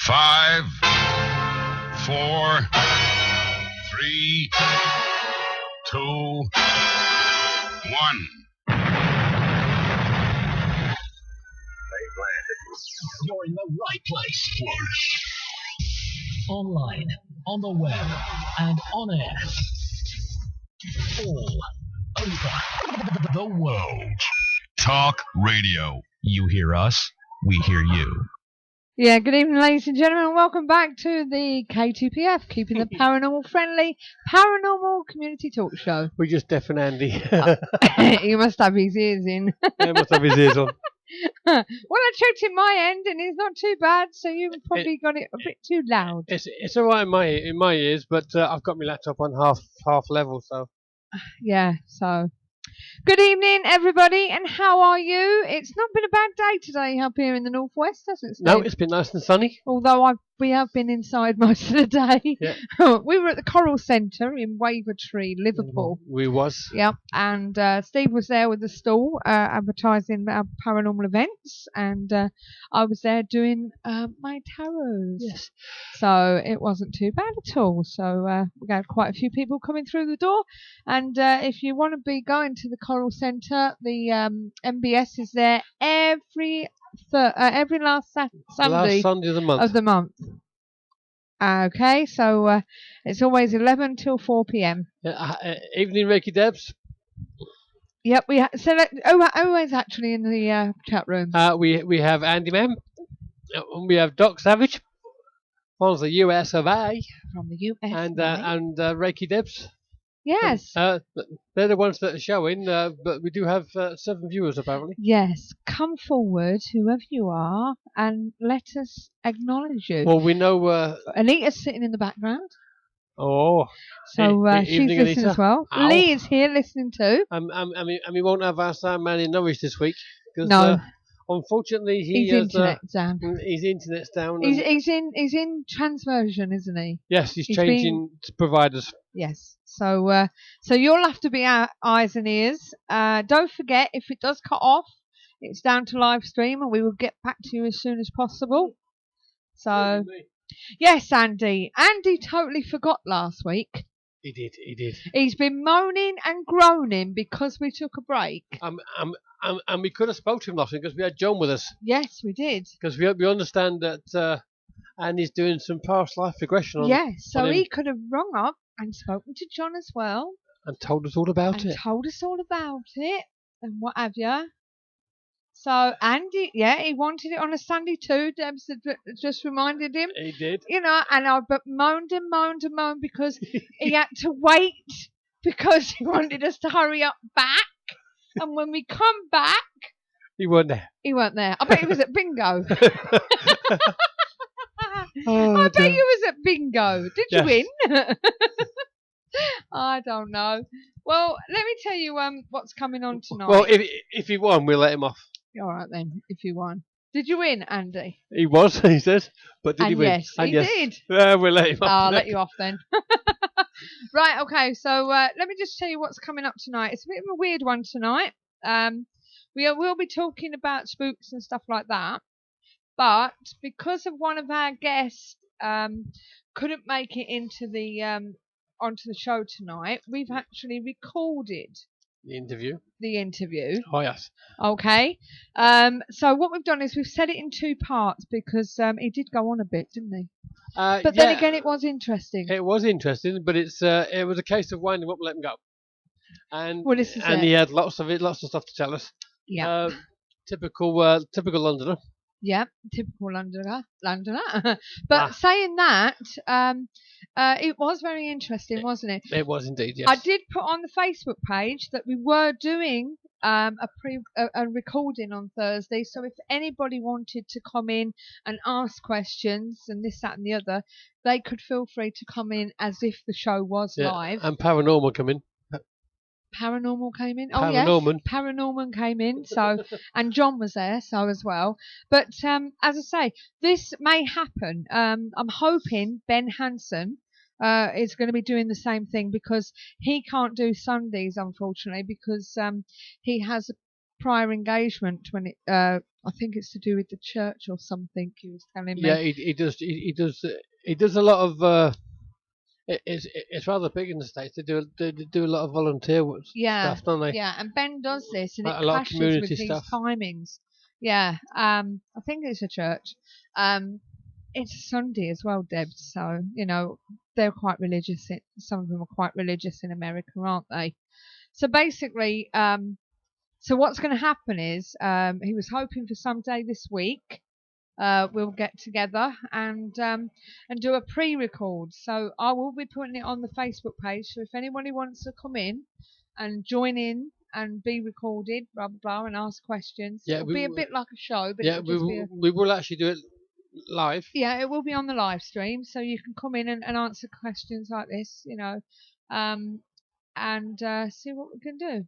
5, 4, 3, 2, 1. They've landed. You're in the right place. Online, on the web, and on air. All over the world. Talk radio. You hear us, we hear you. Yeah, good evening, ladies and gentlemen, and welcome back to the KTPF, keeping the paranormal friendly, Paranormal Community Talk Show. We're just deaf and Andy. He must have his ears in. He must have his ears on. Well, I checked in my end, and it's not too bad, so you've probably got it a bit too loud. It's all right in my ears, but I've got my laptop on half level, so. Yeah, so. Good evening, everybody, and how are you? It's not been a bad day today up here in the northwest, has it, Steve? No, it's been nice and sunny. Although we have been inside most of the day. Yeah. We were at the Coral Centre in Wavertree, Liverpool. We was. Yep, and Steve was there with the stall advertising our paranormal events, and I was there doing my tarots. Yes. So it wasn't too bad at all. So we got quite a few people coming through the door, and if you want to be going to the Coral Centre, the MBS is there every last Sunday. Last Sunday of the month. Okay, so it's always 11 till 4 p.m. Evening, Reiki Debs. Yep, always actually in the chat room. We have Andy Mam. We have Doc Savage from the US of A. From the US. And Reiki Debs. Yes. They're the ones that are showing, but we do have 7 viewers apparently. Yes, come forward, whoever you are, and let us acknowledge you. Well, we know Anita's sitting in the background. Oh, so she's evening, listening Anita. as well. Ow. Lee is here listening too. We won't have our sound man in Norwich this week. No. Unfortunately, his internet's down. His internet's down. He's in transversion, isn't he? Yes, he's changing providers. Yes. So you'll have to be our eyes and ears. Don't forget, if it does cut off, it's down to live stream, and we will get back to you as soon as possible. So, yes, Andy. Andy totally forgot last week. He did. He's been moaning and groaning because we took a break. And we could have spoke to him last week because we had John with us. Yes, we did. Because we understand that Andy's doing some past life regression on. Yes, so he could have rung up and spoken to John as well. And told us all about it. And what have you. So Andy, he wanted it on a Sunday too. Debs had just reminded him. He did. You know, and I moaned because he had to wait because he wanted us to hurry up back. And when we come back, he weren't there. I bet he was at bingo. I bet you was at bingo. Did you win? I don't know. Well, let me tell you what's coming on tonight. Well, if he won, we'll let him off. All right then, if you won. Did you win, Andy? He was, he says. But did he win? Yes, he did. We'll let him off. I'll let you off then. Right, okay, so let me just tell you what's coming up tonight. It's a bit of a weird one tonight. We will be talking about spooks and stuff like that. But because of one of our guests couldn't make it into the onto the show tonight, we've actually recorded the interview. Oh, yes. Okay. So what we've done is we've set it in 2 parts because he did go on a bit, didn't he? But then again, it was interesting. It was interesting, but it was a case of winding up and letting go. And he had lots of stuff to tell us. Yeah. Typical Londoner. Yeah, typical Londoner. But saying that, it was very interesting, wasn't it? It was indeed, yes. I did put on the Facebook page that we were doing a recording on Thursday, so if anybody wanted to come in and ask questions and this, that and the other, they could feel free to come in as if the show was live. And Paranormal come in. Paranormal came in. Paranormal came in. So, and John was there, so as well. But as I say, this may happen. I'm hoping Ben Hansen is going to be doing the same thing because he can't do Sundays, unfortunately, because he has a prior engagement I think it's to do with the church or something. He was telling me. Yeah, he does. He does a lot of. It's rather big in the States. They do a lot of volunteer stuff, don't they? Yeah, and Ben does this, and Like it a lot of clashes community with stuff. these timings. Yeah, I think it's a church. It's a Sunday as well, Deb. So they're quite religious. Some of them are quite religious in America, aren't they? So basically, so what's going to happen is he was hoping for someday this week. We'll get together and do a pre-record. So I will be putting it on the Facebook page. So if anybody wants to come in and join in and be recorded, blah blah blah, and ask questions, it'll be a bit like a show, but we will actually do it live. Yeah, it will be on the live stream, so you can come in and answer questions like this, and see what we can do.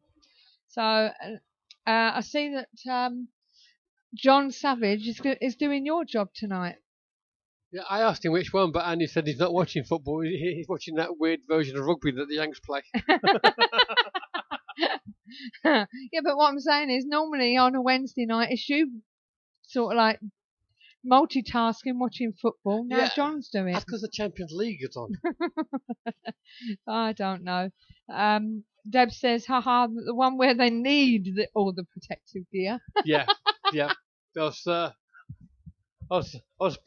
So I see that John Savage is doing your job tonight. Yeah, I asked him which one, but Andy said he's not watching football. He's watching that weird version of rugby that the Yanks play. Yeah, but what I'm saying is normally on a Wednesday night, it's you sort of like multitasking, watching football. Now John's doing it. That's because the Champions League is on. I don't know. Deb says, haha, the one where they need all the protective gear. Yeah. Us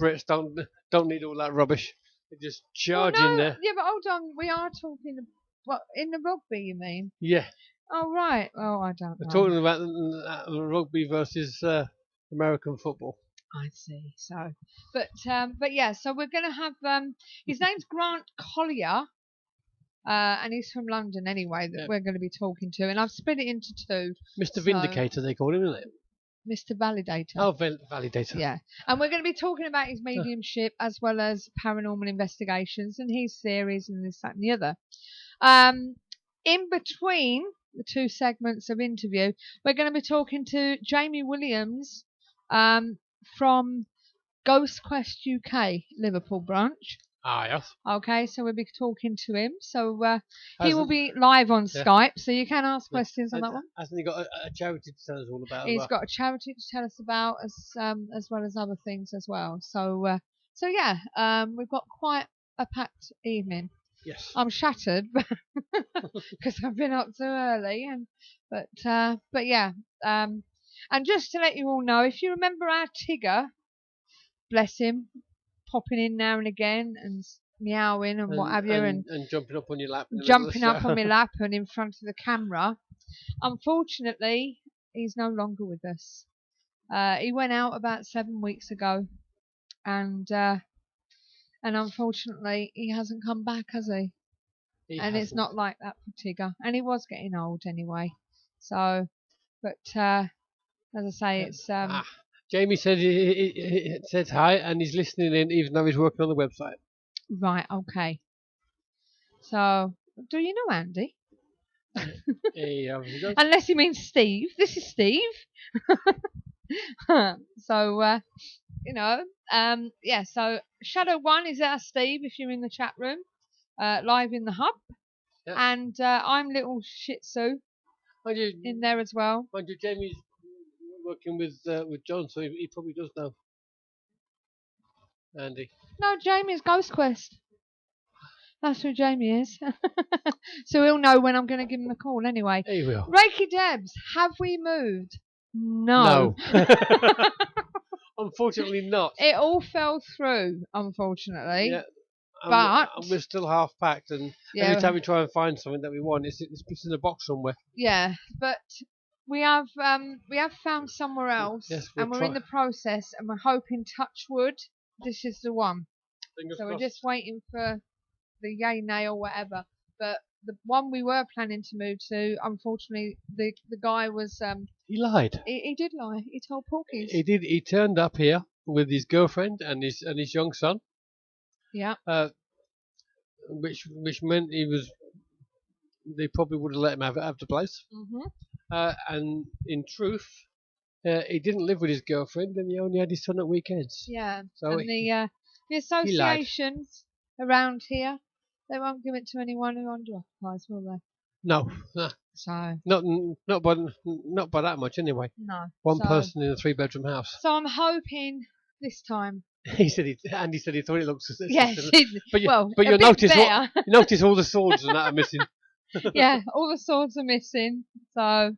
Brits don't need all that rubbish. They just charge in there. Yeah, but hold on. We are talking, what, in the rugby, you mean? Yeah. Oh, right. Oh, I don't know. We're talking about rugby versus American football. I see. So, but yeah, so we're going to have, his name's Grant Colyer, and he's from London anyway, that we're going to be talking to, and I've split it into two. Mr Vindicator, they call him, isn't it? Mr Validator. Oh, Validator. Yeah. And we're going to be talking about his mediumship as well as paranormal investigations and his theories and this, that and the other. In between the two segments of interview, we're going to be talking to Jamie Williams from Ghost Quest UK Liverpool branch. Ah, yes. Okay, so we'll be talking to him. So he will be live on Skype, so you can ask questions on that one. Hasn't he got a charity to tell us all about? He's got a charity to tell us about, as well as other things as well. So yeah, we've got quite a packed evening. Yes. I'm shattered because I've been up too early, but yeah, and just to let you all know, if you remember our Tigger, bless him, popping in now and again and meowing and what have you, and jumping up on your lap, jumping up on my lap and in front of the camera. Unfortunately, he's no longer with us. He went out about 7 weeks ago, and unfortunately, he hasn't come back, has he? And it's not like that for Tigger, and he was getting old anyway. So, but as I say, it's Jamie said he said hi, and he's listening in, even though he's working on the website. Right, okay. So, do you know Andy? Unless he means Steve. This is Steve. So, yeah, so Shadow 1 is our Steve, if you're in the chat room, live in the hub. Yep. And I'm Little Shih Tzu in there as well. Mind you, Jamie's working with John, so he probably does know Andy. No, Jamie's Ghost Quest. That's who Jamie is. So he'll know when I'm going to give him a call anyway. He will. Reiki Debs, have we moved? No. Unfortunately not. It all fell through, unfortunately. Yeah. But we're still half packed, and every time we try and find something that we want, it's in a box somewhere. Yeah, but we have found somewhere else, and we're in the process, and we're hoping, touch wood, this is the one. Fingers so crossed. We're just waiting for the yay, nay, or whatever. But the one we were planning to move to, unfortunately, the guy was he lied. He did lie. He told Porkies. He did. He turned up here with his girlfriend and his young son. Yeah. Which meant they probably would have let him have the place. Mm-hmm. And in truth, he didn't live with his girlfriend, and he only had his son at weekends. Yeah. So and the associations around here, they won't give it to anyone who underoccupies, will they? No, no. So Not by that much anyway. no. One person in a 3-bedroom house. So I'm hoping this time. Andy said he thought it looked Yes, but you'll you notice all the swords and that are missing. Yeah, all the swords are missing. So,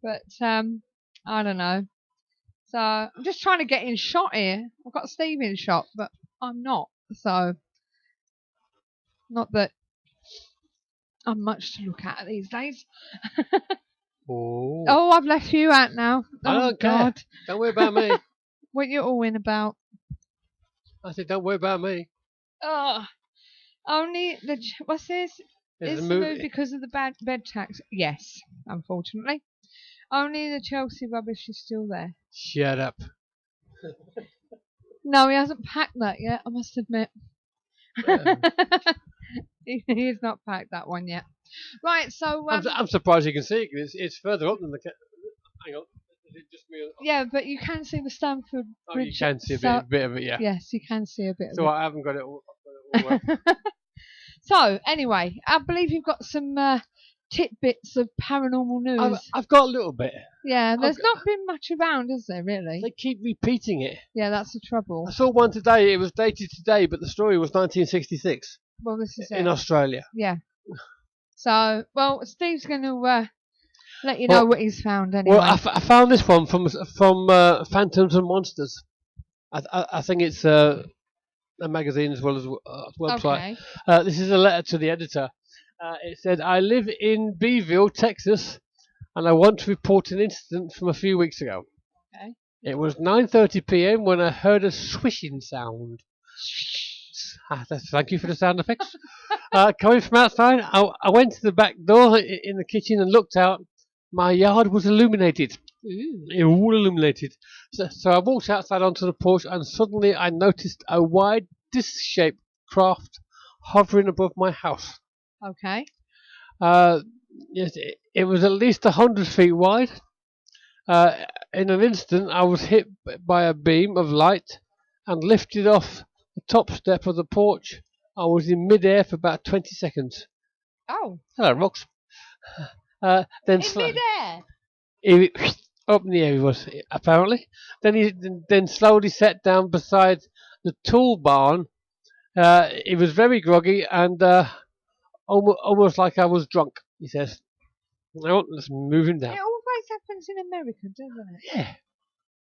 but I don't know. So I'm just trying to get in shot here. I've got Steve in shot, but I'm not. So, not that I'm much to look at these days. Oh, I've left you out now. I don't care. God. Don't worry about me. What you all in about? I said, don't worry about me. Oh, only the what's this? Is the move because of the bad bed tax? Yes, unfortunately. Only the Chelsea rubbish is still there. Shut up. No, he hasn't packed that yet, I must admit. He's not packed that one yet. Right, so... I'm surprised you can see it. It's further up than the... Hang on. Is it just me? Yeah, but you can see the Stamford Bridge. You can see a bit of it, yeah. Yes, you can see a bit of it. So I haven't got it all So, anyway, I believe you've got some tidbits of paranormal news. I've got a little bit. Yeah, there's not been much around, is there, really? They keep repeating it. Yeah, that's the trouble. I saw one today. It was dated today, but the story was 1966. Well, this is in Australia. Yeah. So, well, Steve's going to let you know what he's found anyway. Well, I found this one from Phantoms and Monsters. I think it's a magazine as well as a website. Okay. This is a letter to the editor. It said, I live in Beeville, Texas, and I want to report an incident from a few weeks ago. Okay. It was 9:30 p.m. when I heard a swishing sound. Thank you for the sound effects. Coming from outside, I went to the back door in the kitchen and looked out. My yard was illuminated. It was all illuminated. So I walked outside onto the porch, and suddenly I noticed a wide disc-shaped craft hovering above my house. Okay. Yes, it was at least 100 feet wide. In an instant, I was hit by a beam of light and lifted off the top step of the porch. I was in mid-air for about 20 seconds. Oh. Hello, Rox. Then in mid-air? Up in the air he was, apparently. Then he slowly sat down beside the tool barn. He was very groggy and almost like I was drunk, he says. Now, let's move him down. It always happens in America, doesn't it? Yeah.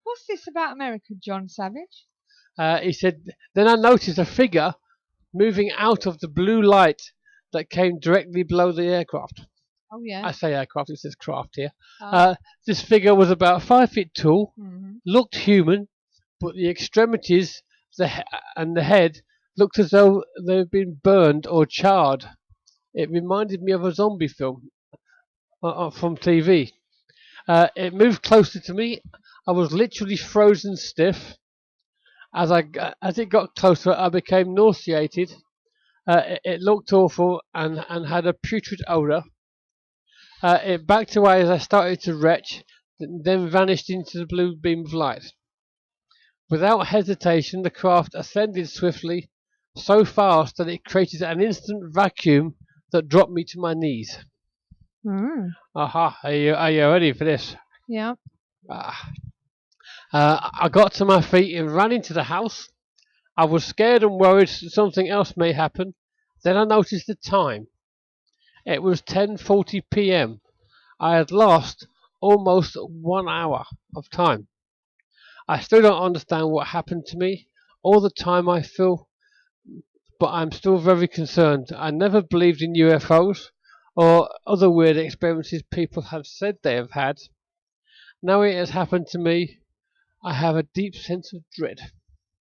What's this about America, John Savage? He said, then I noticed a figure moving out of the blue light that came directly below the aircraft. Oh, yeah. I say aircraft, it says craft here. This figure was about 5 feet tall, looked human, but the extremities and the head looked as though they'd been burned or charred. It reminded me of a zombie film from TV. It moved closer to me. I was literally frozen stiff. As it got closer, I became nauseated. It looked awful and had a putrid odour. It backed away as I started to retch, then vanished into the blue beam of light. Without hesitation, the craft ascended swiftly, so fast that it created an instant vacuum that dropped me to my knees. Aha, are you ready for this? Yeah. I got to my feet and ran into the house. I was scared and worried something else may happen. Then I noticed the time. It was 10:40 p.m. I had lost almost 1 hour of time. I still don't understand what happened to me. All the time I feel, but I'm still very concerned. I never believed in UFOs or other weird experiences people have said they have had. Now it has happened to me, I have a deep sense of dread.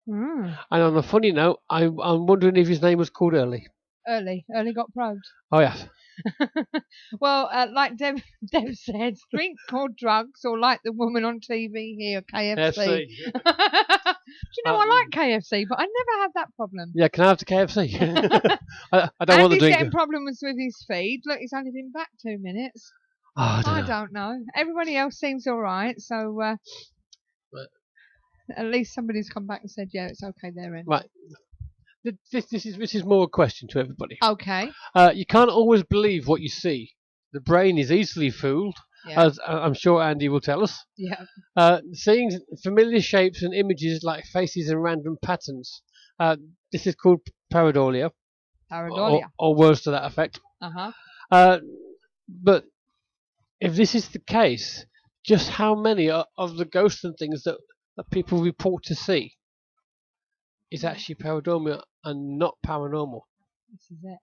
And on a funny note, I'm wondering if his name was called Early. Early got probed. Oh, yes. Well, like Deb said, drink or drugs, or like the woman on TV here, KFC. Do you know, I like KFC, but I never had that problem. Yeah, can I have the KFC? I don't want the drink. He's getting problems with his feed. Look, he's only been back 2 minutes. Oh, I don't know. Everybody else seems all right, so at least somebody's come back and said, yeah, it's okay there. Right. This is more a question to everybody. Okay. You can't always believe what you see. the brain is easily fooled, Yeah. as I'm sure Andy will tell us. Yeah. Seeing familiar shapes and images like faces and random patterns. This is called pareidolia, Pareidolia. or words to that effect. Uh-huh. But if this is the case, just how many of the ghosts and things that people report to see is actually pareidolia and not paranormal? This is it.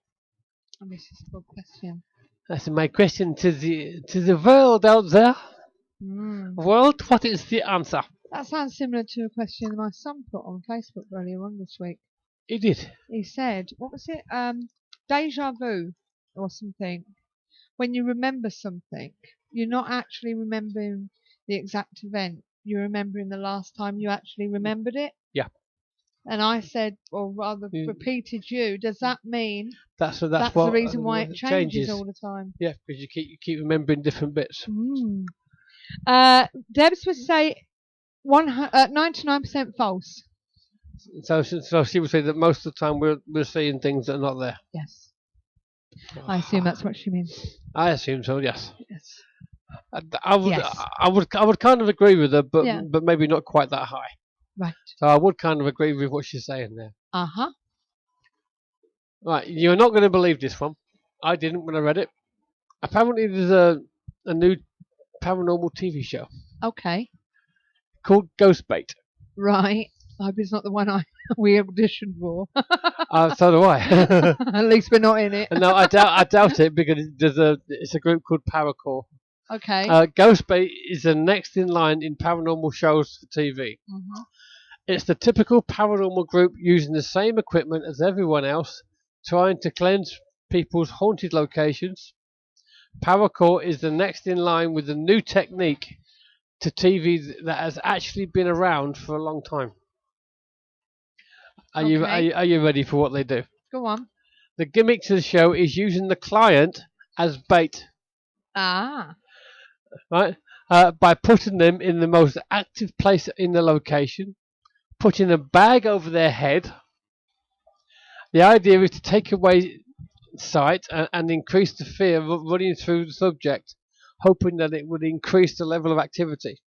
And this is a good question. That's my question to the world out there. World, what is the answer? That sounds similar to a question my son put on Facebook earlier on this week. He did. He said, what was it? Deja vu or something. When you remember something, you're not actually remembering the exact event. You're remembering the last time you actually remembered it. Yeah. And I said, or rather repeated you, does that mean that's what, the reason why it changes all the time? Yeah, because you keep remembering different bits. Debs would say 99% false. So she would say that most of the time we're seeing things that are not there. Yes. I assume that's what she means. I assume so. Yes. Yes. I would kind of agree with her, but maybe not quite that high. Right. So I would kind of agree with what she's saying there. Uh-huh. Right, you're not going to believe this one. I didn't when I read it. Apparently there's a new paranormal TV show. Okay. Called Ghost Bait. Right. I hope it's not the one we auditioned for. So do I. At least we're not in it. No, I doubt it, because it's a group called Paracore. Okay. Ghost Bait is the next in line in paranormal shows for TV. Mm-hmm. It's the typical paranormal group using the same equipment as everyone else, trying to cleanse people's haunted locations. Paracore is the next in line with a new technique to TV that has actually been around for a long time. Are you ready for what they do? Go on. The gimmick to the show is using the client as bait. Ah. Right? By putting them in the most active place in the location, putting a bag over their head. The idea is to take away sight and increase the fear of running through the subject, hoping that it would increase the level of activity.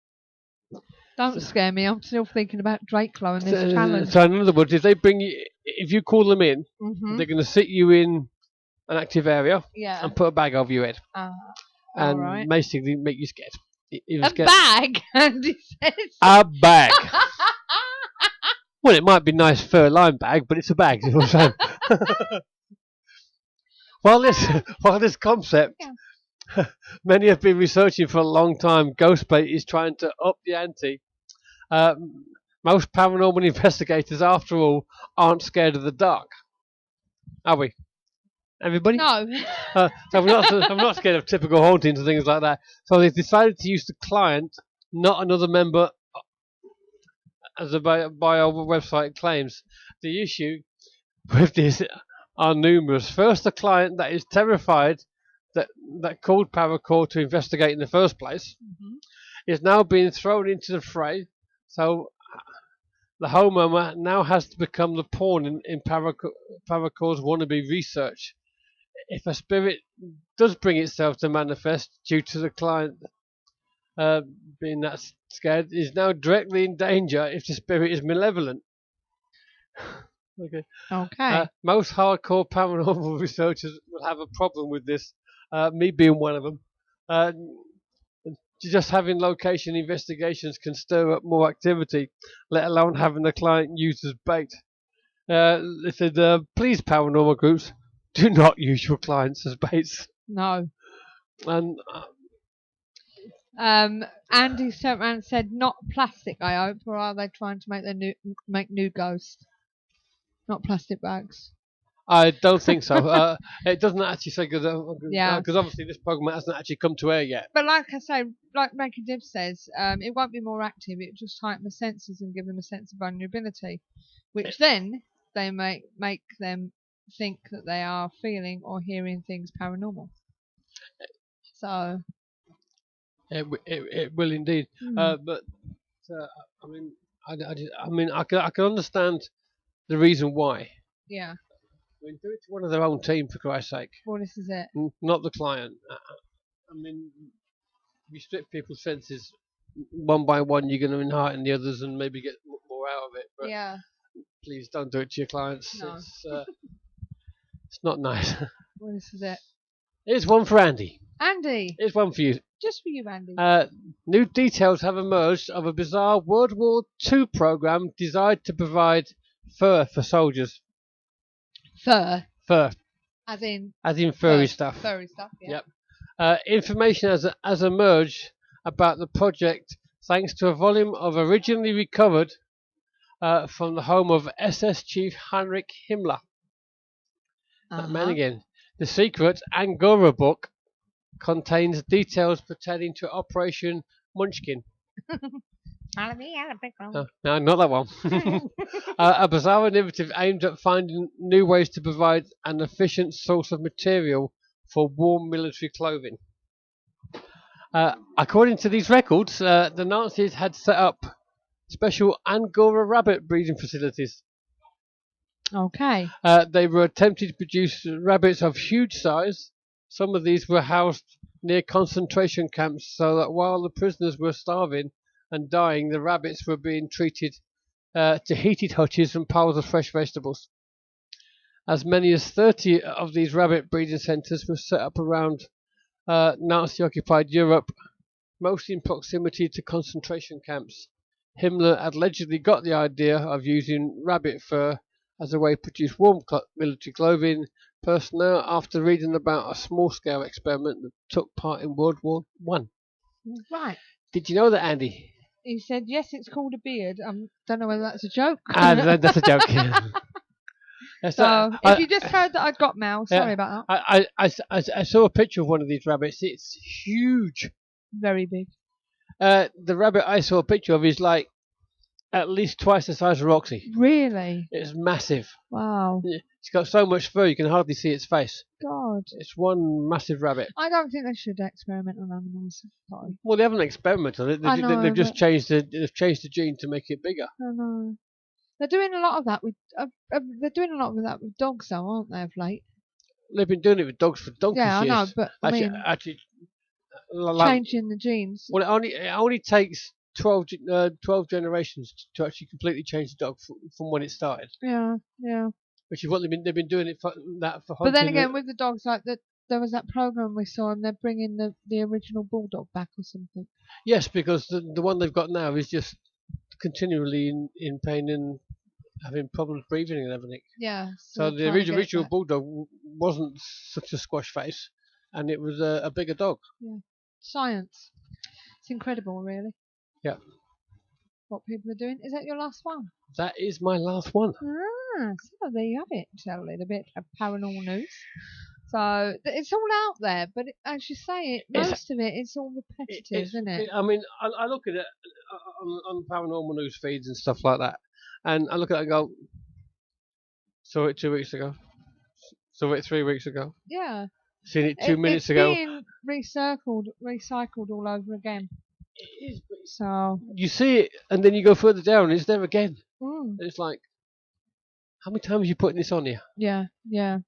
Don't scare me. I'm still thinking about Drakelow and this challenge. So in other words, if you call them in, they're going to sit you in an active area and put a bag over your head. And basically make you scared. Bag? Andy says. A bag. Well, it might be a nice fur-lined bag, but it's a bag. You know what I'm saying? While this concept, many have been researching for a long time, Ghost Bait is trying to up the ante. Most paranormal investigators, after all, aren't scared of the dark. Are we? Everybody? No. So I'm not scared of typical hauntings and things like that. So they've decided to use the client, not another member, as the bio website claims. The issue with this are numerous. First, the client that is terrified that called Paracore to investigate in the first place is now being thrown into the fray. So the homeowner now has to become the pawn in Paracore's wannabe research. If a spirit does bring itself to manifest due to the client being that scared, is now directly in danger if the spirit is malevolent. Okay. Most hardcore paranormal researchers will have a problem with this, me being one of them. Just having location investigations can stir up more activity, let alone having the client used as bait. They said, please, paranormal groups, do not use your clients as baits. No. And Andy turned around and said, not plastic, I hope, or are they trying to make new ghosts? Not plastic bags. I don't think so. It doesn't actually say, because obviously this program hasn't actually come to air yet. But like I say, like Maker Div says, it won't be more active. It just heighten the senses and give them a sense of vulnerability, which then they make them think that they are feeling or hearing things paranormal. So it will indeed. But I can understand the reason why. Yeah. I mean, do it to one of their own team, for Christ's sake. Well, this is it. Not the client. I mean, you strip people's senses one by one, you're going to enhearten the others and maybe get more out of it. But Yeah. please don't do it to your clients. No. It's not nice. Well, this is it. Here's one for Andy. Andy. Here's one for you. Just for you, Andy. New details have emerged of a bizarre World War II program designed to provide fur for soldiers. Fur. Fur. As in furry stuff. Furry stuff, yeah. Yep. Information has emerged about the project thanks to a volume of originally recovered from the home of SS Chief Heinrich Himmler. That man again. The secret Angora book contains details pertaining to Operation Munchkin. No, not that one. A bizarre initiative aimed at finding new ways to provide an efficient source of material for warm military clothing. According to these records, the Nazis had set up special Angora rabbit breeding facilities. Okay. They were attempting to produce rabbits of huge size. Some of these were housed near concentration camps so that while the prisoners were starving and dying, the rabbits were being treated to heated hutches and piles of fresh vegetables. As many as 30 of these rabbit breeding centres were set up around Nazi-occupied Europe, mostly in proximity to concentration camps. Himmler allegedly got the idea of using rabbit fur as a way to produce warm military clothing. Personnel, after reading about a small-scale experiment that took part in World War One. Right. Did you know that, Andy? He said, yes, it's called a beard. Don't know whether that's a joke. That's a joke. So, if you just heard that I'd got mail, sorry about that. I saw a picture of one of these rabbits. It's huge. Very big. The rabbit I saw a picture of is like at least twice the size of Roxy. Really? It's massive. Wow. It's got so much fur you can hardly see its face. God. It's one massive rabbit. I don't think they should experiment on animals. Sorry. Well, they haven't experimented on it. They've just changed the gene to make it bigger. I know. They're doing a lot of that with. They're doing a lot of that with dogs, though, aren't they? Of late. They've been doing it with dogs for donkeys years. Yeah, I know, but actually, changing the genes. Well, it only takes 12 generations to actually completely change the dog from when it started. Yeah. Which is what they've been doing it for hunting. But then again, with the dogs, like that, there was that program we saw, and they're bringing the original bulldog back or something. Yes, because the one they've got now is just continually in pain and having problems breathing and everything. Yeah. So the original bulldog wasn't such a squash face, and it was a bigger dog. Yeah. Science. It's incredible, really. Yeah. What people are doing. Is that your last one? That is my last one. So there you have it. A little bit of paranormal news. So it's all out there, but as you say, most of it is all repetitive, isn't it? I mean, I look at it on paranormal news feeds and stuff like that, and I look at it and go, saw it 2 weeks ago, saw it 3 weeks ago. Yeah. Seen it 2 minutes ago. It's being recycled all over again. It is, but so you see it, and then you go further down, and it's there again. It's like, how many times are you putting this on here? Yeah,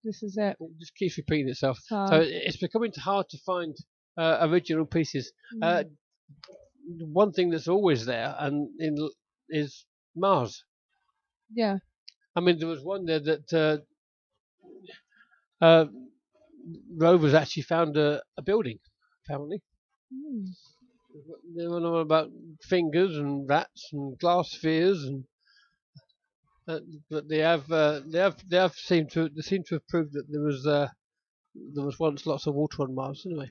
this is it. It just keeps repeating itself. So it's becoming hard to find original pieces. One thing that's always there is Mars. Yeah. I mean, there was one there that rovers actually found a building, apparently. They were all about fingers and rats and glass spheres and. But they seem to have proved that there was once lots of water on Mars anyway.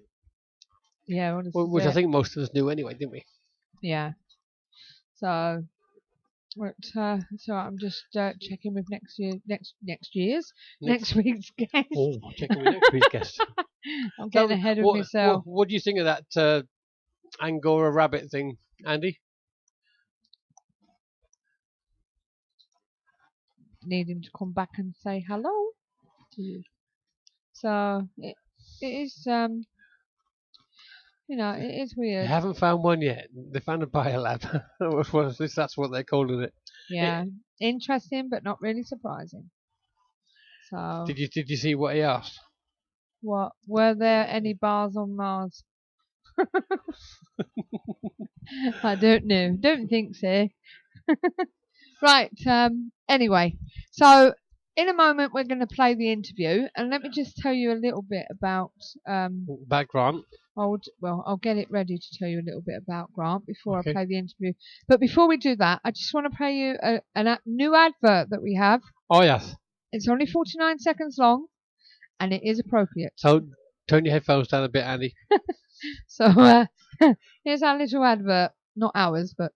Yeah, which I think most of us knew anyway, didn't we? Yeah. So I'm just checking with next week's guest. Oh, checking with next week's guest. I'm getting ahead of myself. What do you think of that Angora rabbit thing, Andy? Need him to come back and say hello. So it is it is weird. They haven't found one yet. They found a biolab. That's what they're calling it. Yeah. Interesting but not really surprising. So Did you see what he asked? what? Were there any bars on Mars? I don't know. Don't think so. Right. Anyway, so in a moment we're going to play the interview, and let me just tell you a little bit about Background. I'll get it ready to tell you a little bit about Grant before Okay. I play the interview. But before we do that, I just want to play you a new advert that we have. Oh yes. It's only 49 seconds long, and it is appropriate. So turn your headphones down a bit, Andy. So here's our little advert. Not ours, but...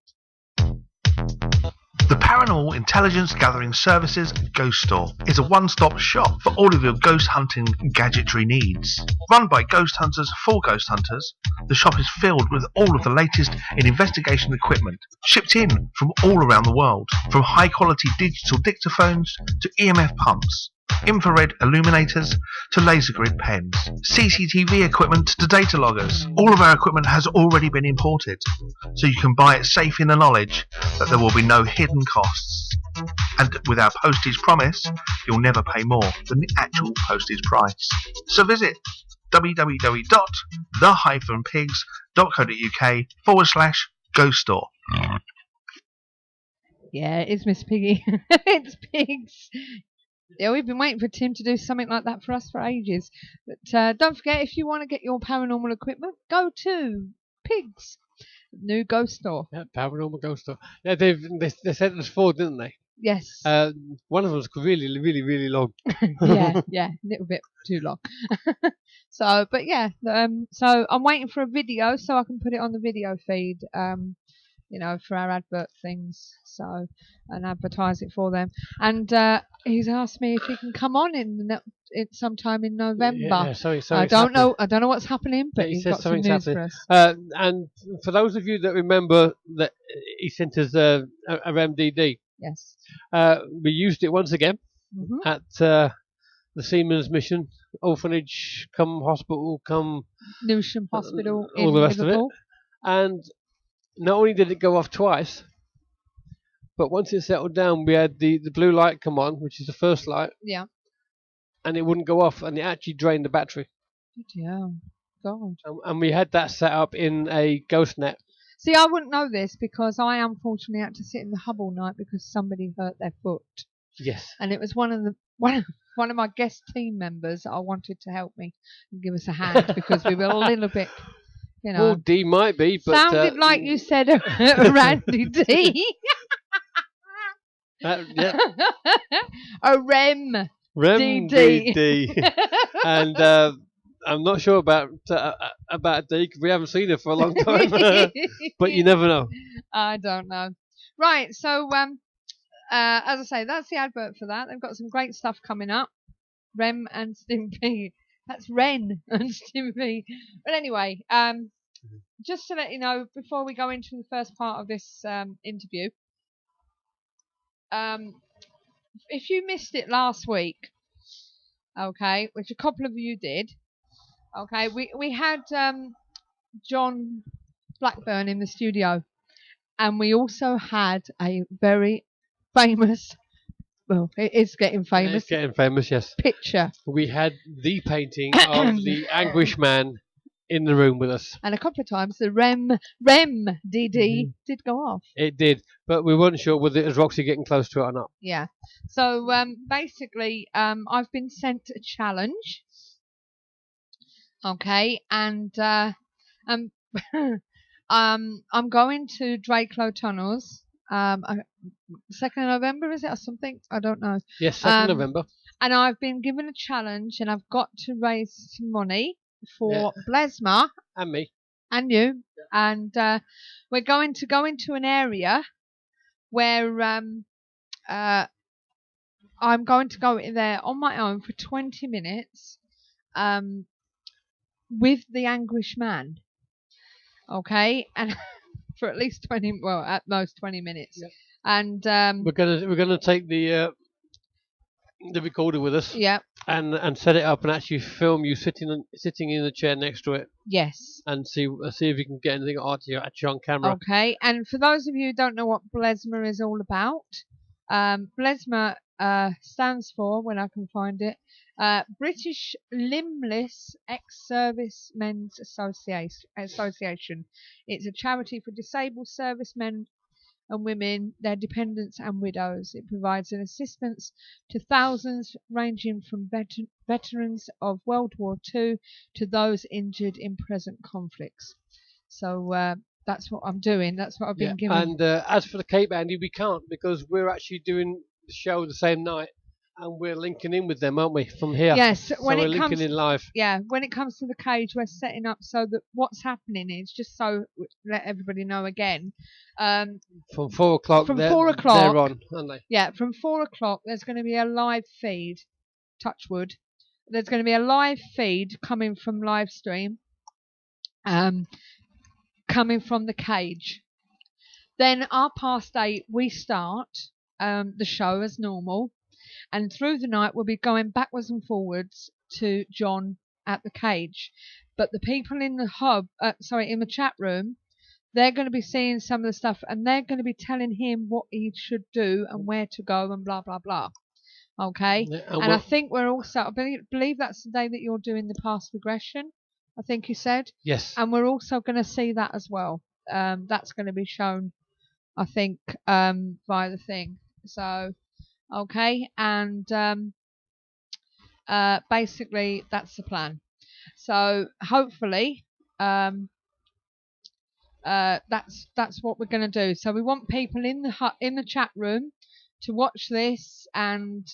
The Paranormal Intelligence Gathering Services Ghost Store is a one-stop shop for all of your ghost hunting gadgetry needs. Run by ghost hunters for ghost hunters, the shop is filled with all of the latest in investigation equipment, shipped in from all around the world, from high-quality digital dictaphones to EMF pumps, infrared illuminators to laser grid pens, CCTV equipment to data loggers. All of our equipment has already been imported, so you can buy it safe in the knowledge that there will be no hidden costs. And with our postage promise, you'll never pay more than the actual postage price. So visit www.the-pigs.co.uk/ghost store. Yeah, it's Miss Piggy. It's Pigs. Yeah, we've been waiting for Tim to do something like that for us for ages. But don't forget, if you want to get your paranormal equipment, go to Pigs, new ghost store. Yeah, Paranormal Ghost Store. Yeah, they sent us 4, didn't they? Yes. One of them was really, really, really long. yeah, a little bit too long. So, but yeah, so I'm waiting for a video so I can put it on the video feed. For our advert things, so and advertise it for them. And he's asked me if he can come on sometime in November. Yeah, sorry, I don't know what's happening, but he he's said got some news something's for us. And for those of you that remember that he sent us a MDD, Yes. we used it once again at the Seamen's Mission Orphanage, come hospital, come Newsham Hospital all in the rest Liverpool. of it. And not only did it go off twice, but once it settled down, we had the blue light come on, which is the first light. Yeah. And it wouldn't go off, and it actually drained the battery. Yeah. God. And we had that set up in a ghost net. See, I wouldn't know this because I unfortunately had to sit in the hub all night because somebody hurt their foot. Yes. And it was one of my guest team members that I wanted to help me and give us a hand because we were a little bit, Well, D might be, but sounded like you said Randy D. Yeah. A REM DD. And I'm not sure about D because we haven't seen her for a long time. But you never know. I don't know. Right, so as I say, that's the advert for that. They've got some great stuff coming up. Rem and Stimpy. That's Ren and Stimpy. But anyway, just to let you know, before we go into the first part of this interview, if you missed it last week, okay, which a couple of you did, okay, we had John Blackburn in the studio, and we also had a very famous, well, it is getting famous. It's getting famous, yes. Picture. We had the painting of the Anguish Man in the room with us. And a couple of times the REM DD did go off. It did, but we weren't sure whether it was Roxy getting close to it or not. Yeah. So basically, I've been sent a challenge. Okay, and I'm going to Drakelow Tunnels. 2nd of November, is it, or something? I don't know. Yes, 2nd November. And I've been given a challenge, and I've got to raise some money for Blesma and me and you, and we're going to go into an area where I'm going to go in there on my own for 20 minutes with the Anguish Man, okay, and for at least 20, well, at most 20 minutes. Yep. And we're gonna take the recorder with us. Yeah. And set it up and actually film you sitting in the chair next to it. Yes. And see if you can get anything actually on camera. Okay. And for those of you who don't know what Blesma is all about, BLESMA stands for, when I can find it, British Limbless Ex-Servicemen's Association. It's a charity for disabled servicemen and women, their dependents and widows. It provides an assistance to thousands ranging from veterans of World War II to those injured in present conflicts. So that's what I'm doing. That's what I've been given. And as for the Cape, Andy, we can't because we're actually doing the show the same night. And we're linking in with them, aren't we, from here? Yes, so when we're it linking comes in live. Yeah, when it comes to the cage, we're setting up so that what's happening is, just so let everybody know again. From 4 o'clock. From 4 o'clock, they're on, aren't they? Yeah, from 4 o'clock, there's going to be a live feed. Touch wood. There's going to be a live feed coming from live stream. Coming from the cage. Then 8:30 we start the show as normal. And through the night, we'll be going backwards and forwards to John at the cage. But the people in the in the chat room, they're going to be seeing some of the stuff, and they're going to be telling him what he should do and where to go and blah, blah, blah. Okay? Yeah, and I think we're also, I believe that's the day that you're doing the past regression, I think you said. Yes. And we're also going to see that as well. That's going to be shown, I think, via the thing. So... Okay, and basically that's the plan. So hopefully, that's what we're going to do. So we want people in the chat room to watch this, and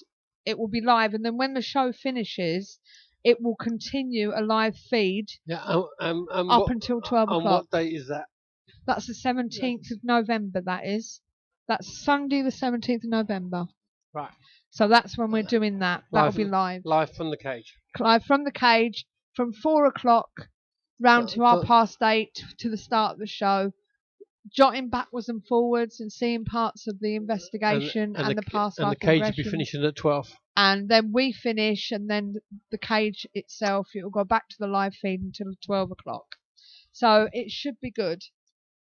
it will be live. And then when the show finishes, it will continue a live feed. Yeah, up until 12 o'clock. And what date is that? That's the 17th of November. That is. That's Sunday, the 17th of November. Right. So that's when we're doing that. That'll be live. Live from the cage. Live from the cage from 4 o'clock round to 8:30 to the start of the show. Jotting backwards and forwards and seeing parts of the investigation and the past life. And the cage will be finishing at 12. And then we finish, and then the cage itself, it will go back to the live feed until 12 o'clock. So it should be good.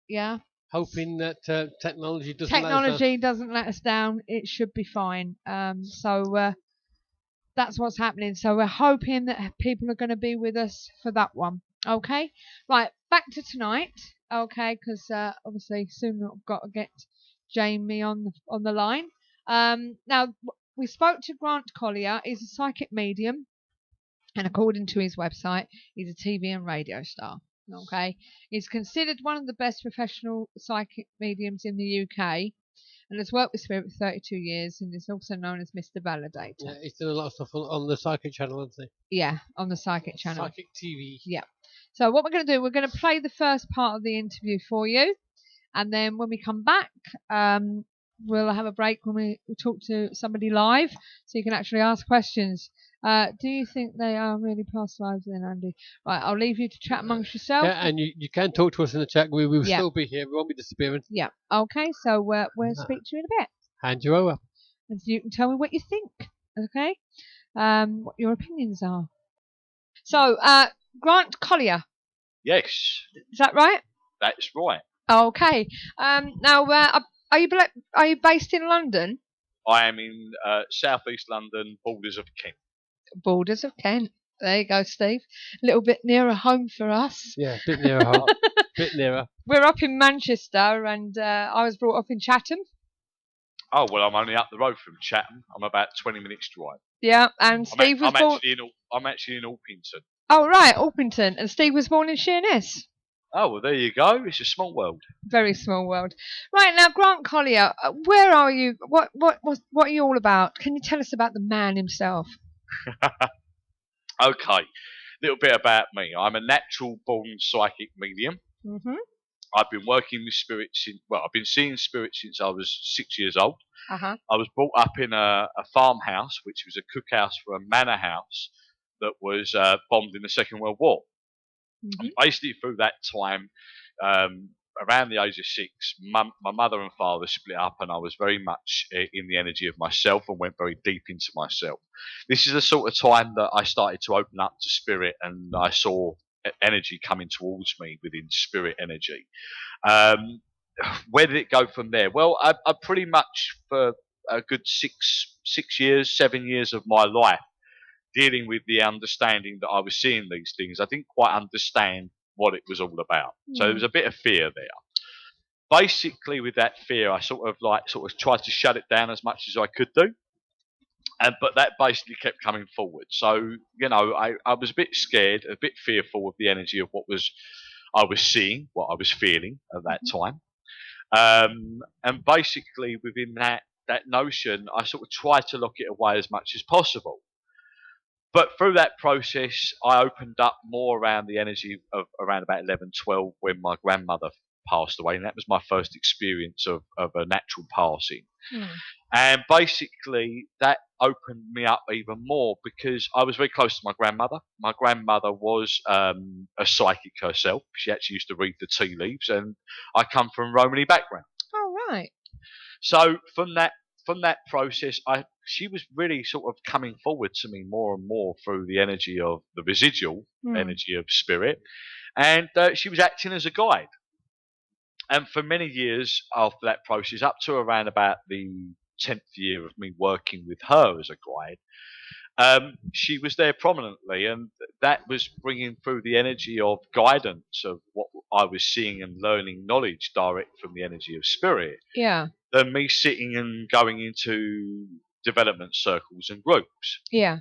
Yeah. Hoping that technology doesn't let us down. It should be fine. So that's what's happening. So we're hoping that people are going to be with us for that one. Okay. Right. Back to tonight. Okay. Because obviously soon I've got to get Jamie on the line. Now we spoke to Grant Colyer. He's a psychic medium, and according to his website, he's a TV and radio star. Okay, he's considered one of the best professional psychic mediums in the UK, and has worked with spirit for 32 years, and is also known as Mr Validator. Yeah, he's done a lot of stuff on the Psychic channel, hasn't he? Yeah, on the Psychic channel. Psychic TV. Yeah. So what we're going to do, we're going to play the first part of the interview for you, and then when we come back, we'll have a break when we talk to somebody live, so you can actually ask questions. Do you think they are really past lives then, Andy? Right, I'll leave you to chat amongst yourself. Yeah, and you can talk to us in the chat. We will still be here. We won't be disappearing. Yeah. Okay, so we'll speak to you in a bit. Hand you over. And you can tell me what you think, okay? What your opinions are. So, Grant Colyer. Yes. Is that right? That's right. Okay. Now, are you based in London? I am in southeast London, borders of Kent. Borders of Kent. There you go, Steve. A little bit nearer home for us. Yeah, a bit nearer home. Bit nearer. We're up in Manchester, and I was brought up in Chatham. Oh, well, I'm only up the road from Chatham. I'm about 20 minutes drive. Yeah, and Steve was born... I'm actually in Orpington. Oh, right, Orpington. And Steve was born in Sheerness. Oh, well, there you go. It's a small world. Very small world. Right, now, Grant Colyer, where are you? What are you all about? Can you tell us about the man himself? Okay. A little bit about me. I'm a natural-born psychic medium. Mm-hmm. I've been working with spirits I've been seeing spirits since I was 6 years old. Uh-huh. I was brought up in a farmhouse, which was a cookhouse for a manor house that was bombed in the Second World War. Mm-hmm. And basically, through that time, around the age of 6, my mother and father split up, and I was very much in the energy of myself and went very deep into myself. This is the sort of time that I started to open up to spirit, and I saw energy coming towards me within spirit energy. Where did it go from there? Well, I pretty much, for a good 6 years, 7 years of my life dealing with the understanding that I was seeing these things. I didn't quite understand what it was all about. So there was a bit of fear there. Basically, with that fear, I sort of tried to shut it down as much as I could do. But that basically kept coming forward. So, I was a bit scared, a bit fearful of the energy of what I was seeing, what I was feeling at that time. And basically within that notion, I sort of tried to lock it away as much as possible. But through that process, I opened up more around the energy of around about 11, 12 when my grandmother passed away. And that was my first experience of a natural passing. And basically, that opened me up even more because I was very close to my grandmother. My grandmother was a psychic herself. She actually used to read the tea leaves, and I come from Romany background. Oh, right. So from that process, she was really sort of coming forward to me more and more through the energy of the residual energy of spirit, and she was acting as a guide. And for many years after that process, up to around about the 10th year of me working with her as a guide, she was there prominently, and that was bringing through the energy of guidance of what I was seeing and learning knowledge direct from the energy of spirit. Yeah. Than me sitting and going into development circles and groups. Yeah.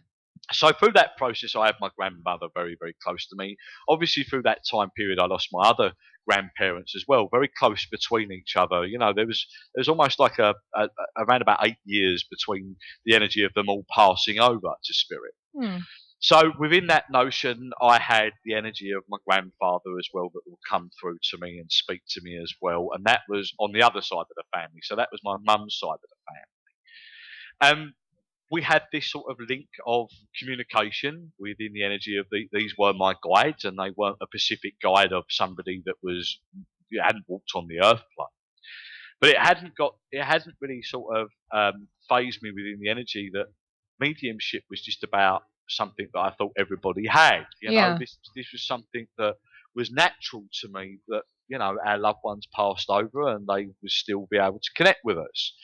So through that process, I had my grandmother very, very close to me. Obviously, through that time period, I lost my other grandparents as well, very close between each other. There was almost like around about 8 years between the energy of them all passing over to spirit. So within that notion, I had the energy of my grandfather as well that would come through to me and speak to me as well. And that was on the other side of the family. So that was my mum's side of the family. We had this sort of link of communication within the energy of these were my guides, and they weren't a specific guide of somebody that hadn't walked on the earth plane. But it hadn't really sort of phased me within the energy that mediumship was just about something that I thought everybody had. This was something that was natural to me, that our loved ones passed over and they would still be able to connect with us.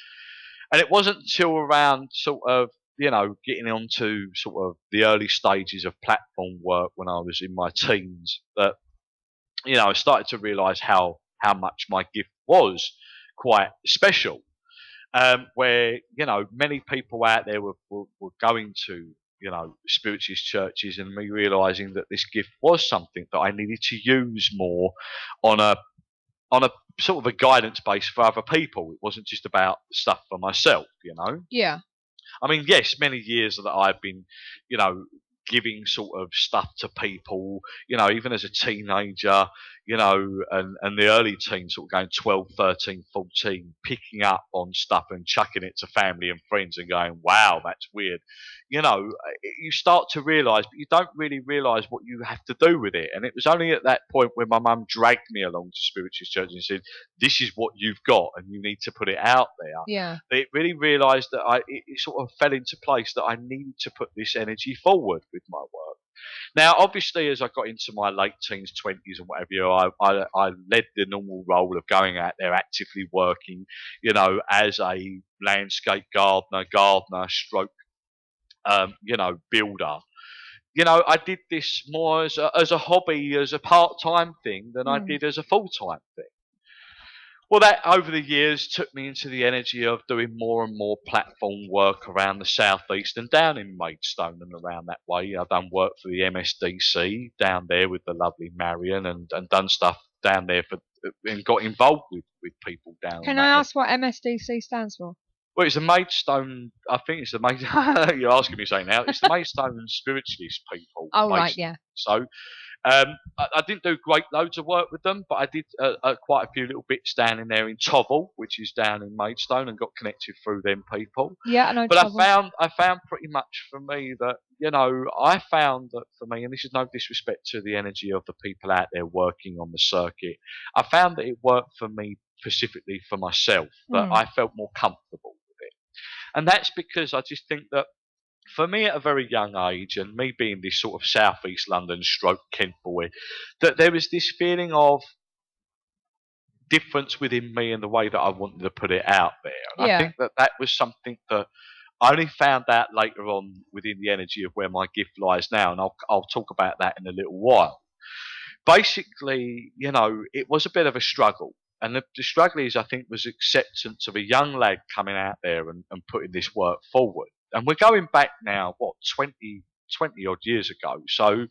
And it wasn't until around sort of getting onto sort of the early stages of platform work when I was in my teens that I started to realise how much my gift was quite special. Where many people out there were going to spiritualist churches, and me realizing that this gift was something that I needed to use more on a sort of a guidance base for other people. It wasn't just about stuff for myself. Yeah. I mean, yes, many years that I've been giving sort of stuff to people, even as a teenager, and the early teens, sort of going 12, 13, 14, picking up on stuff and chucking it to family and friends and going, wow, that's weird. You start to realise, but you don't really realise what you have to do with it. And it was only at that point when my mum dragged me along to spiritualist church and said, this is what you've got and you need to put it out there. Yeah. It really realised that it sort of fell into place that I needed to put this energy forward with my work. Now, obviously, as I got into my late teens, 20s and whatever, I led the normal role of going out there actively working, as a landscape gardener, stroke, builder. I did this more as a hobby, as a part-time thing than I did as a full-time thing. Well, that over the years took me into the energy of doing more and more platform work around the southeast and down in Maidstone and around that way. I've done work for the MSDC down there with the lovely Marion, and done stuff down there and got involved with people down there. Can I ask what MSDC stands for? Well, it's the Maidstone. I think it's the Maidstone. You're asking me something now. It's the Maidstone spiritualist people. Oh, right, yeah. So, I didn't do great loads of work with them, but I did quite a few little bits down in there in Tovel, which is down in Maidstone, and got connected through them people. Yeah, I know. But Tovel. I found pretty much for me that I found that for me, and this is no disrespect to the energy of the people out there working on the circuit, I found that it worked for me specifically for myself, that I felt more comfortable. And that's because I just think that for me at a very young age, and me being this sort of southeast London stroke Kent boy, that there was this feeling of difference within me and the way that I wanted to put it out there. And I Yeah. think that was something that I only found out later on within the energy of where my gift lies now, and I'll talk about that in a little while. Basically, it was a bit of a struggle. And the struggle is, I think, was acceptance of a young lad coming out there and putting this work forward. And we're going back now, 20 odd years ago. So,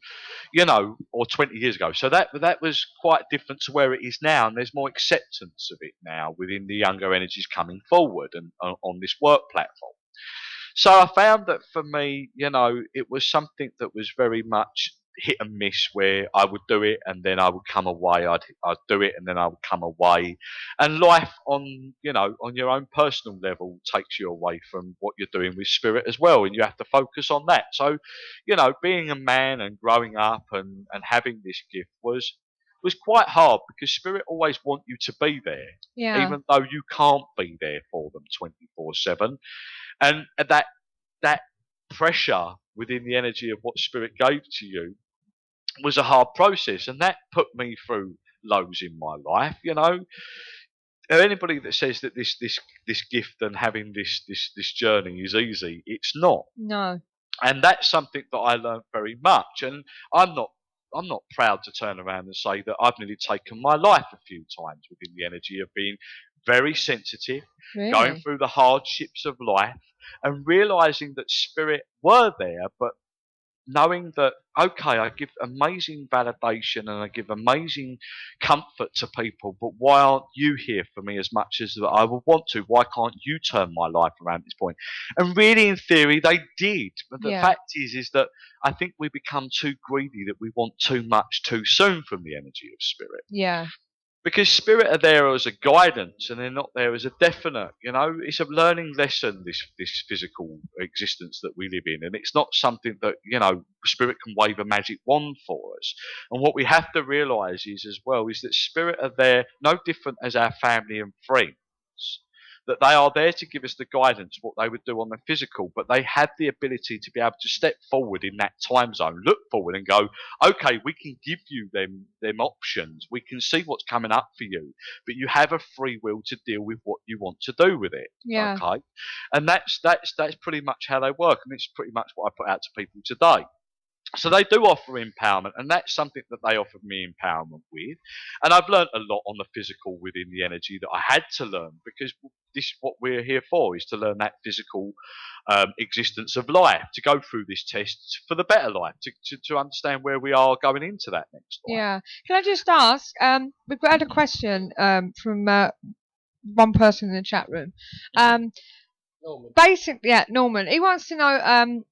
or 20 years ago. So that was quite different to where it is now. And there's more acceptance of it now within the younger energies coming forward and on this work platform. So I found that for me, it was something that was very much hit and miss, where I would do it and then I would come away. I'd do it and then I would come away. And life on your own personal level takes you away from what you're doing with spirit as well, and you have to focus on that. So, being a man and growing up and having this gift was quite hard, because spirit always want you to be there, Yeah. even though you can't be there for them 24/7. And that pressure within the energy of what spirit gave to you was a hard process, and that put me through lows in my life. Anybody that says that this gift and having this journey is easy, it's not. No. And that's something that I learned very much. And I'm not proud to turn around and say that I've nearly taken my life a few times within the energy of being very sensitive, Really? going through the hardships of life, and realizing that spirit were there, but knowing that, okay, I give amazing validation and I give amazing comfort to people, but why aren't you here for me as much as I would want to? Why can't you turn my life around at this point? And really, in theory, they did. But the fact is that I think we become too greedy, that we want too much too soon from the energy of spirit. Yeah. Because spirit are there as a guidance, and they're not there as a definite. It's a learning lesson, this physical existence that we live in, and it's not something that spirit can wave a magic wand for us. And what we have to realise is as well is that spirit are there no different as our family and friends. That they are there to give us the guidance, what they would do on the physical, but they have the ability to be able to step forward in that time zone, look forward and go, okay, we can give you them options. We can see what's coming up for you, but you have a free will to deal with what you want to do with it. Yeah. Okay. And that's pretty much how they work. And it's pretty much what I put out to people today. So they do offer empowerment, and that's something that they offered me empowerment with. And I've learned a lot on the physical within the energy that I had to learn, because this is what we're here for, is to learn that physical existence of life, to go through this test for the better life, to understand where we are going into that next life. Yeah. Can I just ask, we've had a question from one person in the chat room. Norman. Basically, Norman, he wants to know,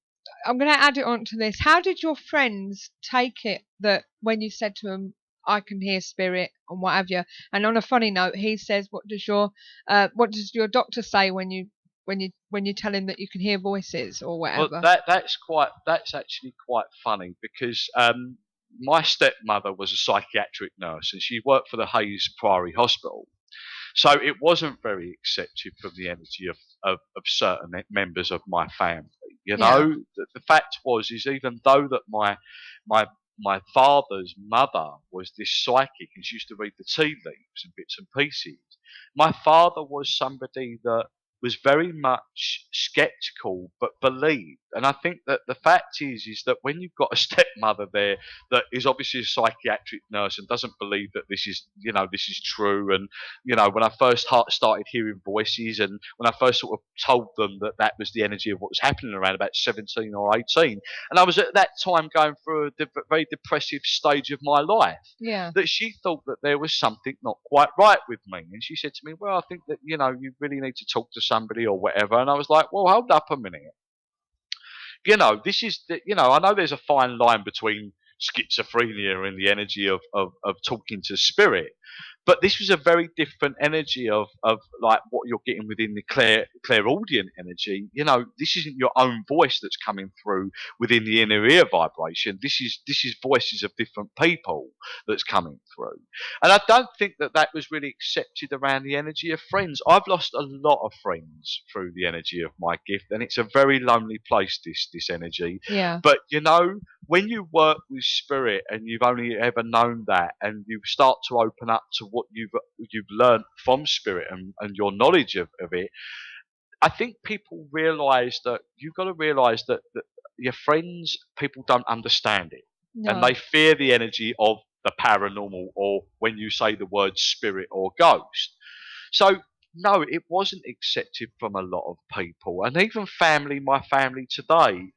I'm going to add it on to this. How did your friends take it that when you said to them, I can hear spirit and what have you? And on a funny note, he says, what does your doctor say when you tell him that you can hear voices or whatever? Well, that's actually quite funny, because my stepmother was a psychiatric nurse, and she worked for the Hayes Priory Hospital. So it wasn't very accepted from the energy of certain members of my family. The fact is even though that my father's mother was this psychic, and she used to read the tea leaves and bits and pieces, my father was somebody that was very much skeptical but believed. And I think that the fact is that when you've got a stepmother there that is obviously a psychiatric nurse and doesn't believe that this is true, and when I first started hearing voices, and when I first sort of told them that was the energy of what was happening around about 17 or 18, and I was at that time going through a very depressive stage of my life, that she thought that there was something not quite right with me. And she said to me, well, I think that you really need to talk to somebody or whatever. And I was like, well, hold up a minute. This is I know there's a fine line between schizophrenia and the energy of talking to spirit, but this was a very different energy of like what you're getting within the clairaudient energy. This isn't your own voice that's coming through within the inner ear vibration. This is voices of different people that's coming through. And I don't think that was really accepted around the energy of friends. I've lost a lot of friends through the energy of my gift, and it's a very lonely place, this energy. Yeah. But when you work with spirit and you've only ever known that, and you start to open up to what you've learned from spirit and your knowledge of it, I think people realise that you've got to realise that your friends, people don't understand it, and No. they fear the energy of the paranormal, or when you say the word spirit or ghost. So no, it wasn't accepted from a lot of people, and even family. My family today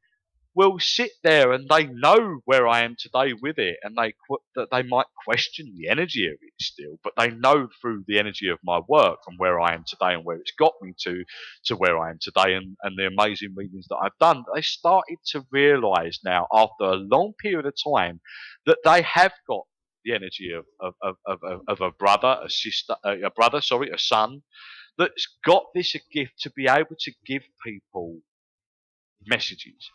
will sit there and they know where I am today with it, and that they might question the energy of it still, but they know through the energy of my work and where I am today and where it's got me to where I am today, and the amazing readings that I've done. They started to realise now, after a long period of time, that they have got the energy of a brother, a sister, a brother, sorry, a son, that's got this a gift to be able to give people messages.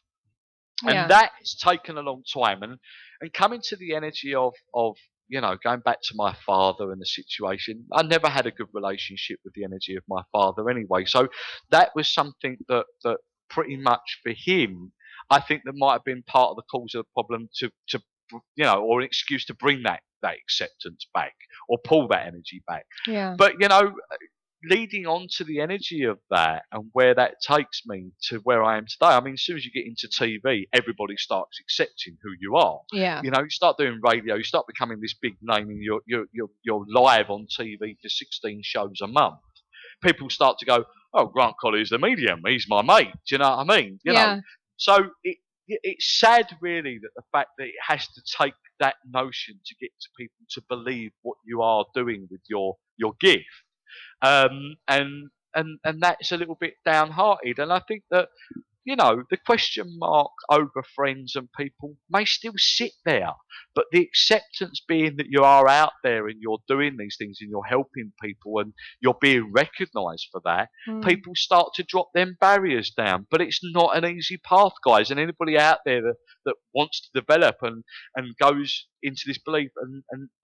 And Yeah. that's taken a long time. And coming to the energy of going back to my father and the situation, I never had a good relationship with the energy of my father anyway. So that was something that pretty much for him, I think that might have been part of the cause of the problem, to or an excuse to bring that acceptance back, or pull that energy back. Yeah. But leading on to the energy of that and where that takes me to where I am today. I mean, as soon as you get into TV, everybody starts accepting who you are. Yeah. You start doing radio, you start becoming this big name, and you're live on TV for 16 shows a month. People start to go, "Oh, Grant Collier's the medium. He's my mate." Do you know what I mean? Yeah. So it's sad, really, that the fact that it has to take that notion to get to people to believe what you are doing with your gift. And that's a little bit downhearted. And I think that the question mark over friends and people may still sit there, but the acceptance being that you are out there and you're doing these things and you're helping people and you're being recognised for that, people start to drop them barriers down. But it's not an easy path, guys. And anybody out there that wants to develop and goes into this belief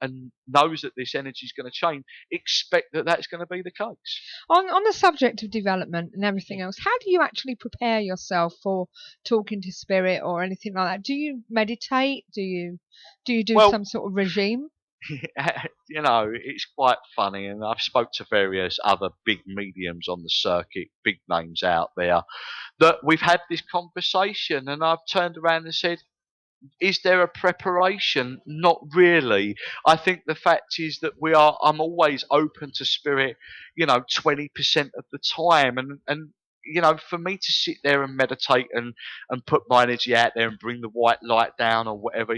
and knows that this energy is going to change, expect that that's going to be the case. On the subject of development and everything else, how do you actually prepare yourself for talking to spirit or anything like that? Do you meditate? Do you do some sort of regime? It's quite funny, and I've spoke to various other big mediums on the circuit, big names out there, that we've had this conversation, and I've turned around and said, is there a preparation? Not really. I think the fact is that I'm always open to spirit, 20% of the time. And for me to sit there and meditate and put my energy out there and bring the white light down or whatever,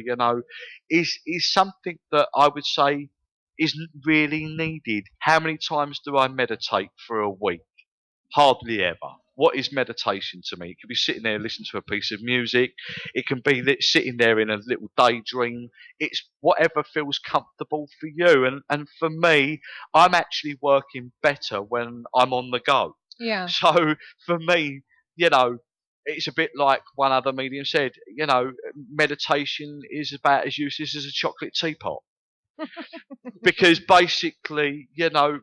is something that I would say isn't really needed. How many times do I meditate for a week? Hardly ever. What is meditation to me? It could be sitting there listening to a piece of music. It can be sitting there in a little daydream. It's whatever feels comfortable for you. And for me, I'm actually working better when I'm on the go. Yeah. So for me, it's a bit like one other medium said, meditation is about as useless as a chocolate teapot. Because basically,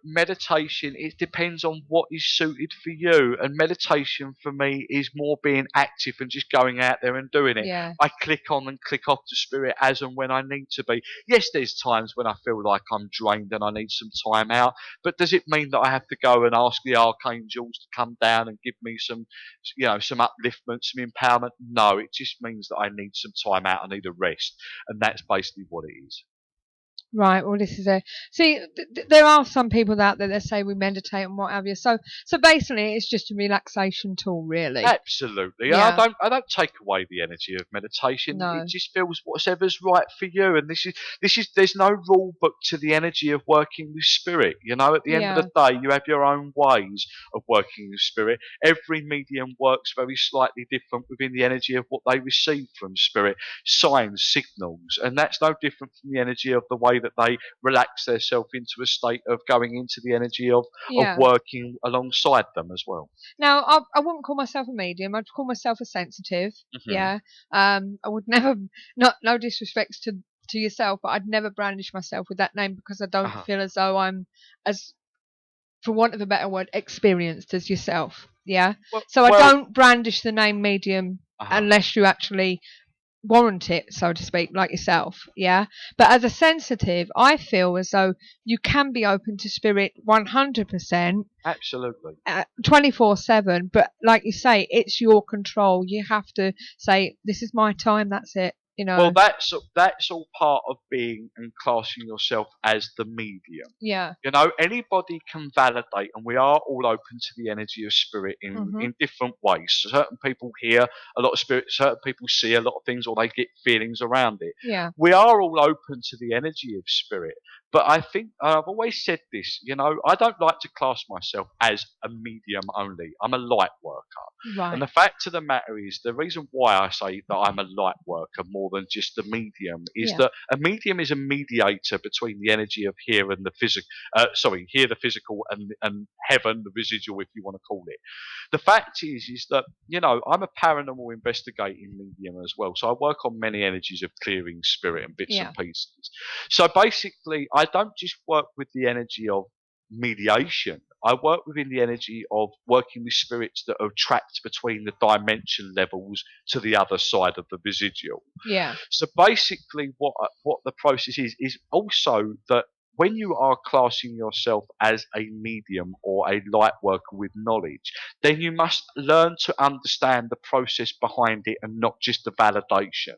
meditation, it depends on what is suited for you. And meditation for me is more being active and just going out there and doing it. Yeah. I click on and click off to spirit as and when I need to be. Yes, there's times when I feel like I'm drained and I need some time out. But does it mean that I have to go and ask the archangels to come down and give me some upliftment, some empowerment? No, it just means that I need some time out. I need a rest. And that's basically what it is. Right. Well, this is there are some people out there that say we meditate and what have you. So basically, it's just a relaxation tool, really. Absolutely. Yeah. I don't take away the energy of meditation. No. It just feels whatever's right for you. And this is there's no rule book to the energy of working with spirit. At the end of the day, you have your own ways of working with spirit. Every medium works very slightly different within the energy of what they receive from spirit, signs, signals, and that's no different from the energy of the way that they relax themselves into a state of going into the energy of working alongside them as well. Now, I wouldn't call myself a medium. I'd call myself a sensitive. Mm-hmm. Yeah. I would never, no disrespect to yourself, but I'd never brandish myself with that name because I don't feel as though I'm as, for want of a better word, experienced as yourself. Yeah. So I don't brandish the name medium unless you actually warrant it, so to speak, like yourself, yeah. But as a sensitive, I feel as though you can be open to spirit 100%, Absolutely. 24/7. But like you say, it's your control. You have to say, "This is my time. That's it." You know. Well, that's all part of being and classing yourself as the medium. Yeah. You know, anybody can validate, and we are all open to the energy of spirit in different ways. Certain people hear a lot of spirit, certain people see a lot of things, or they get feelings around it. Yeah. We are all open to the energy of spirit. But I think I've always said this, you know, I don't like to class myself as a medium only. I'm a light worker. Right. And the fact of the matter is, the reason why I say that I'm a light worker more than just a medium is that a medium is a mediator between the energy of here and the physical. Here the physical and heaven, the residual, if you want to call it. The fact is that, you know, I'm a paranormal investigating medium as well. So I work on many energies of clearing spirit and bits and pieces. So basically, I don't just work with the energy of mediation. I work within the energy of working with spirits that are trapped between the dimension levels to the other side of the residual. Yeah. So basically, what the process is also that when you are classing yourself as a medium or a light worker with knowledge, then you must learn to understand the process behind it and not just the validation.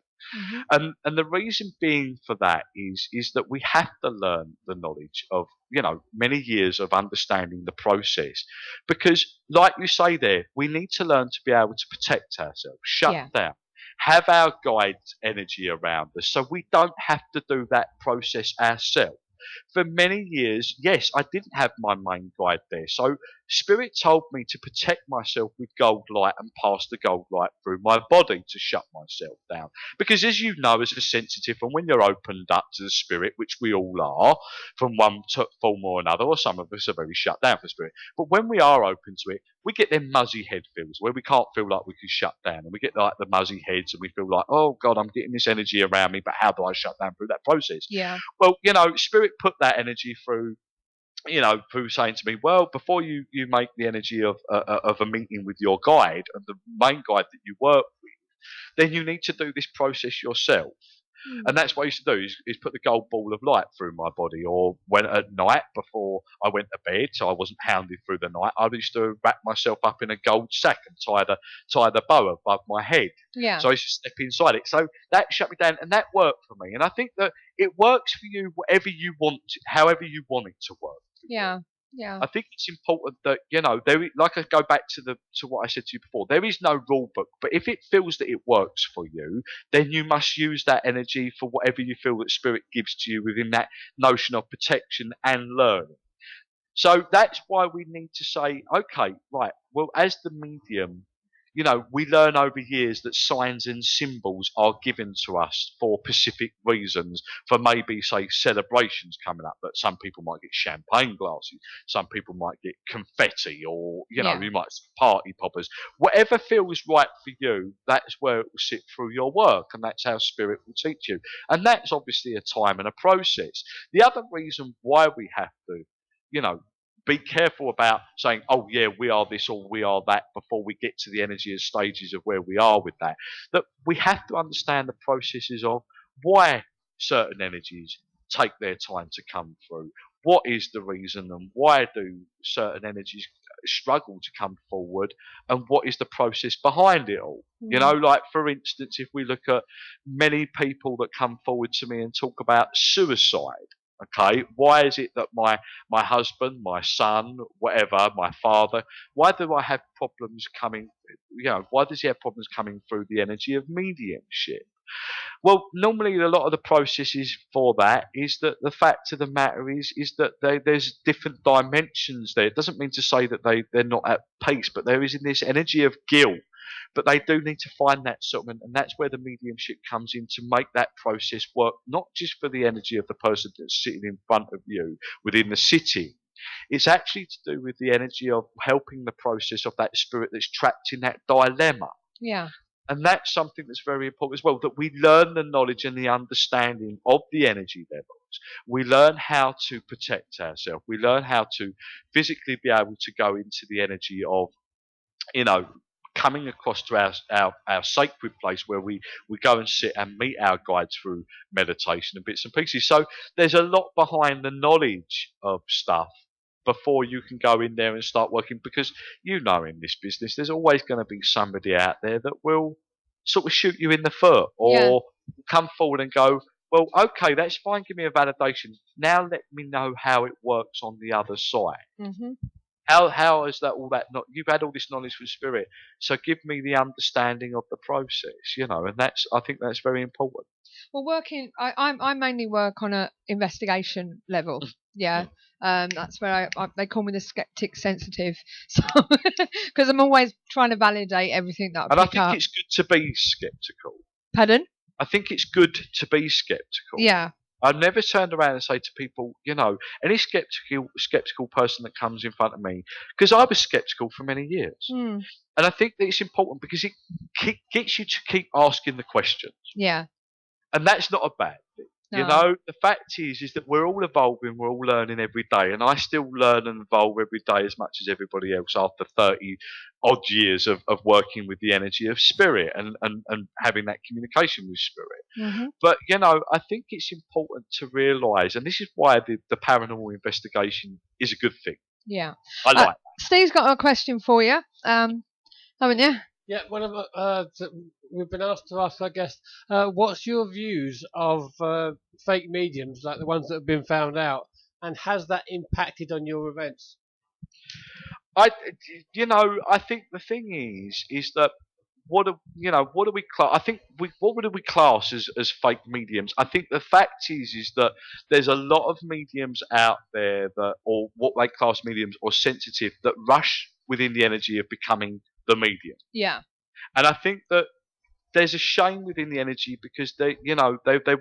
And the reason being for that is that we have to learn the knowledge of, you know, many years of understanding the process, because like you say there, we need to learn to be able to protect ourselves, shut down, have our guide's energy around us, so we don't have to do that process ourselves. For many years, yes, I didn't have my main guide there. So Spirit told me to protect myself with gold light and pass the gold light through my body to shut myself down. Because as you know, as a sensitive, and when you're opened up to the Spirit, which we all are, from one form or another, or some of us are very shut down for Spirit, but when we are open to it, we get them muzzy head feels where we can't feel like we can shut down, and we get like the muzzy heads, and we feel like, oh God, I'm getting this energy around me, but how do I shut down through that process? Yeah. Well, you know, Spirit put that energy through, you know, through saying to me, well, before you make the energy of a meeting with your guide and the main guide that you work with, then you need to do this process yourself. And that's what I used to do is put the gold ball of light through my body, or when at night before I went to bed, so I wasn't hounded through the night, I used to wrap myself up in a gold sack and tie the bow above my head. Yeah. So I used to step inside it. So that shut me down, and that worked for me. And I think that it works for you whatever you want, however you want it to work. Yeah. Yeah. I think it's important that, you know, like I go back to what I said to you before, there is no rule book, but if it feels that it works for you, then you must use that energy for whatever you feel that Spirit gives to you within that notion of protection and learning. So that's why we need to say, okay, right, well, as the medium, you know, we learn over years that signs and symbols are given to us for specific reasons, for maybe, say, celebrations coming up, that some people might get champagne glasses, some people might get confetti, or, you know, you might see party poppers. Whatever feels right for you, that's where it will sit through your work, and that's how Spirit will teach you. And that's obviously a time and a process. The other reason why we have to, you know, be careful about saying, oh yeah, we are this or we are that before we get to the energy and stages of where we are with that. That we have to understand the processes of why certain energies take their time to come through. What is the reason, and why do certain energies struggle to come forward, and what is the process behind it all? You know, like for instance, if we look at many people that come forward to me and talk about suicide. Okay, why is it that my husband, my son, whatever, my father, why do I have problems coming, you know, why does he have problems coming through the energy of mediumship? Well, normally a lot of the processes for that is that the fact of the matter is that there's different dimensions there. It doesn't mean to say that they're not at peace, but there is in this energy of guilt. But they do need to find that settlement, and that's where the mediumship comes in to make that process work, not just for the energy of the person that's sitting in front of you within the city. It's actually to do with the energy of helping the process of that spirit that's trapped in that dilemma. Yeah. And that's something that's very important as well, that we learn the knowledge and the understanding of the energy levels. We learn how to protect ourselves. We learn how to physically be able to go into the energy of, you know, coming across to our sacred place where we go and sit and meet our guides through meditation and bits and pieces. So there's a lot behind the knowledge of stuff before you can go in there and start working, because in this business there's always going to be somebody out there that will sort of shoot you in the foot, or come forward and go, well, okay, that's fine, give me a validation. Now let me know how it works on the other side. Mm-hmm. How is that all that not? You've had all this knowledge from spirit, so give me the understanding of the process, and I think that's very important. Well, I mainly work on a investigation level. Yeah. That's where they call me the skeptic sensitive, so because I'm always trying to validate everything that I And I pick think up. it's good to be skeptical. Pardon? I think it's good to be skeptical. Yeah. I've never turned around and say to people, any skeptical person that comes in front of me, because I was skeptical for many years. Mm. And I think that it's important because it gets you to keep asking the questions. Yeah. And that's not a bad thing. No. The fact is that we're all evolving, we're all learning every day. And I still learn and evolve every day as much as everybody else after 30 odd years of working with the energy of spirit and having that communication with spirit. Mm-hmm. But, I think it's important to realise, and this is why the paranormal investigation is a good thing. Yeah. I like that. Steve's got a question for you, haven't you? Yeah, we've been asked to ask our guest, what's your views of fake mediums, like the ones that have been found out, and has that impacted on your events? I think the thing is that what do we class? I think what do we class as fake mediums? I think the fact is that there's a lot of mediums out there or what they class mediums or sensitive, that rush within the energy of becoming the medium. Yeah. And I think that there's a shame within the energy because they're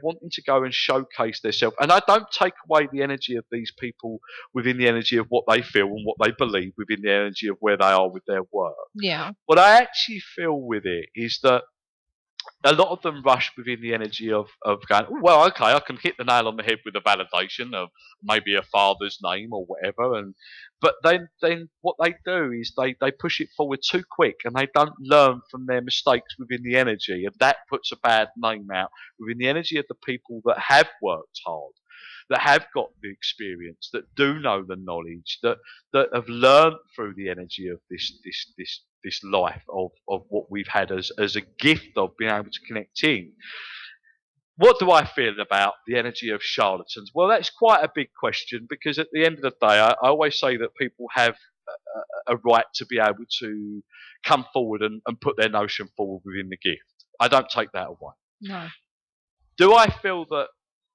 wanting to go and showcase themselves. And I don't take away the energy of these people within the energy of what they feel and what they believe within the energy of where they are with their work. Yeah. What I actually feel with it is that a lot of them rush within the energy of going, oh, well, okay, I can hit the nail on the head with a validation of maybe a father's name or whatever, but then what they do is they push it forward too quick and they don't learn from their mistakes within the energy, and that puts a bad name out within the energy of the people that have worked hard, that have got the experience, that do know the knowledge, that have learned through the energy of this life of what we've had as a gift of being able to connect in. What do I feel about the energy of charlatans? Well, that's quite a big question, because at the end of the day, I always say that people have a right to be able to come forward and put their notion forward within the gift. I don't take that away. No. Do I feel that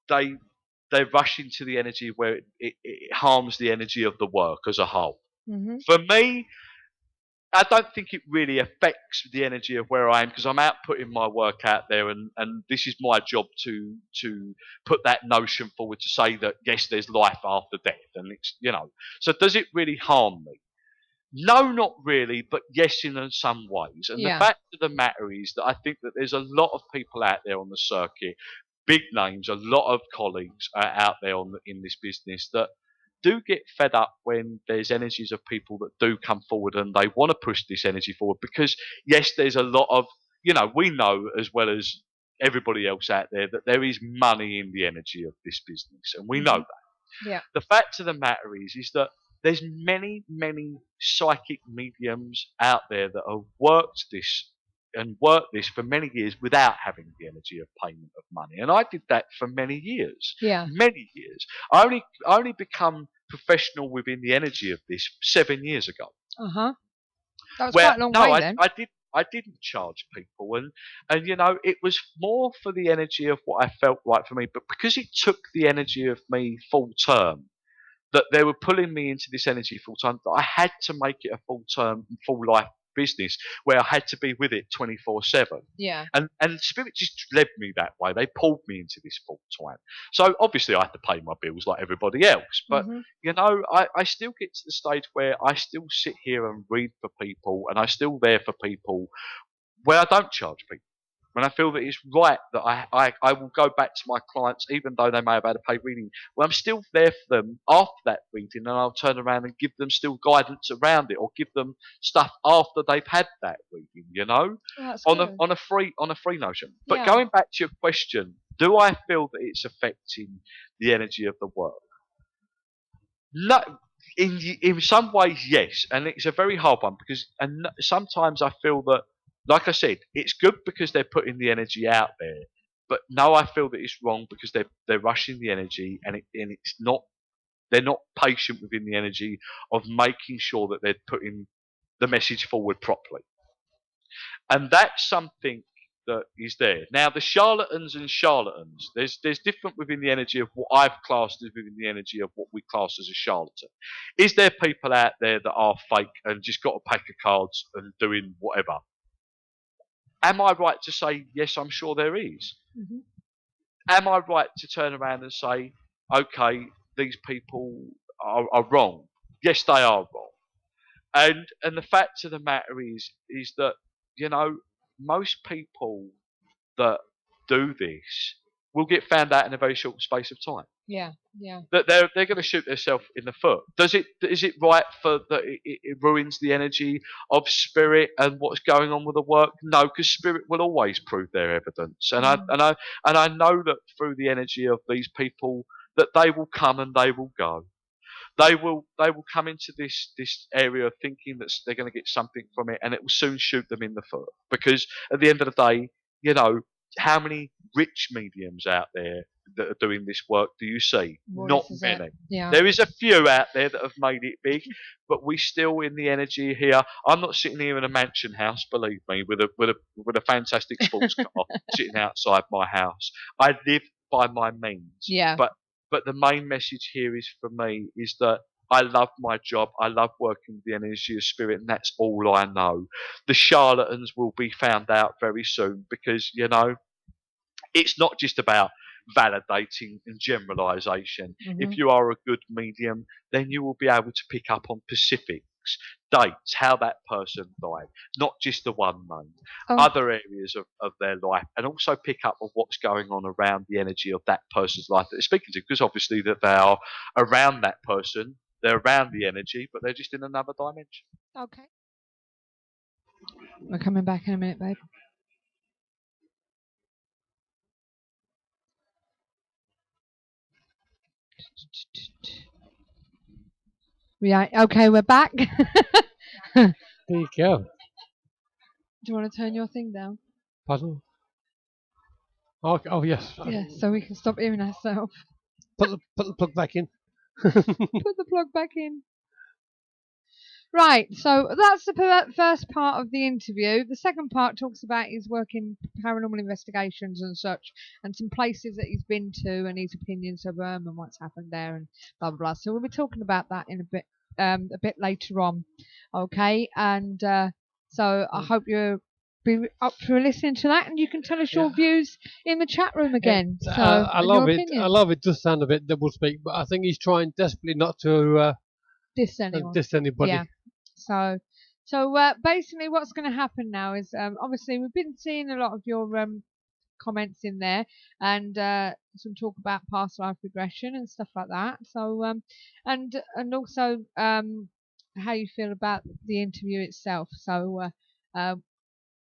they rush into the energy where it harms the energy of the work as a whole? Mm-hmm. For me, I don't think it really affects the energy of where I am, because I'm out putting my work out there, and this is my job to put that notion forward, to say that yes, there's life after death, and it's So does it really harm me? No, not really, but yes, in some ways. And Yeah. the fact of the matter is that I think that there's a lot of people out there on the circuit, big names, a lot of colleagues out there in this business that do get fed up when there's energies of people that do come forward and they want to push this energy forward, because yes, there's a lot of, we know as well as everybody else out there that there is money in the energy of this business, and we know that. Yeah. The fact of the matter is that there's many psychic mediums out there that have worked this for many years without having the energy of payment of money. And I did that for many years. Yeah. Many years. I only become professional within the energy of this 7 years ago. Uh-huh. That was quite a long way then. I didn't charge people, and it was more for the energy of what I felt right for me, but because it took the energy of me full term, that they were pulling me into this energy full time, that I had to make it a full term, full life business where I had to be with it 24/7. Yeah. And spirit just led me that way. They pulled me into this full time. So obviously I had to pay my bills like everybody else. But I still get to the stage where I still sit here and read for people, and I'm still there for people where I don't charge people. when I feel that it's right that I will go back to my clients, even though they may have had a paid reading, well, I'm still there for them after that reading, and I'll turn around and give them still guidance around it, or give them stuff after they've had that reading, you know, Oh, that's on good. a free notion. But Yeah. going back to your question, do I feel that it's affecting the energy of the work? No, in some ways, yes, and it's a very hard one because sometimes I feel that, like I said, it's good because they're putting the energy out there, but no, I feel that it's wrong because they're rushing the energy, and it's not, they're not patient within the energy of making sure that they're putting the message forward properly. And that's something that is there. Now, the charlatans and charlatans, there's different within the energy of what I've classed as within the energy of what we class as a charlatan. Is there people out there that are fake and just got a pack of cards and doing whatever? Am I right to say, yes, I'm sure there is? Mm-hmm. Am I right to turn around and say, okay, these people are wrong? Yes, they are wrong. And the fact of the matter is that, you know, most people that do this will get found out in a very short space of time. Yeah. That they're going to shoot themselves in the foot. Is it right for that it ruins the energy of spirit and what's going on with the work? No, because spirit will always prove their evidence, and I know that through the energy of these people that they will come and they will go. They will come into this area of thinking that they're going to get something from it, and it will soon shoot them in the foot. Because at the end of the day, you know, how many rich mediums out there that are doing this work do you see? Well, Not many. Yeah. There is a few out there that have made it big, but we still in the energy here. I'm not sitting here in a mansion house, believe me, with a fantastic sports car sitting outside my house. I live by my means. Yeah. But the main message here is for me is that I love my job. I love working with the energy of spirit, and that's all I know. The charlatans will be found out very soon because, you know, it's not just about validating and generalization. Mm-hmm. If you are a good medium, then you will be able to pick up on specifics, dates, how that person died, not just the one name, other areas of their life, and also pick up on what's going on around the energy of that person's life that they're speaking to, because obviously that they are around that person, they're around the energy, but they're just in another dimension. Okay. We're coming back in a minute, babe. Right, okay, we're back. There you go. Do you want to turn your thing down? Pardon? Oh yes. Yeah, so we can stop hearing ourselves. Put the plug back in. Put the plug back in. Right, so that's the first part of the interview. The second part talks about his work in paranormal investigations and such, and some places that he's been to and his opinions of them and what's happened there and blah blah blah. So we'll be talking about that in a bit later on, okay? And so I hope you'll be up for listening to that, and you can tell us your views in the chat room again. Yeah. So I love it. opinions. I love it. Does sound a bit double speak, but I think he's trying desperately not to Diss anyone. diss anybody. Yeah. So basically what's going to happen now is obviously we've been seeing a lot of your comments in there, and some talk about past life regression and stuff like that. So and also how you feel about the interview itself. So but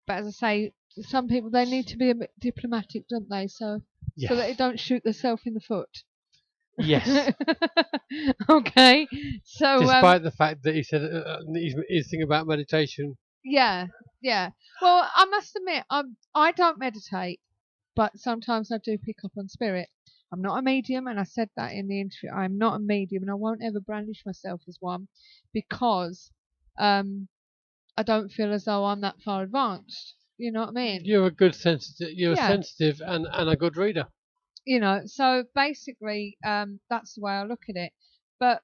as I say, some people, they need to be a bit diplomatic, don't they? So Yes. so that they don't shoot themselves in the foot. Yes. Okay. So despite the fact that he said his thing about meditation. Yeah. Well, I must admit, I don't meditate, but sometimes I do pick up on spirit. I'm not a medium, and I said that in the interview. I'm not a medium, and I won't ever brandish myself as one because I don't feel as though I'm that far advanced. You know what I mean? You're a good sensitive. You're sensitive and a good reader. You know, so basically, that's the way I look at it. But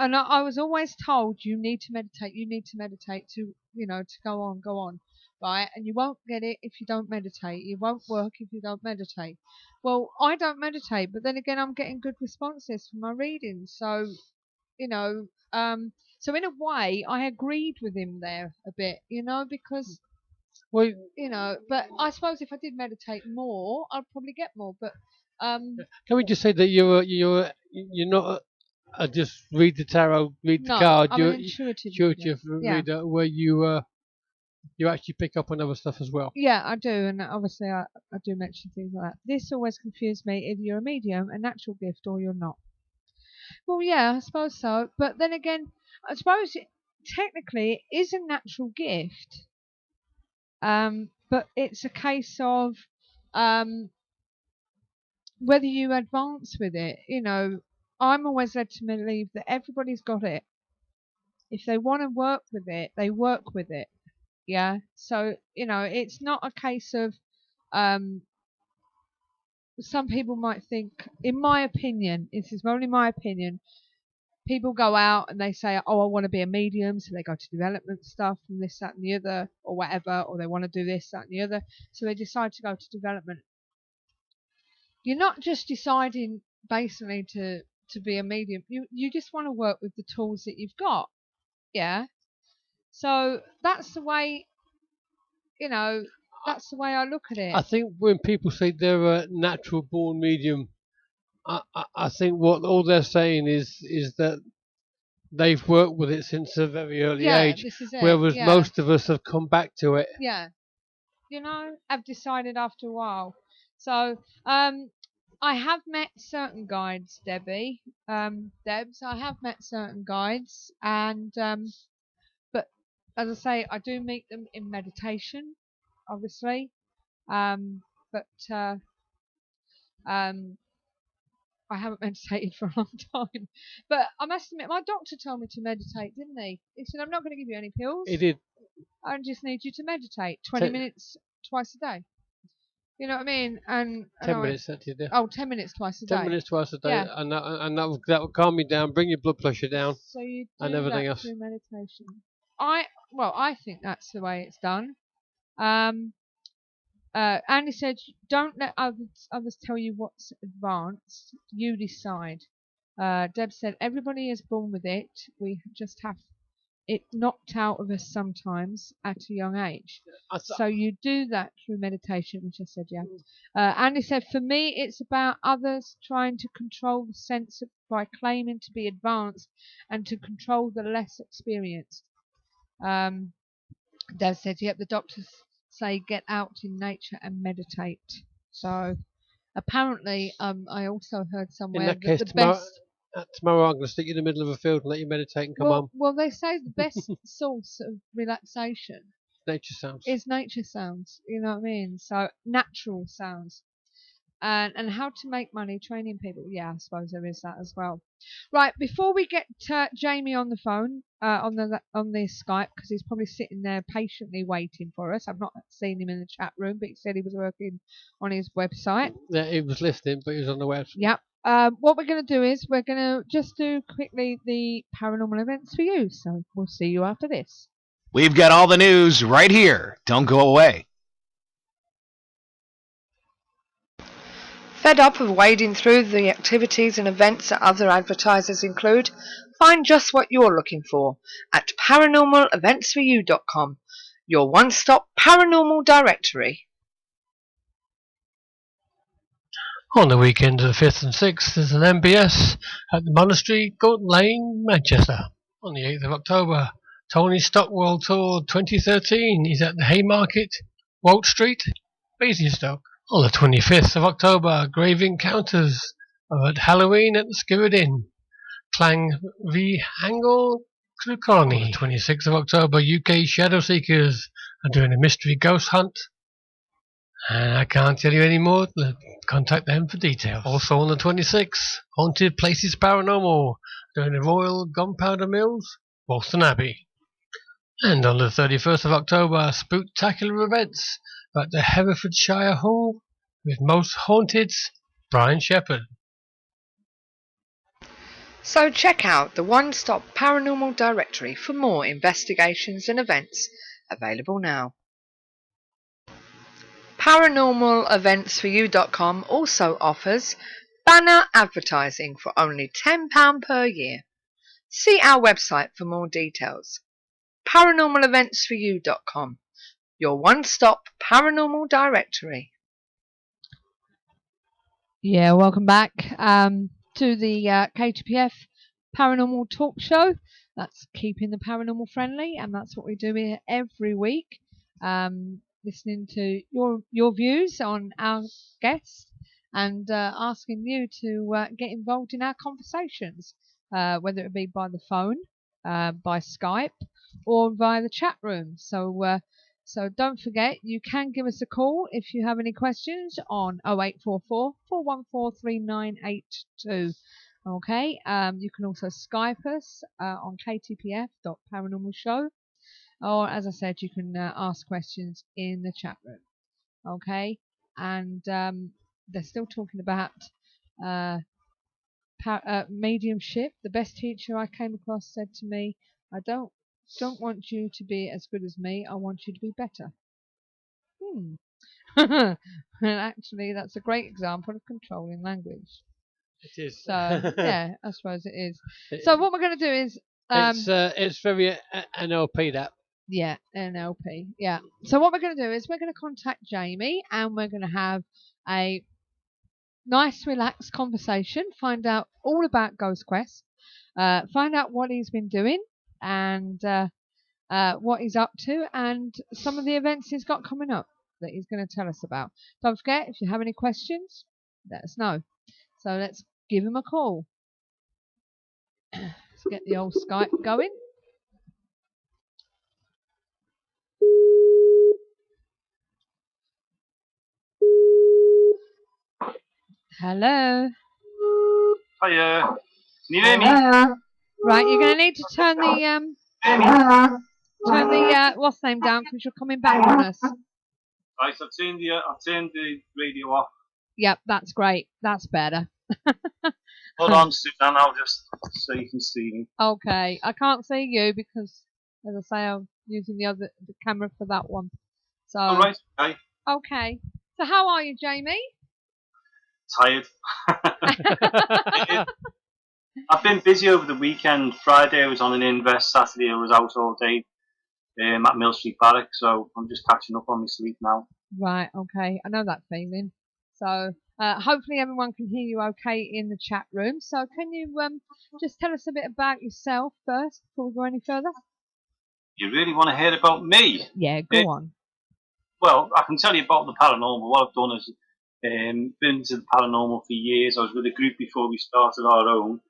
and I was always told you need to meditate to, you know, to go on, right? And you won't get it if you don't meditate. It won't work if you don't meditate. Well, I don't meditate, but then again, I'm getting good responses from my readings. So, you know, so in a way, I agreed with him there a bit, you know, because Well, you know. But I suppose if I did meditate more, I'd probably get more. But can we just say that you're not just read the tarot, read the no, card. I'm You're an intuitive. intuitive Yeah. reader where you actually pick up on other stuff as well. Yeah, I do, and obviously I do mention things like that. This always confused me. Either you're a medium, a natural gift, or you're not. Well, yeah, I suppose so. But then again, I suppose technically it is a natural gift. But it's a case of whether you advance with it. You know, I'm always led to believe that everybody's got it. If they want to work with it, they work with it. Yeah. So, you know, it's not a case of some people might think, in my opinion, this is only my opinion, people go out and they say, oh, I want to be a medium, so they go to development stuff and this, that and the other, or whatever, or they want to do this, that and the other, so they decide to go to development. You're not just deciding basically to be a medium, you just want to work with the tools that you've got. Yeah. So that's the way, you know, that's the way I look at it. I think when people say they're a natural born medium, I think what all they're saying is that they've worked with it since a very early age, this is it. whereas Yeah. most of us have come back to it. Yeah. You know, I've decided after a while. So, I have met certain guides, Debbie, Debs. I have met certain guides, and but as I say, I do meet them in meditation, obviously. But I haven't meditated for a long time. But I must admit, my doctor told me to meditate, didn't he? He said, I'm not going to give you any pills. He did. I just need you to meditate 20 minutes twice a day. You know what I mean? And 10 minutes, that did. 10 minutes twice a day. 10 minutes twice a day, Yeah. and that will calm you down, bring your blood pressure down, So you do and everything that else. through meditation. I think that's the way it's done. Andy said, don't let others tell you what's advanced. You decide. Deb said, everybody is born with it. We just have it knocked out of us sometimes at a young age. So you do that through meditation, which I said, yeah. Andy said, for me, it's about others trying to control the sense by claiming to be advanced and to control the less experienced. Deb said, yep, the doctors say get out in nature and meditate. So apparently, I also heard somewhere in that case, the best. Tomorrow I'm going to stick you in the middle of a field and let you meditate and come home. Well, they say the best source of relaxation Nature sounds. is nature sounds. You know what I mean? So natural sounds. And how to make money training people. Yeah, I suppose there is that as well. Right, before we get Jamie on the phone, on the Skype, because he's probably sitting there patiently waiting for us. I've not seen him in the chat room, but he said he was working on his website. Yeah, he was listening, but he was on the website. Yep. What we're going to do is we're going to just do quickly the paranormal events for you. So we'll see you after this. We've got all the news right here. Don't go away. Fed up of wading through the activities and events that other advertisers include? Find just what you're looking for at paranormaleventsforyou.com, your one-stop paranormal directory. On the weekend of the 5th and 6th, there's an MBS at the Monastery, Gorton Lane, Manchester. On the 8th of October, Tony Stockwell Tour 2013 is at the Haymarket, Walt Street, Basingstoke. On the 25th of October, Grave Encounters are at Halloween at the Skirrid Inn, Clang v Angle, Cluconi. On the 26th of October, UK Shadow Seekers are doing a mystery ghost hunt. And I can't tell you any more. Contact them for details. Also on the 26th, Haunted Places Paranormal doing the Royal Gunpowder Mills, Walston Abbey. And on the 31st of October, Spooktacular Events at the Herefordshire Hall with Most Haunted's Brian Shepherd. So check out the one-stop paranormal directory for more investigations and events available now. Paranormaleventsforyou.com also offers banner advertising for only £10 per year. See our website for more details. Paranormaleventsforyou.com, your one-stop paranormal directory. Yeah, welcome back to the KTPF Paranormal Talk Show. That's keeping the paranormal friendly, and that's what we do here every week. Listening to your views on our guests and asking you to get involved in our conversations, whether it be by the phone, by Skype, or via the chat room. So don't forget, you can give us a call if you have any questions on 0844 414 3982. Okay, you can also Skype us on ktpf.paranormalshow, or as I said, you can ask questions in the chat room. Okay, and they're still talking about mediumship. The best teacher I came across said to me, "I don't want you to be as good as me. I want you to be better." And actually, that's a great example of controlling language. It is. So yeah, I suppose it is. So what we're going to do is it's very NLP that. Yeah, NLP. Yeah. So what we're going to do is we're going to contact Jamie and we're going to have a nice, relaxed conversation. Find out all about Ghost Quest. Find out what he's been doing and what he's up to, and some of the events he's got coming up that he's going to tell us about. Don't forget, if you have any questions, let us know. So let's give him a call. Let's get the old Skype going. Hello. Hiya. Can you hear me? Right, you're going to need to turn the what's name down because you're coming back on us. Right, I've turned the radio off. Yep, that's great. That's better. Hold on, Suzanne. I'll just so you can see me. Okay, I can't see you because, as I say, I'm using the camera for that one. So. All right. Okay. Okay. So how are you, Jamie? Tired. I've been busy over the weekend. Friday I was on an invest. Saturday I was out all day at Mill Street Barrack. So I'm just catching up on my sleep now. Right. Okay. I know that feeling. So hopefully everyone can hear you okay in the chat room. So can you just tell us a bit about yourself first before we go any further? You really want to hear about me? Yeah. Go on. Well, I can tell you about the paranormal. What I've done is been to the paranormal for years. I was with a group before we started our own.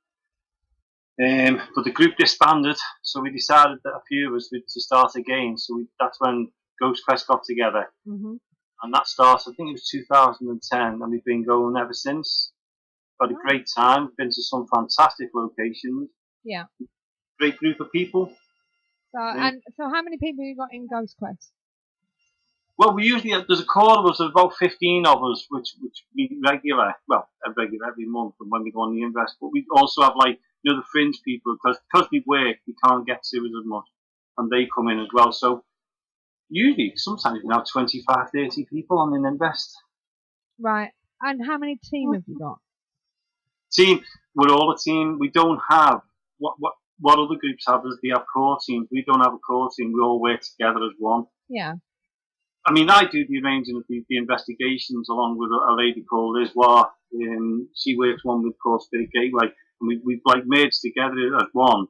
But the group disbanded, so we decided that a few of us would to start again. So that's when Ghost Quest got together. Mm-hmm. And that started, I think it was 2010, and we've been going ever since. Had a great time, been to some fantastic locations. Yeah. Great group of people. So so how many people you got in Ghost Quest? Well, we usually there's a core of us, there's about 15 of us, which we regular every month, and when we go on the invest. But we also have the fringe people because we work, we can't get to it as much, and they come in as well. So usually, sometimes we have 25, 30 people on an invest. Right. And how many team have you got? Team, we're all a team. We don't have what other groups have is they have core teams. We don't have a core team. We all work together as one. Yeah. I mean, I do the arranging of the investigations along with a lady called Liz War. She works one with called Spirit Gateway, and we've merged together as one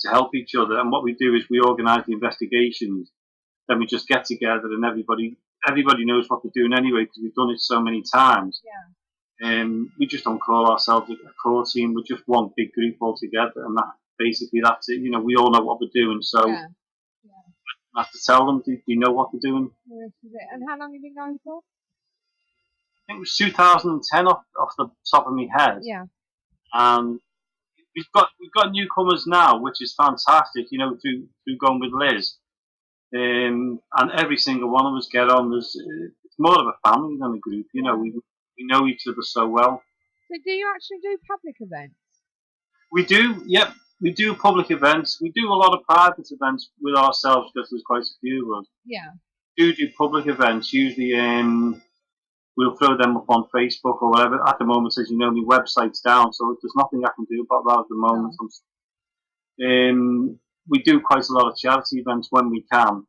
to help each other. And what we do is we organise the investigations. Then we just get together, and everybody knows what they're doing anyway because we've done it so many times. Yeah. We just don't call ourselves a core team. We're just one big group all together, and that's it. We all know what we're doing, so. Yeah. I have to tell them, do you know what they're doing? This is it. And how long have you been going for? I think it was 2010 off the top of my head. Yeah. And we've got newcomers now, which is fantastic, through going with Liz. And every single one of us get on. It's more of a family than a group, we know each other so well. So do you actually do public events? We do, yep. We do public events. We do a lot of private events with ourselves because there's quite a few of us. Yeah. We do public events. Usually we'll throw them up on Facebook or whatever. At the moment, as you know, my website's down, so there's nothing I can do about that at the moment. No. We do quite a lot of charity events when we can.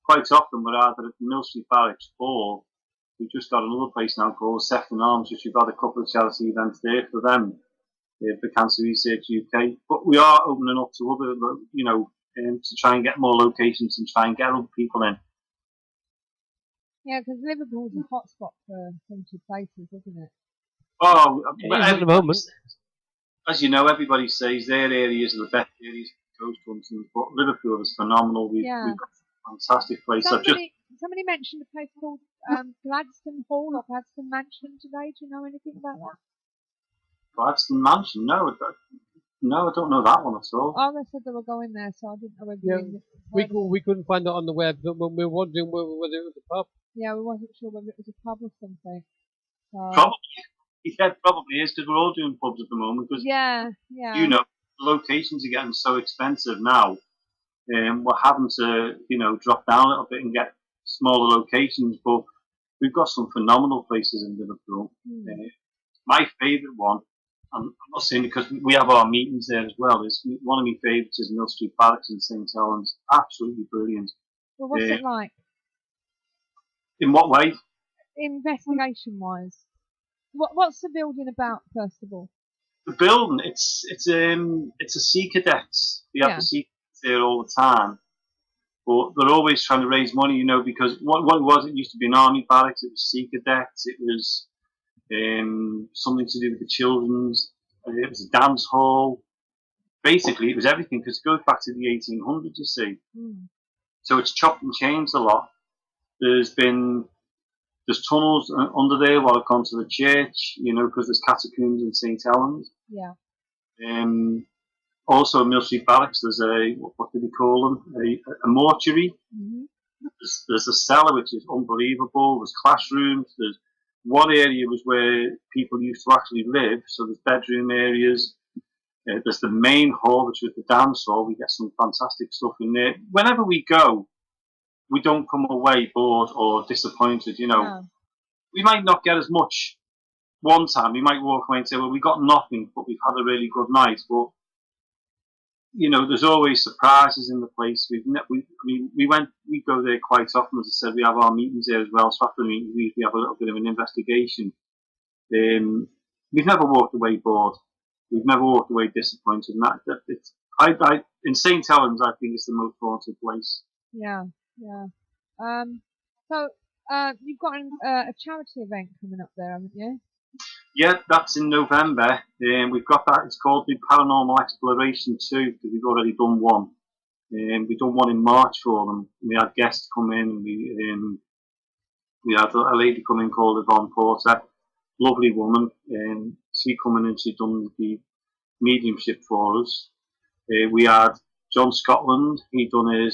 quite often we're either at the Mill Street Barracks or we've just got another place now called Sefton Arms, which we've had a couple of charity events there for them, for Cancer Research UK. But we are opening up to other, to try and get more locations and try and get other people in. Yeah, because Liverpool's a hotspot for haunted places, isn't it? Oh, at the moment. As you know, everybody says their areas are the best areas for ghost hunting, but Liverpool is phenomenal. We've got a fantastic place. Somebody mentioned a place called Gladstone Hall or Gladstone Mansion today. Do you know anything about that? Gladstone Mansion? No, I don't know that one at all. Oh, they said they were going there, so I didn't know whether we couldn't find it on the web, but we were wondering whether it was a pub. Yeah, we wasn't sure whether it was a pub or something. Probably. Yeah, probably is, because we're all doing pubs at the moment. Because you know, the locations are getting so expensive now. We're having to, drop down a little bit and get smaller locations. But we've got some phenomenal places in Liverpool. My favourite one, I'm not saying because we have our meetings there as well, is one of my favourites is Mill Street Barracks in St Helens. Absolutely brilliant. Well, what's it like? In what way? Investigation-wise. What's the building about, first of all? The building, it's a Sea Cadets. We have the Sea Cadets there all the time, but they're always trying to raise money, because what it was, it used to be an army barracks. It was Sea Cadets. It was something to do with the children's. It was a dance hall. Basically, it was everything because it goes back to the 1800s. You see, so it's chopped and changed a lot. There's tunnels under there while I've gone to the church, because there's catacombs in St Helens. Yeah. Also, in Mill Street Barracks, there's what do they call them? A mortuary. There's a cellar, which is unbelievable. There's classrooms. There's one area was where people used to actually live. So there's bedroom areas. There's the main hall, which was the dance hall. We get some fantastic stuff in there. Whenever we go, we don't come away bored or disappointed, No. We might not get as much one time. We might walk away and say, well, we got nothing, but we've had a really good night. But, there's always surprises in the place. We go there quite often. As I said, we have our meetings there as well. So after the meetings, we usually have a little bit of an investigation. We've never walked away bored. We've never walked away disappointed. In St Helens, I think it's the most haunted place. Yeah. So you've got a charity event coming up there, haven't you? Yeah, that's in November. We've got that. It's called the Paranormal Exploration 2 because we've already done one. We've done one in March for them. We had guests come in. And we had a lady come in called Yvonne Porter, lovely woman. She come in and she done the mediumship for us. We had John Scotland. He done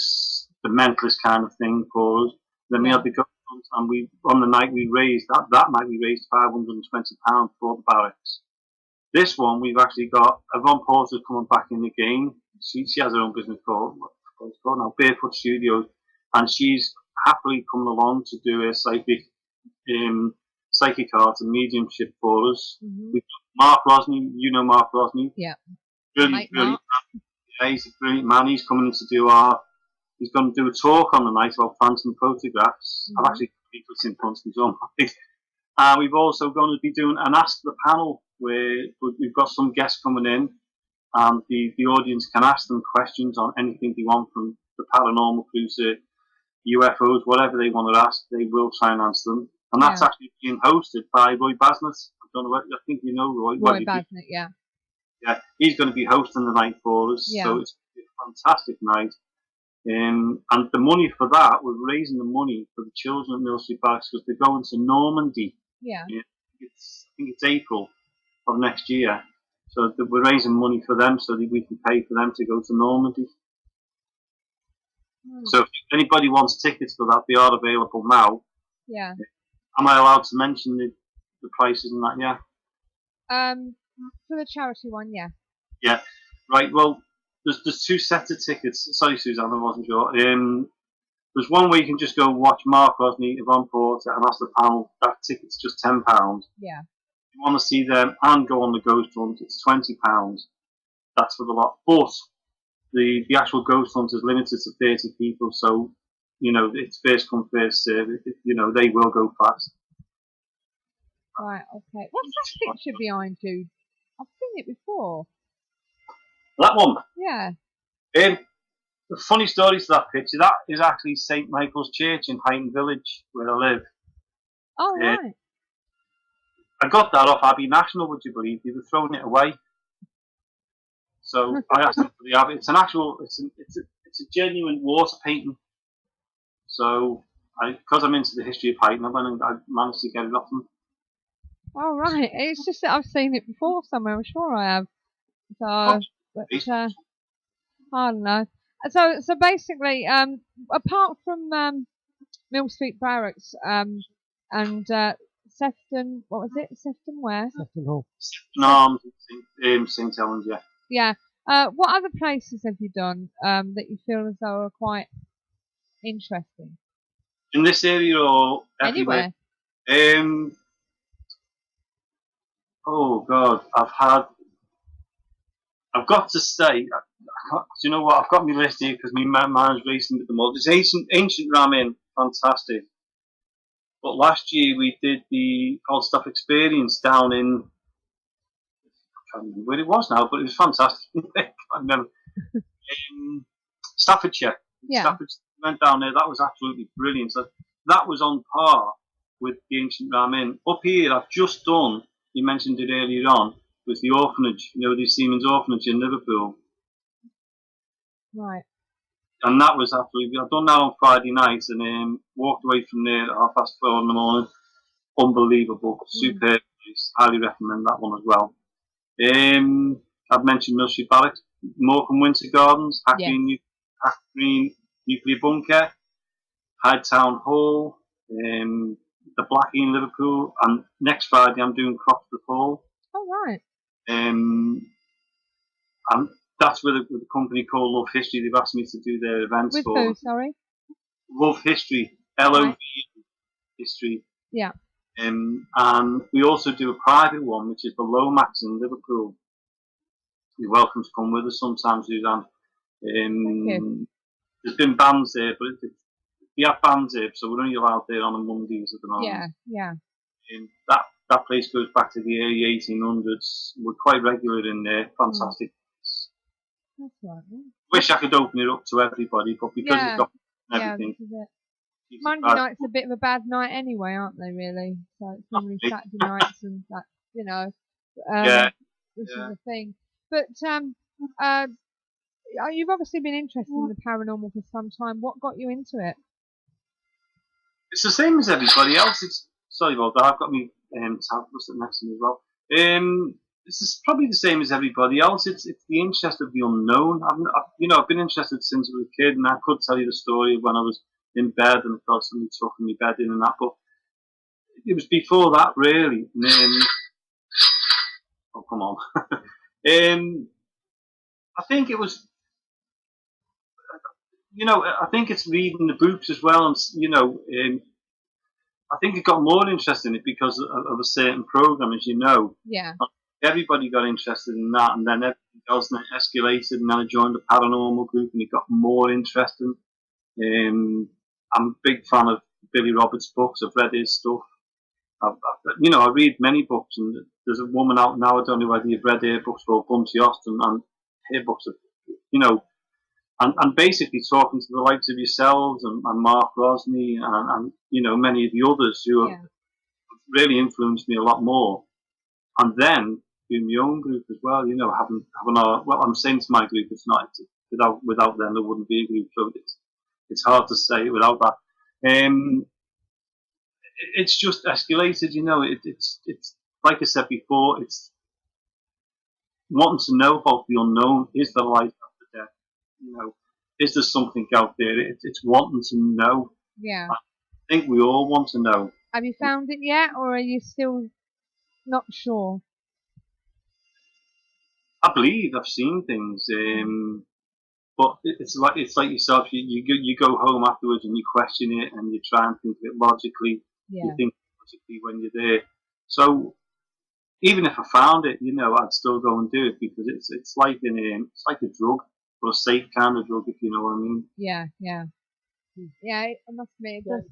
the mentalist kind of thing for us. Then we had the ghost hunt, and on the night we raised that night we raised £520 for the barracks. This one we've actually got Yvonne Porter coming back in the game. She has her own business called Barefoot Studios, and she's happily coming along to do a psychic arts and mediumship for us. We've got Mark Rosney, Mark Rosney. Yeah. Brilliant. Yeah, he's a brilliant man. He's coming in to do he's going to do a talk on the night about phantom photographs. I've actually got in front of me, so we've also going to be doing an Ask the Panel where we've got some guests coming in, and the audience can ask them questions on anything they want, from the paranormal through to UFOs, whatever they want to ask, they will try and answer them. And that's actually being hosted by Roy Basnett. I don't know, I think you know Roy. Roy Basnett, yeah. Yeah, he's going to be hosting the night for us, so it's a fantastic night. And the money for that, we're raising the money for the children at Mill Street Barracks because they're going to Normandy. Yeah. I think it's April of next year. So we're raising money for them so that we can pay for them to go to Normandy. So if anybody wants tickets for that, they are available now. Yeah. Am I allowed to mention the prices and that? Yeah. For the charity one, yeah. Yeah. Right. Well, there's two sets of tickets. Sorry, Suzanne, I wasn't sure. There's one where you can just go watch Mark Rosney, Yvonne Porter, and Ask the Panel. That ticket's just £10. Yeah. If you want to see them and go on the ghost hunt, it's £20. That's for the lot. But the actual ghost hunt is limited to 30 people, so you know, it's first come, first serve. You know, they will go fast. Right, okay. What's that picture behind you? I've seen it before. That one. Yeah. The funny story to that picture, that is actually St Michael's Church in Highton Village, where I live. Oh, right. I got that off Abbey National, would you believe? They were throwing it away. So I asked them for the Abbey. It's an actual, it's a genuine water painting. So because I'm into the history of Highton, I went and I managed to get it off them. Oh, right. It's just that I've seen it before somewhere. I'm sure I have. So, but I don't know. So basically, apart from Mill Street Barracks and Sefton, what was it? Sefton where? Sefton Hall. Arms, St Helens, yeah. Yeah. What other places have you done that you feel as though are quite interesting? In this area or everywhere? Anywhere. Oh God, I've got to say, do you know what? I've got my list here because my mind's racing with them all. There's ancient ramen, fantastic. But last year we did the Old Stuff Experience down in, I can't remember where it was now, but it was fantastic. I can't remember. Staffordshire. Yeah. Staffordshire. Went down there. That was absolutely brilliant. So that was on par with the ancient ramen. Up here, I've just done. You mentioned it earlier on. Was the orphanage, you know, the Seamen's Orphanage in Liverpool. Right. And that was absolutely, I've done that on Friday night and walked away from there at 4:30 in the morning. Unbelievable, superb place. Highly recommend that one as well. I've mentioned Mill Street Barracks, Morecambe Winter Gardens, Hackgreen Nuclear Bunker, Hyde Town Hall, the Blackie in Liverpool, and next Friday I'm doing Croxteth Hall. Oh, right. And that's with a company called Love History. They've asked me to do their events with for. Who, sorry? Love History, LOV History. Yeah. And we also do a private one, which is the Lomax in Liverpool. You're welcome to come with us sometime, Suzanne. There's been bands there, but we have bands there, so we're only allowed there on the Mondays at the moment. Yeah. That place goes back to the early 1800s. We're quite regular in there. Fantastic. That's right. Yeah. Wish I could open it up to everybody, but because it's got everything. This is it. Monday night's a bit of a bad night anyway, aren't they? Really. So it's normally Saturday nights and that, you know. This is the thing. But you've obviously been interested in the paranormal for some time. What got you into it? It's the same as everybody else. Sorry about that. I've got me tab next to me as well. This is probably the same as everybody else. It's the interest of the unknown. I've been interested since I was a kid, and I could tell you the story of when I was in bed and I felt somebody tucking me bed in and that. But it was before that, really. Oh, come on. I think it was. I think it's reading the books as well, and I think it got more interested in it because of a certain program, as you know. Yeah. Everybody got interested in that, and then everything else, and it escalated, and then I joined the paranormal group, and it got more interesting. I'm a big fan of Billy Roberts' books. I've read his stuff. I read many books, and there's a woman out now, I don't know whether you've read her books, called Bunty Austin, and her books are, and basically talking to the likes of yourselves and Mark Rosney and many of the others who have really influenced me a lot more. And then doing my own group as well, having I'm saying to my group, it's not, without them there wouldn't be a group, so it's hard to say it without that. It's just escalated, it's like I said before, it's wanting to know about the unknown. Is there life after death? Is there something out there? It's wanting to know. Yeah. I think we all want to know. Have you found it yet, or are you still not sure? I believe I've seen things, but it's like yourself. You go home afterwards and you question it and you try and think of it logically. Yeah. You think logically when you're there. So even if I found it, I'd still go and do it because it's like a drug, but a safe kind of drug, if you know what I mean. Yeah. Yeah, it must be a good.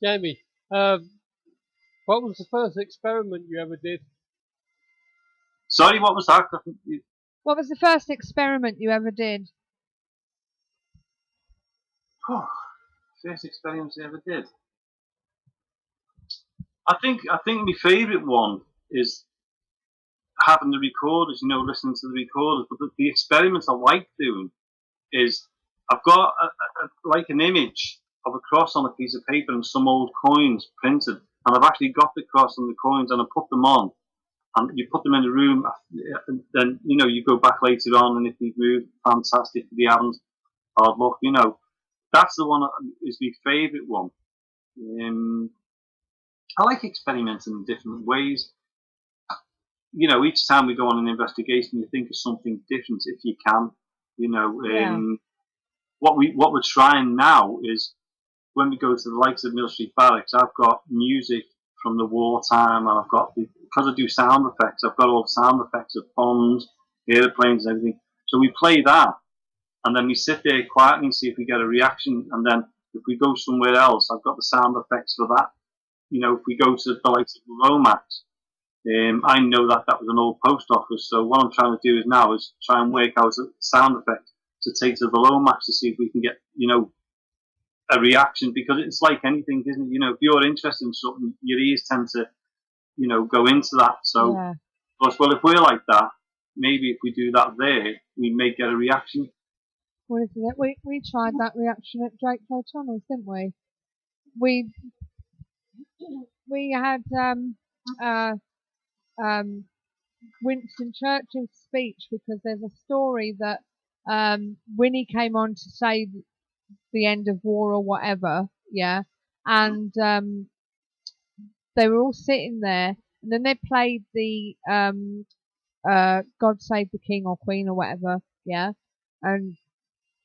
Jamie, what was the first experiment you ever did? Sorry, what was that? What was the first experiment you ever did? Oh, first experience I ever did. I think my favourite one is having the recorders, listening to the recorders. But the experiments I like doing is I've got like an image of a cross on a piece of paper and some old coins printed, and I've actually got the cross and the coins, and I put them on, and you put them in the room, and then you go back later on, and if they move, fantastic. If they haven't, hard luck. That's the one that is my favourite one. I like experimenting in different ways. Each time we go on an investigation, you think of something different if you can. What we're trying now is when we go to the likes of Mill Street Barracks, I've got music from the wartime, and because I do sound effects, I've got all the sound effects of bombs, airplanes, and everything. So we play that, and then we sit there quietly and see if we get a reaction. And then if we go somewhere else, I've got the sound effects for that. If we go to the likes of Lomax, I know that was an old post office. So what I'm trying to do now is try and work out a sound effect to take to the Lomax to see if we can get, a reaction, because it's like anything, isn't it? If you're interested in something, your ears tend to, go into that. So, well, if we're like that, maybe if we do that there, we may get a reaction. What is it? We tried that reaction at Drakeford Tunnels, didn't we? We had Winston Churchill's speech, because there's a story that Winnie came on to say the end of war or whatever, yeah, and they were all sitting there, and then they played the God Save the King or Queen or whatever, yeah, and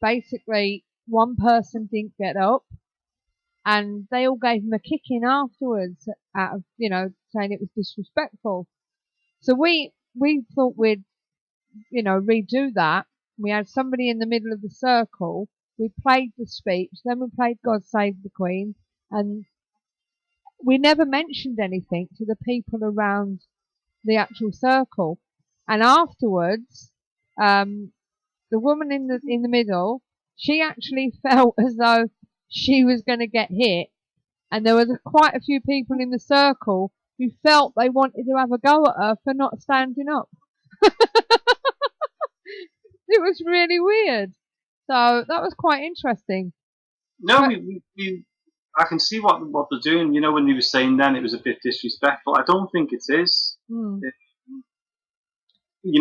basically one person didn't get up, and they all gave him a kicking afterwards, out of saying it was disrespectful. So we thought we'd redo that. We had somebody in the middle of the circle. We played the speech, then we played God Save the Queen, and we never mentioned anything to the people around the actual circle. And afterwards, the woman in the middle, she actually felt as though she was going to get hit, and there was quite a few people in the circle who felt they wanted to have a go at her for not standing up. It was really weird. So that was quite interesting. No, I can see what they're doing. When you were saying then it was a bit disrespectful. I don't think it is. You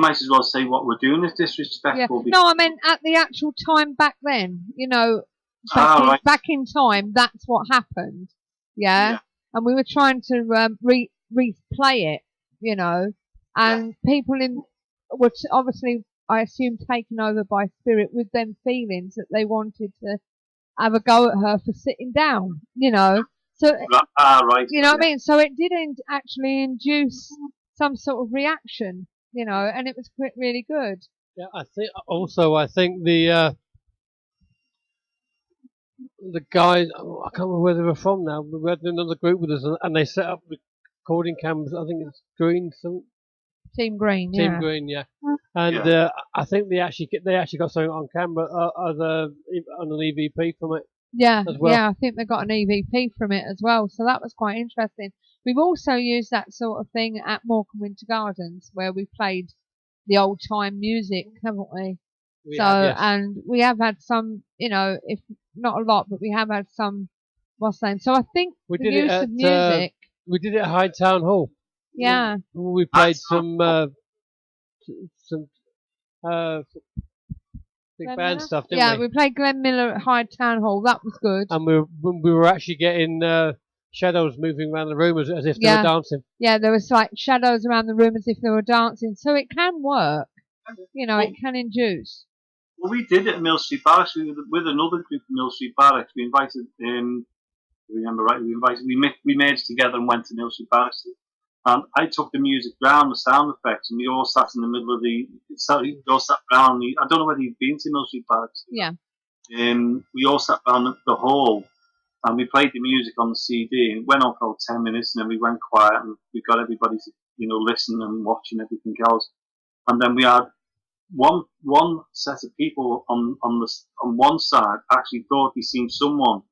might as well say what we're doing is disrespectful. Yeah. No, I meant at the actual time back then. Back in time, that's what happened. Yeah. And we were trying to replay it. And people were obviously, I assume, taken over by spirit with them feelings that they wanted to have a go at her for sitting down, So, right. You know what I mean? So it did actually induce some sort of reaction, and it was really good. Yeah, I think the guys, I can't remember where they were from now. We had another group with us, and they set up recording cameras. I think it's Team Green, Team Green, yeah. And I think they actually got something on camera on an EVP from it. Yeah, as well. Yeah, I think they got an EVP from it as well, so that was quite interesting. We've also used that sort of thing at Morecambe Winter Gardens, where we played the old time music, haven't we? Yes. And we have had some, if not a lot, but we have had some. What's that? So I think we the did use it at, of music. We did it at Hyde Town Hall. Yeah. We played some big band stuff, didn't we? Yeah, we played Glenn Miller at Hyde Town Hall. That was good. And we were actually getting shadows moving around the room as if they were dancing. Yeah, there was like shadows around the room as if they were dancing. So it can work. It can induce. Well, we did it at Mill Street Barracks with another group of Mill Street Barracks. We invited, remember right, we merged together and went to Mill Street Barracks. And I took the music round, the sound effects, and we all sat in the middle of we all sat round. I don't know whether you've been to Mill Street Barracks. Yeah. we all sat down at the hall and we played the music on the CD. And it went on for about 10 minutes, and then we went quiet and we got everybody to, listen and watch and everything else. And then we had one set of people on one side actually thought he seen someone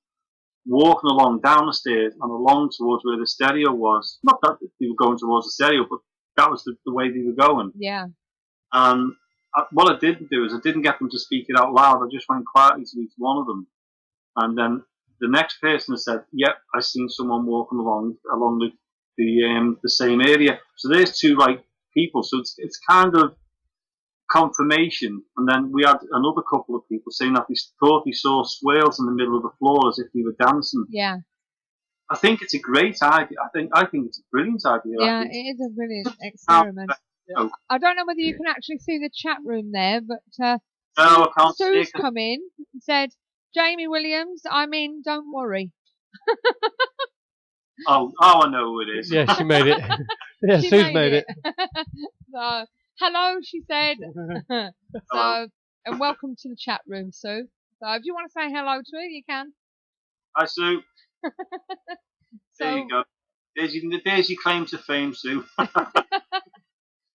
walking along down the stairs and along towards where the stereo was. Not that they were going towards the stereo, but that was the way they were going. Yeah. And what I didn't do is I didn't get them to speak it out loud. I just went quietly to each one of them. And then the next person said, "Yep, I seen someone walking along the same area." So there's two people. So it's kind of confirmation. And then we had another couple of people saying that they thought they saw swirls in the middle of the floor as if they were dancing. Yeah. I think it's a great idea. I think it's a brilliant idea. Yeah, it is a brilliant experiment. I don't know whether you can actually see the chat room there, but no, I can't Sue's come in and said, "Jamie Williams, I'm in, don't worry." Oh, I know who it is. Yeah, she made it. Yeah, Sue's made it. So, hello, she said. So, and welcome to the chat room, Sue. So, if you want to say hello to her, you can. Hi, Sue. So, there you go. There's your claim to fame, Sue.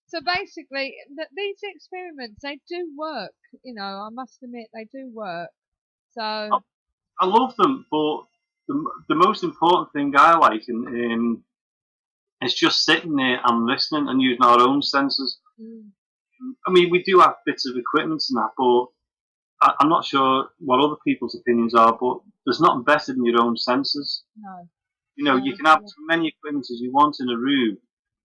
So basically, these experiments, they do work. I must admit, they do work. So I love them, but the most important thing I like is just sitting there and listening and using our own senses. I mean, we do have bits of equipment and that, but I'm not sure what other people's opinions are, but there's nothing better than your own senses. No. You can have as many equipment as you want in a room,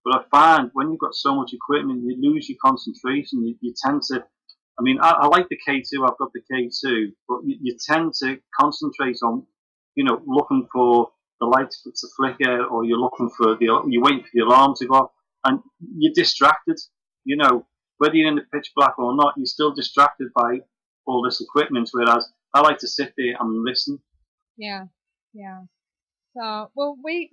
but I find when you've got so much equipment, you lose your concentration. You tend to, I like the K2, I've got the K2, but you tend to concentrate on, looking for the lights to flicker, or you're looking for you're waiting for the alarm to go off, and you're distracted. Whether you're in the pitch black or not, you're still distracted by all this equipment, whereas I like to sit there and listen. Yeah. So, well, we,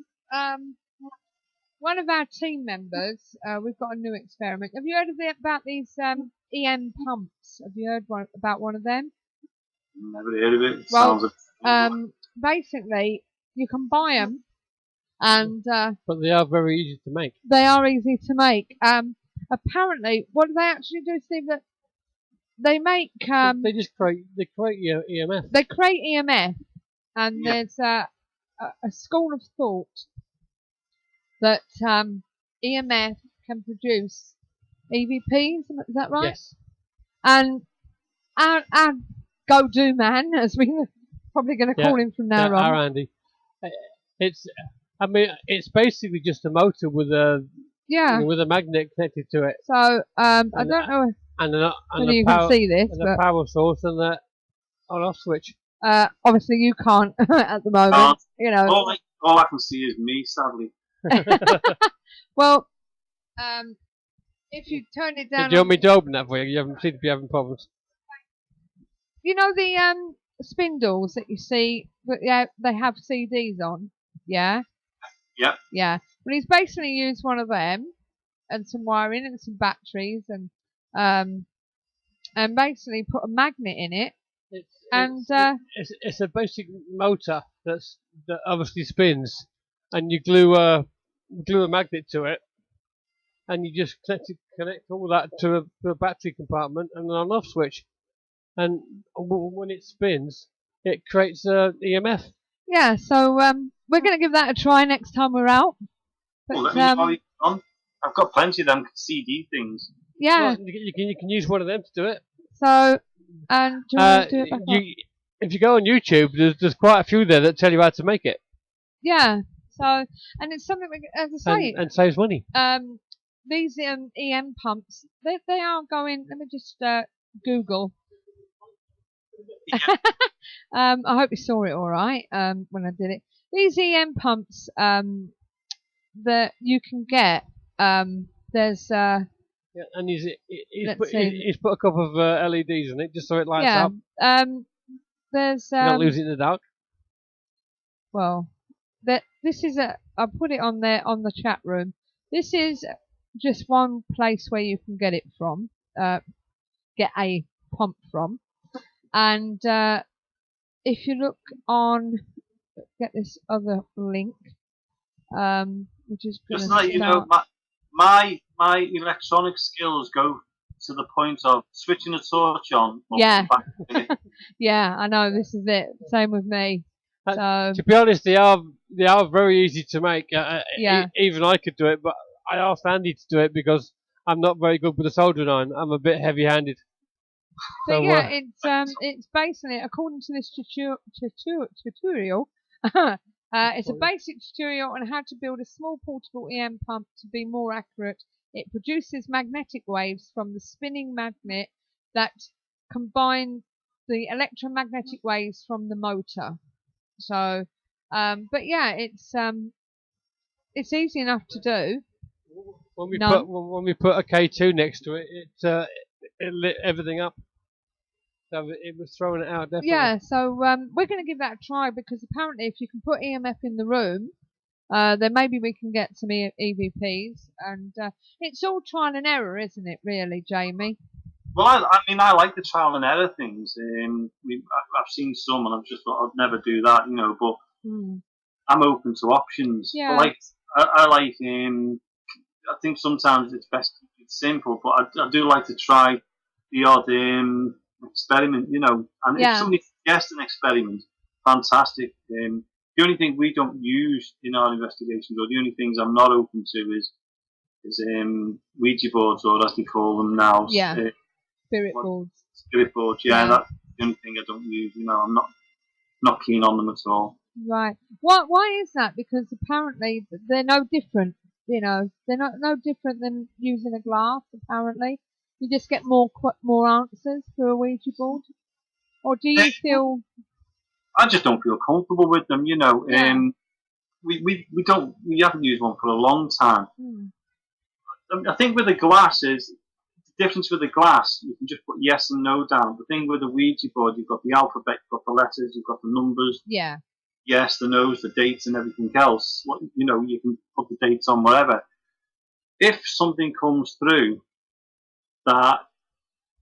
one of our team members, we've got a new experiment. Have you heard about these EM pumps? Have you heard about one of them? Never heard of it. Well, basically, you can buy them, and but they are very easy to make. They are easy to make. Apparently, what do they actually do, Steve? That they make. They just create EMF. They create EMF, and there's a school of thought that EMF can produce EVPs. Is that right? Yes. And our go-do man, as we're probably going to call him from now on. Our Andy. It's basically just a motor with a magnet connected to it. So I don't know whether you can see this, and a power source and an on-off switch. Obviously, you can't at the moment. All I can see is me, sadly. Well, if you turn it down. Do you want me to open that for you? You seem to be having problems. You know the spindles that you see, they have CDs on. Yeah. Yep. Yeah. Well, he's basically used one of them and some wiring and some batteries and basically put a magnet in it. It's a basic motor that obviously spins, and you glue a magnet to it, and you just connect all that to a battery compartment and an on-off switch, and when it spins, it creates EMF. Yeah, so we're going to give that a try next time we're out. But, I've got plenty of them CD things. Yeah, well, you can use one of them to do it. So, and do you want to do it back up? If you go on YouTube, there's quite a few there that tell you how to make it. Yeah. So, and it's something as I say, and saves money. These EM pumps, they are going. Let me just Google. Yeah. I hope you saw it all right when I did it. These EM pumps that you can get. There's yeah, and he's put a couple of LEDs in it just so it lights up. There's you don't lose it in the dark. Well, this is I put it on there on the chat room. This is just one place where you can get it from. Get a pump from, and if you look on, get this other link, which is going Just to to let you know, my electronic skills go to the point of switching a torch on. Or Yeah. back in it. Yeah, I know, this is it. Same with me. So, To be honest, they are very easy to make. Yeah. Even I could do it, but I asked Andy to do it because I'm not very good with a soldering iron. I'm a bit heavy-handed. but yeah, it's basically, according to this tutorial, it's a basic tutorial on how to build a small portable EM pump to be more accurate. It produces magnetic waves from the spinning magnet that combine the electromagnetic waves from the motor. So, but yeah, it's easy enough to do. When we put a K2 next to it, it lit everything up. So it was throwing it out, definitely. Yeah, so we're going to give that a try, because apparently if you can put EMF in the room, then maybe we can get some EVPs. And it's all trial and error, isn't it, really, Jamie? Well, I mean, I like the trial and error things. I've seen some, and I've just thought I'd never do that, you know. But I'm open to options. Yeah. But I like. I think sometimes it's best to keep it simple, but I do like to try the odd experiment, you know. And if somebody suggests an experiment, fantastic. The only thing we don't use in our investigations, or the only things I'm not open to, is Ouija boards, or as they call them now. Yeah. Spirit boards. Spirit boards, yeah, that's the only thing I don't use. You know, I'm not keen on them at all. Right. Why is that? Because apparently they're no different. You know, they're no different than using a glass. Apparently, you just get more answers through a Ouija board. Or do you feel? I just don't feel comfortable with them. You know, we haven't used one for a long time. I think with the glass is the difference with the glass. You can just put yes and no down. The thing with the Ouija board, you've got the alphabet, you've got the letters, you've got the numbers. Yeah. Yes, the no's, the dates, and everything else. You know, you can put the dates on whatever. If something comes through that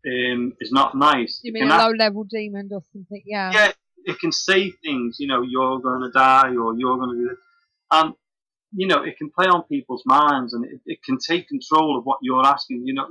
is not nice, you mean a low-level demon or something? Yeah. Yeah, it can say things. You know, you're going to die, or you're going to do this, and you know, it can play on people's minds, and it can take control of what you're asking. You know,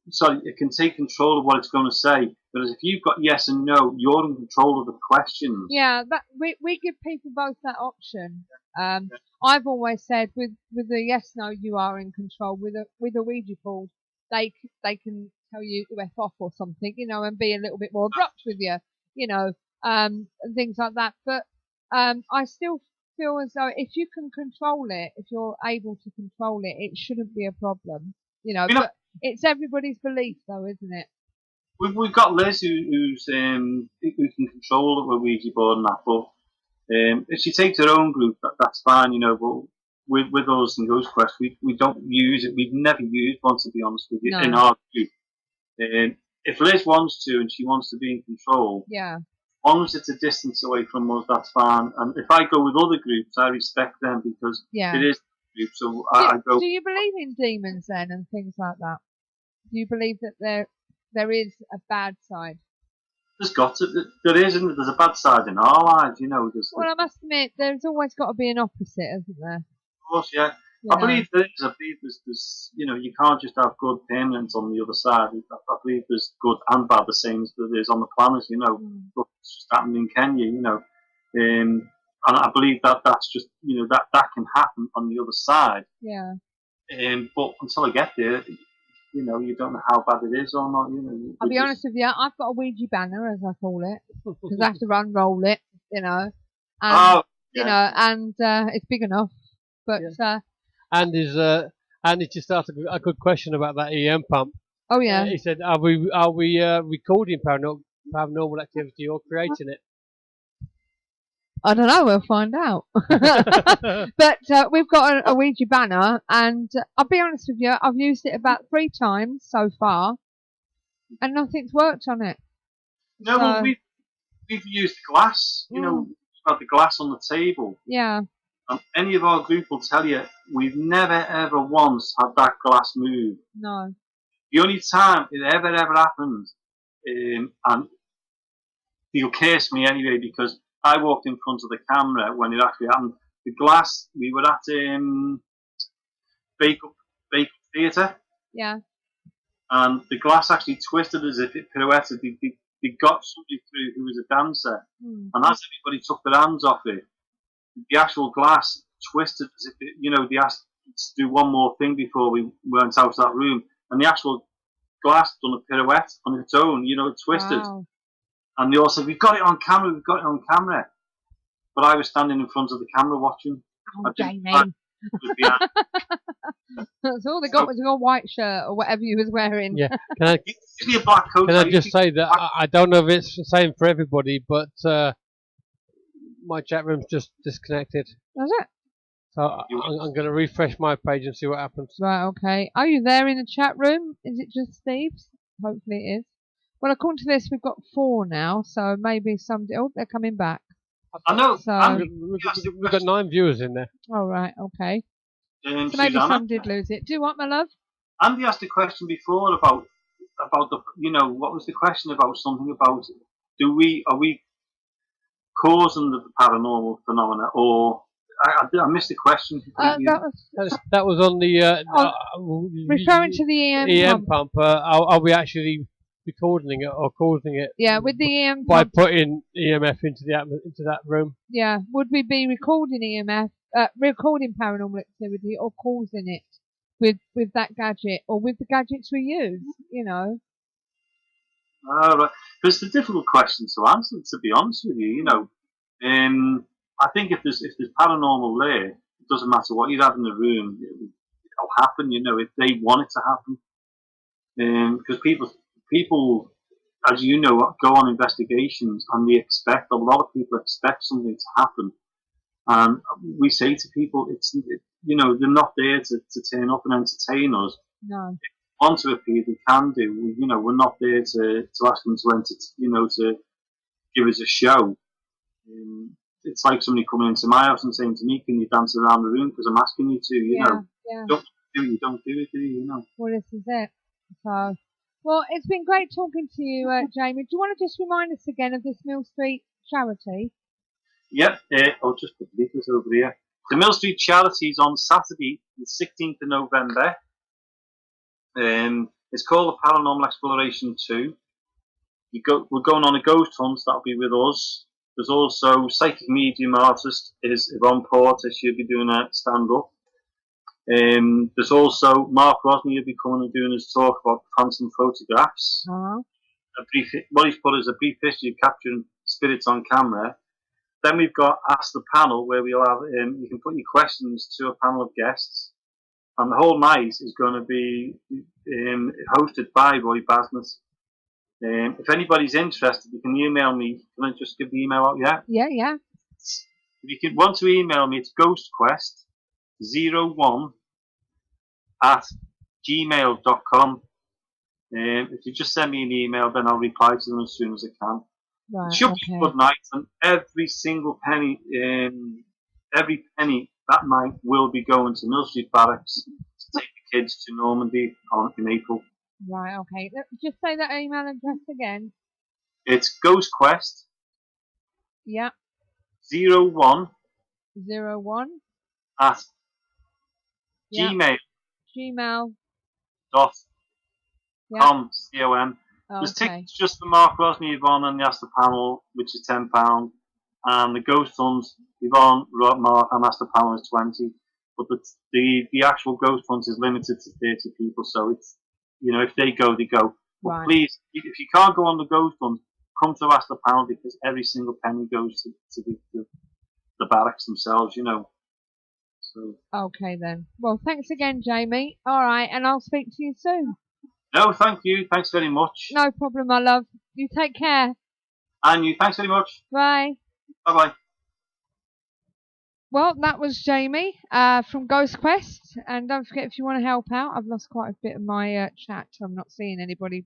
so it can take control of what it's going to say. Whereas if you've got yes and no, you're in control of the questions. Yeah, that we give people both that option. I've always said with the yes no, you are in control. With a Ouija board, they can tell you to F off or something, you know, and be a little bit more abrupt with you, you know, and things like that. But I still feel as though if you can control it, if you're able to control it, it shouldn't be a problem, you know. But it's everybody's belief, though, isn't it? We've got Liz who can control the Ouija board and that, but if she takes her own group, that's fine, you know. But with us in Ghost Quest, we don't use it. We've never used one, to be honest with you, in our group. If Liz wants to and she wants to be in control, yeah, as long as it's a distance away from us, that's fine. And if I go with other groups, I respect them because it is a group. So I go. Do you believe in demons then and things like that? Do you believe that there is a bad side? There is, isn't there? There's a bad side in our lives, you know. Well, I must admit, there's always got to be an opposite, isn't there? Of course, yeah. I believe there is. I believe there's, you know, you can't just have good permanents on the other side. I believe there's good and bad, the same as there is on the planet, you know. What's just happened in Kenya, you know. And I believe that's just, you know, that can happen on the other side. Yeah. But until I get there, you know, you don't know how bad it is or not. You know, I'll be honest with you, I've got a Ouija banner, as I call it, because I have to unroll it, you know. And, you know, and it's big enough. But Andy just asked a good question about that EM pump. Oh yeah. He said, "Are we recording paranormal activity or creating it?" I don't know. We'll find out. But we've got a Ouija banner, and I'll be honest with you, I've used it about 3 times so far, and nothing's worked on it. No, well, we've used glass. You know, we've got the glass on the table. Yeah. And any of our group will tell you we've never ever once had that glass move. No. The only time it ever happened, and He'll curse me anyway because I walked in front of the camera when it actually happened. The glass, we were at Bake Theatre. Yeah. And the glass actually twisted as if it pirouetted. They got somebody through who was a dancer. And as everybody took their hands off it, the actual glass twisted as if it, they asked to do one more thing before we went out of that room. And the actual glass done a pirouette on its own, it twisted. Wow. And they all said, we've got it on camera. But I was standing in front of the camera watching. Oh, Jamie. That's all they got was your white shirt or whatever you was wearing. Yeah. Can Give me a black coat. I just say that I don't know if it's the same for everybody, but my chat room's just disconnected. Does it? So I'm going to refresh my page and see what happens. Right, okay. Are you there in the chat room? Is it just Steve's? Hopefully it is. Well, according to this, we've got 4 now, so maybe somebody... Oh, they're coming back. I know. So, we've got 9 viewers in there. Oh, right, okay. So maybe some did lose it. Do what, my love? Andy asked a question before about the, what was the question about? Something about, are we causing the paranormal phenomena, or I missed the question. That was on the referring to the EM pump. Are we actually recording it or causing it? Yeah, with the EM by pump, putting EMF into that room. Yeah, would we be recording EMF, recording paranormal activity, or causing it with that gadget or with the gadgets we use? Right. It's a difficult question to answer, to be honest with you. I think if there's paranormal there, it doesn't matter what you have in the room, it'll happen. If they want it to happen, because people, as you know, go on investigations and a lot of people expect something to happen, and we say to people, they're not there to turn up and entertain us. No. Want to appear, they can do. We're not there to ask them to give us a show. It's like somebody coming into my house and saying to me, "Can you dance around the room?" Because I'm asking you to. Yeah. Don't do it, do you? Well, this is it. So, well, it's been great talking to you, Jamie. Do you want to just remind us again of this Mill Street charity? Yep. I'll just put the leaflet over here. The Mill Street charity is on Saturday, the 16th of November. It's called the Paranormal Exploration 2. We're going on a ghost hunt. That'll be with us. There's also psychic medium artist is Yvonne Porter. She'll be doing a stand-up. There's also Mark Rosney will be coming and doing his talk about phantom photographs. What he's put is a brief history of capturing spirits on camera. Then we've got Ask the Panel, where we'll have you can put your questions to a panel of guests. And the whole night is going to be hosted by Roy Basnett. If anybody's interested, you can email me. Can I just give the email out? Yeah? Yeah. If you want to email me, it's ghostquest01@gmail.com. If you just send me an email, then I'll reply to them as soon as I can. Right, it should be a good night, and every single penny, that night will be going to Mill Street Barracks to take the kids to Normandy in April. Right, okay. Just say that email address again. It's Ghost Quest. Yeah. 01 at gmail.com. Com. Okay. There's tickets just for Mark Rosney, Yvonne, and the Ask the Panel, which is £10, and the Ghost Hunt, Yvonne, Mark, and Ask the Panel is $20. But the actual Ghost Hunt is limited to 30 people, so it's if they go, they go. But right. Please, if you can't go on the Ghost Hunt, come to Ask the Panel, because every single penny goes to the barracks themselves, So. Okay then. Well, thanks again, Jamie. All right, and I'll speak to you soon. No, thank you. Thanks very much. No problem, my love. You take care. And you. Thanks very much. Bye. Bye-bye. Well, that was Jamie from Ghost Quest. And don't forget, if you want to help out, I've lost quite a bit of my chat. I'm not seeing anybody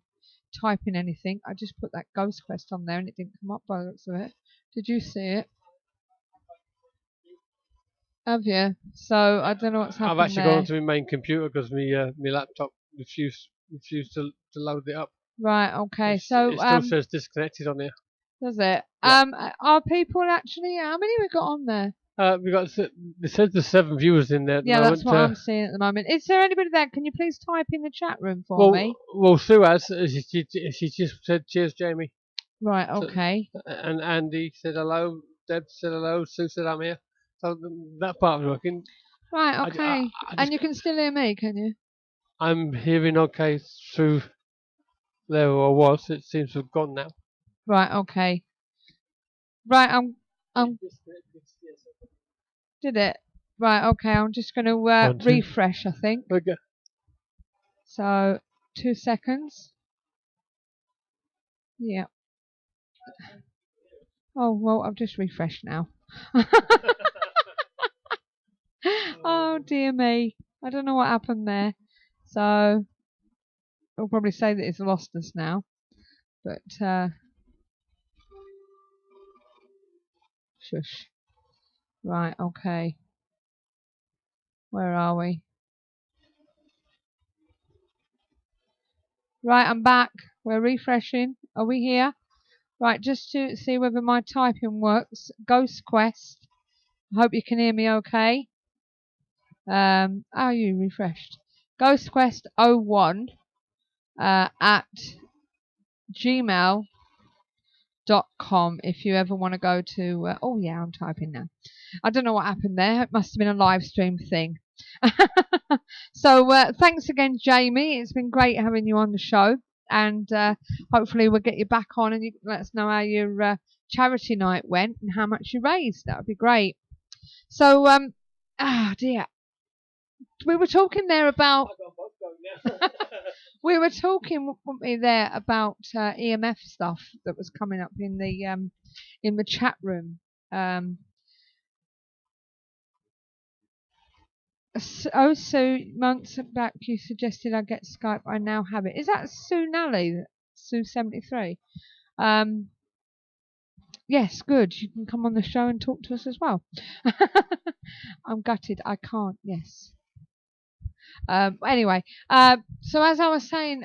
typing anything. I just put that Ghost Quest on there and it didn't come up by the looks of it. Did you see it? Have you? So I don't know what's happening. I've actually gone onto my main computer because my laptop refused to load it up. Right, okay. It So still says disconnected on here. Does it? Yeah. Are people actually? How many we got on there? We got. It says there's 7 viewers in there at the Yeah, moment. that's what I'm seeing at the moment. Is there anybody there? Can you please type in the chat room for well, me? well, Sue has. She just said, "Cheers, Jamie." Right. Okay. And Andy said hello. Deb said hello. Sue said I'm here. So that part was working. Right. Okay. And you can still hear me, can you? I'm hearing okay through there I was. It seems to have gone now. Right. Okay. Right. I'm. Did it? Right. Okay. I'm just going to refresh. I think. Okay. So 2 seconds. Yeah. Oh well, I've just refreshed now. Oh dear me. I don't know what happened there. So I'll probably say that it's lost us now. But shush. Right, okay. Where are we? Right, I'm back. We're refreshing. Are we here? Right, just to see whether my typing works. Ghost Quest. I hope you can hear me okay. Are you refreshed? Ghost Quest 01 at gmail.com if you ever want to go to oh yeah, I'm typing now. I don't know what happened there. It must have been a live stream thing. So thanks again, Jamie. It's been great having you on the show, and hopefully we'll get you back on and you can let us know how your charity night went and how much you raised. That would be great. So dear, we were talking there about we were talking, weren't we, there about EMF stuff that was coming up in the chat room. So months back you suggested I get Skype. I now have it. Is that Sue Nally? Sue73? Yes, good. You can come on the show and talk to us as well. I'm gutted. I can't. Yes. Anyway, so as I was saying,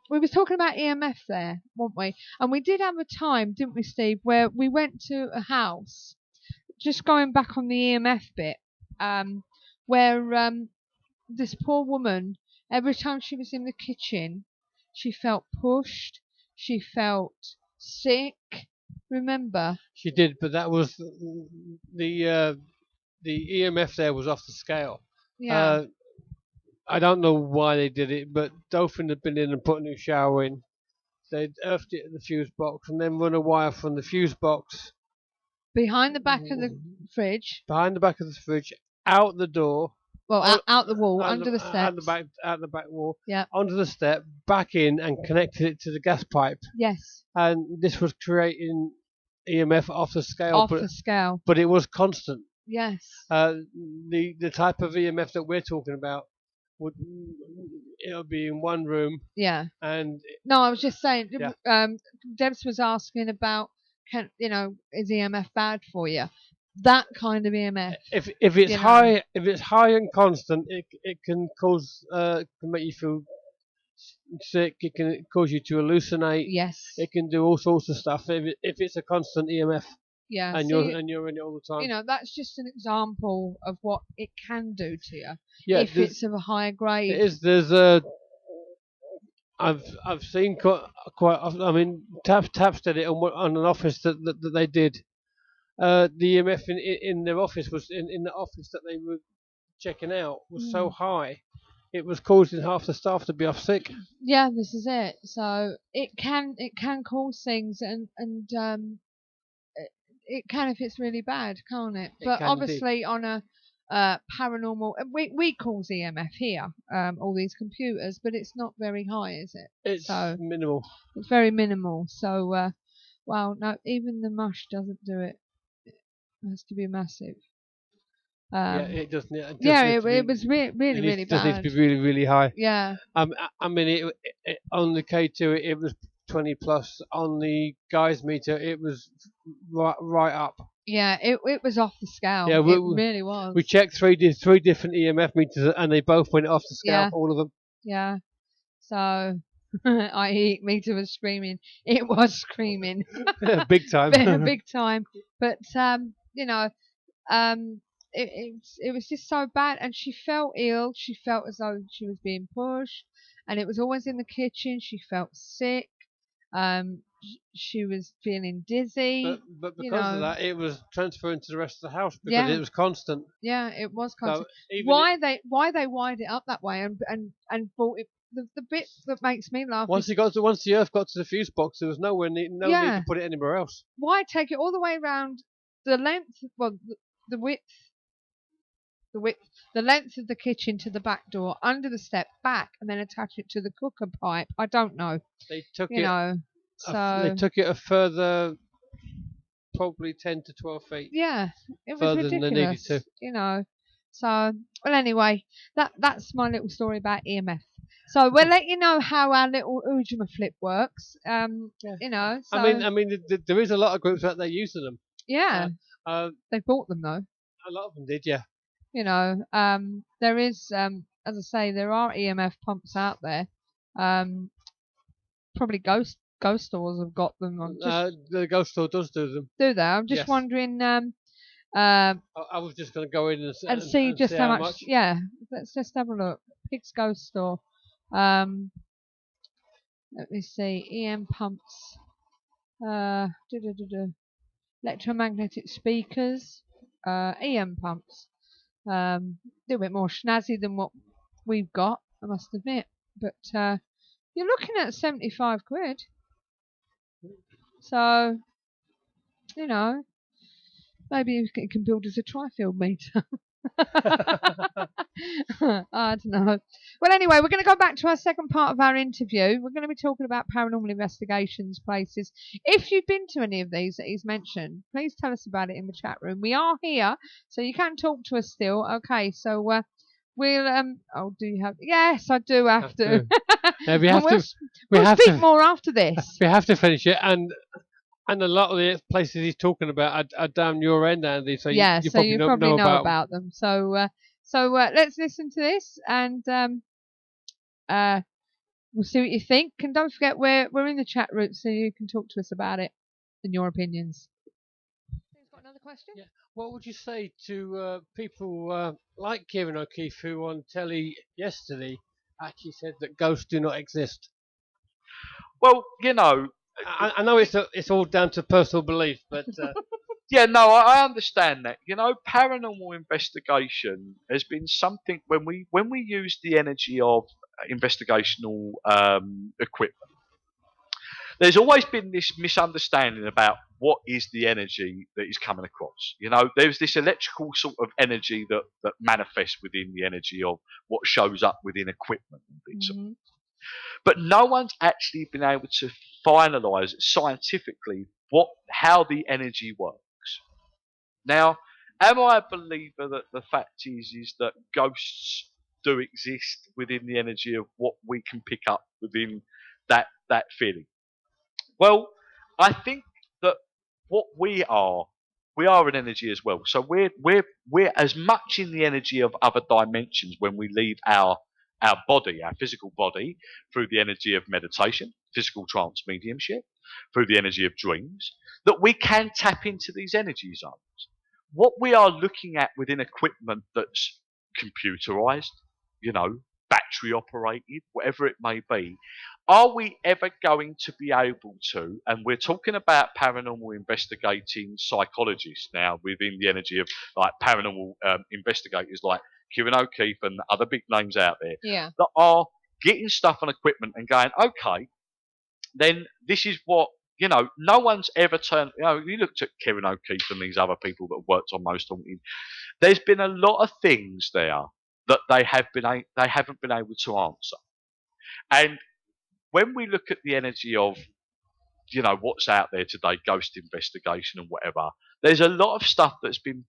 we were talking about EMF there, weren't we? And we did have a time, didn't we, Steve, where we went to a house, just going back on the EMF bit, where this poor woman, every time she was in the kitchen, she felt pushed, she felt sick. Remember? She did, but that was the EMF there was off the scale. Yeah. I don't know why they did it, but Dolphin had been in and put a new shower in. They'd earthed it in the fuse box and then run a wire from the fuse box behind the back of the fridge. Behind the back of the fridge, out the door. Well, out the wall, under the steps. Out the back wall. Yeah. Onto the step, back in, and connected it to the gas pipe. Yes. And this was creating EMF off the scale. Off the scale. But it was constant. Yes. The type of EMF that we're talking about it'll be in one room. Yeah. And no, I was just saying. Yeah. Debs was asking about, is EMF bad for you? That kind of EMF. If it's high, if it's high and constant, it can cause can make you feel sick. It can cause you to hallucinate. Yes. It can do all sorts of stuff if it's a constant EMF. Yeah. And you're in it all the time. That's just an example of what it can do to you. Yeah. If it's of a higher grade. It is. There's a. I've seen quite. I mean, Taps did it on an office that they did. The EMF in their office was in the office that they were checking out was so high, it was causing half the staff to be off sick. Yeah, this is it. So it can cause things, and it can if it's really bad, can't it? But obviously on a paranormal, we cause EMF here, all these computers, but it's not very high, is it? It's minimal. It's very minimal. So well, no, even the mush doesn't do it. It has to be massive. Yeah, it doesn't. It was really bad. It does need to be really, really high. Yeah. I mean, it on the K2 it was 20 plus. On the guys meter, it was right up. Yeah, it was off the scale. Yeah, it really was. We checked three different EMF meters, and they both went off the scale. Yeah. All of them. Yeah. So i.e. Meter was screaming. It was screaming. Big time. Big time. But, you know, it was just so bad, and she felt ill. She felt as though she was being pushed, and it was always in the kitchen. She felt sick. She was feeling dizzy. But because of that, it was transferring to the rest of the house because Yeah. it was constant. Yeah, it was So constant. even Why they wired it up that way and brought it. The bit that makes me laugh once is once the earth got to the fuse box, there was no need to put it anywhere else. why take it all the way around the length, well, the width, the length of the kitchen to the back door, under the step, back, and then attach it to the cooker pipe. I don't know. They took You know, so they took it a further, probably 10 to 12 feet. yeah, it was further ridiculous. than they needed to. You know, so well. Anyway, that's my little story about EMF. So we'll let you know how our little Ujima flip works. You know, so I mean, there is a lot of groups out there using them. yeah, they bought them though. A lot of them did, yeah. You know, there is, as I say, there are EMF pumps out there. Probably ghost stores have got them. The ghost store does do them. Do they? I'm just Yes. wondering. I was just going to go in And see just how much. much. Yeah, let's just have a look. Pig's Ghost Store. Let me see. EM pumps. Electromagnetic speakers. EM pumps. A little bit more snazzy than what we've got, I must admit. But you're looking at 75 quid. So, you know, maybe you can build as a tri-field meter. I don't know. Well, anyway, we're going to go back to our second part of our interview. We're going to be talking about paranormal investigations places. If you've been to any of these that he's mentioned, please tell us about it in the chat room. We are here, so you can talk to us still. Okay, so we'll oh, do you have? Yes, I do have to. Yeah, we have to. We'll speak more after this. We have to finish it, and a lot of the places he's talking about are down your end, Andy. So yeah, you so you probably know about about them. So let's listen to this, and we'll see what you think. And don't forget, we're in the chat room, so you can talk to us about it and your opinions. Got another question? Yeah. What would you say to people like Kieran O'Keefe, who on telly yesterday actually said that ghosts do not exist? Well, you know, I know it's all down to personal belief, but yeah, no, I understand that. You know, paranormal investigation has been something when we use the energy of investigational equipment. There's always been this misunderstanding about what is the energy that is coming across. You know, there's this electrical sort of energy that manifests within the energy of what shows up within equipment and bits. Mm-hmm. But no one's actually been able to finalise scientifically how the energy works. Now, am I a believer that the fact is that ghosts do exist within the energy of what we can pick up within that feeling? Well, I think that what we are an energy as well. So we're as much in the energy of other dimensions when we leave our body, our physical body, through the energy of meditation, physical trance mediumship, through the energy of dreams, that we can tap into these energy zones. What we are looking at within equipment that's computerized, you know, battery operated, whatever it may be, are we ever going to be able to, and we're talking about paranormal investigating psychologists now within the energy of like paranormal investigators like Kieran O'Keefe and other big names out there, Yeah. that are getting stuff on equipment and going, okay, then this is what, you know, no one's ever turned, you know, you looked at Kieran O'Keefe and these other people that worked on Most Haunted, there's been a lot of things there that they haven't been able to answer. And when we look at the energy of, you know, what's out there today, ghost investigation and whatever, there's a lot of stuff that's been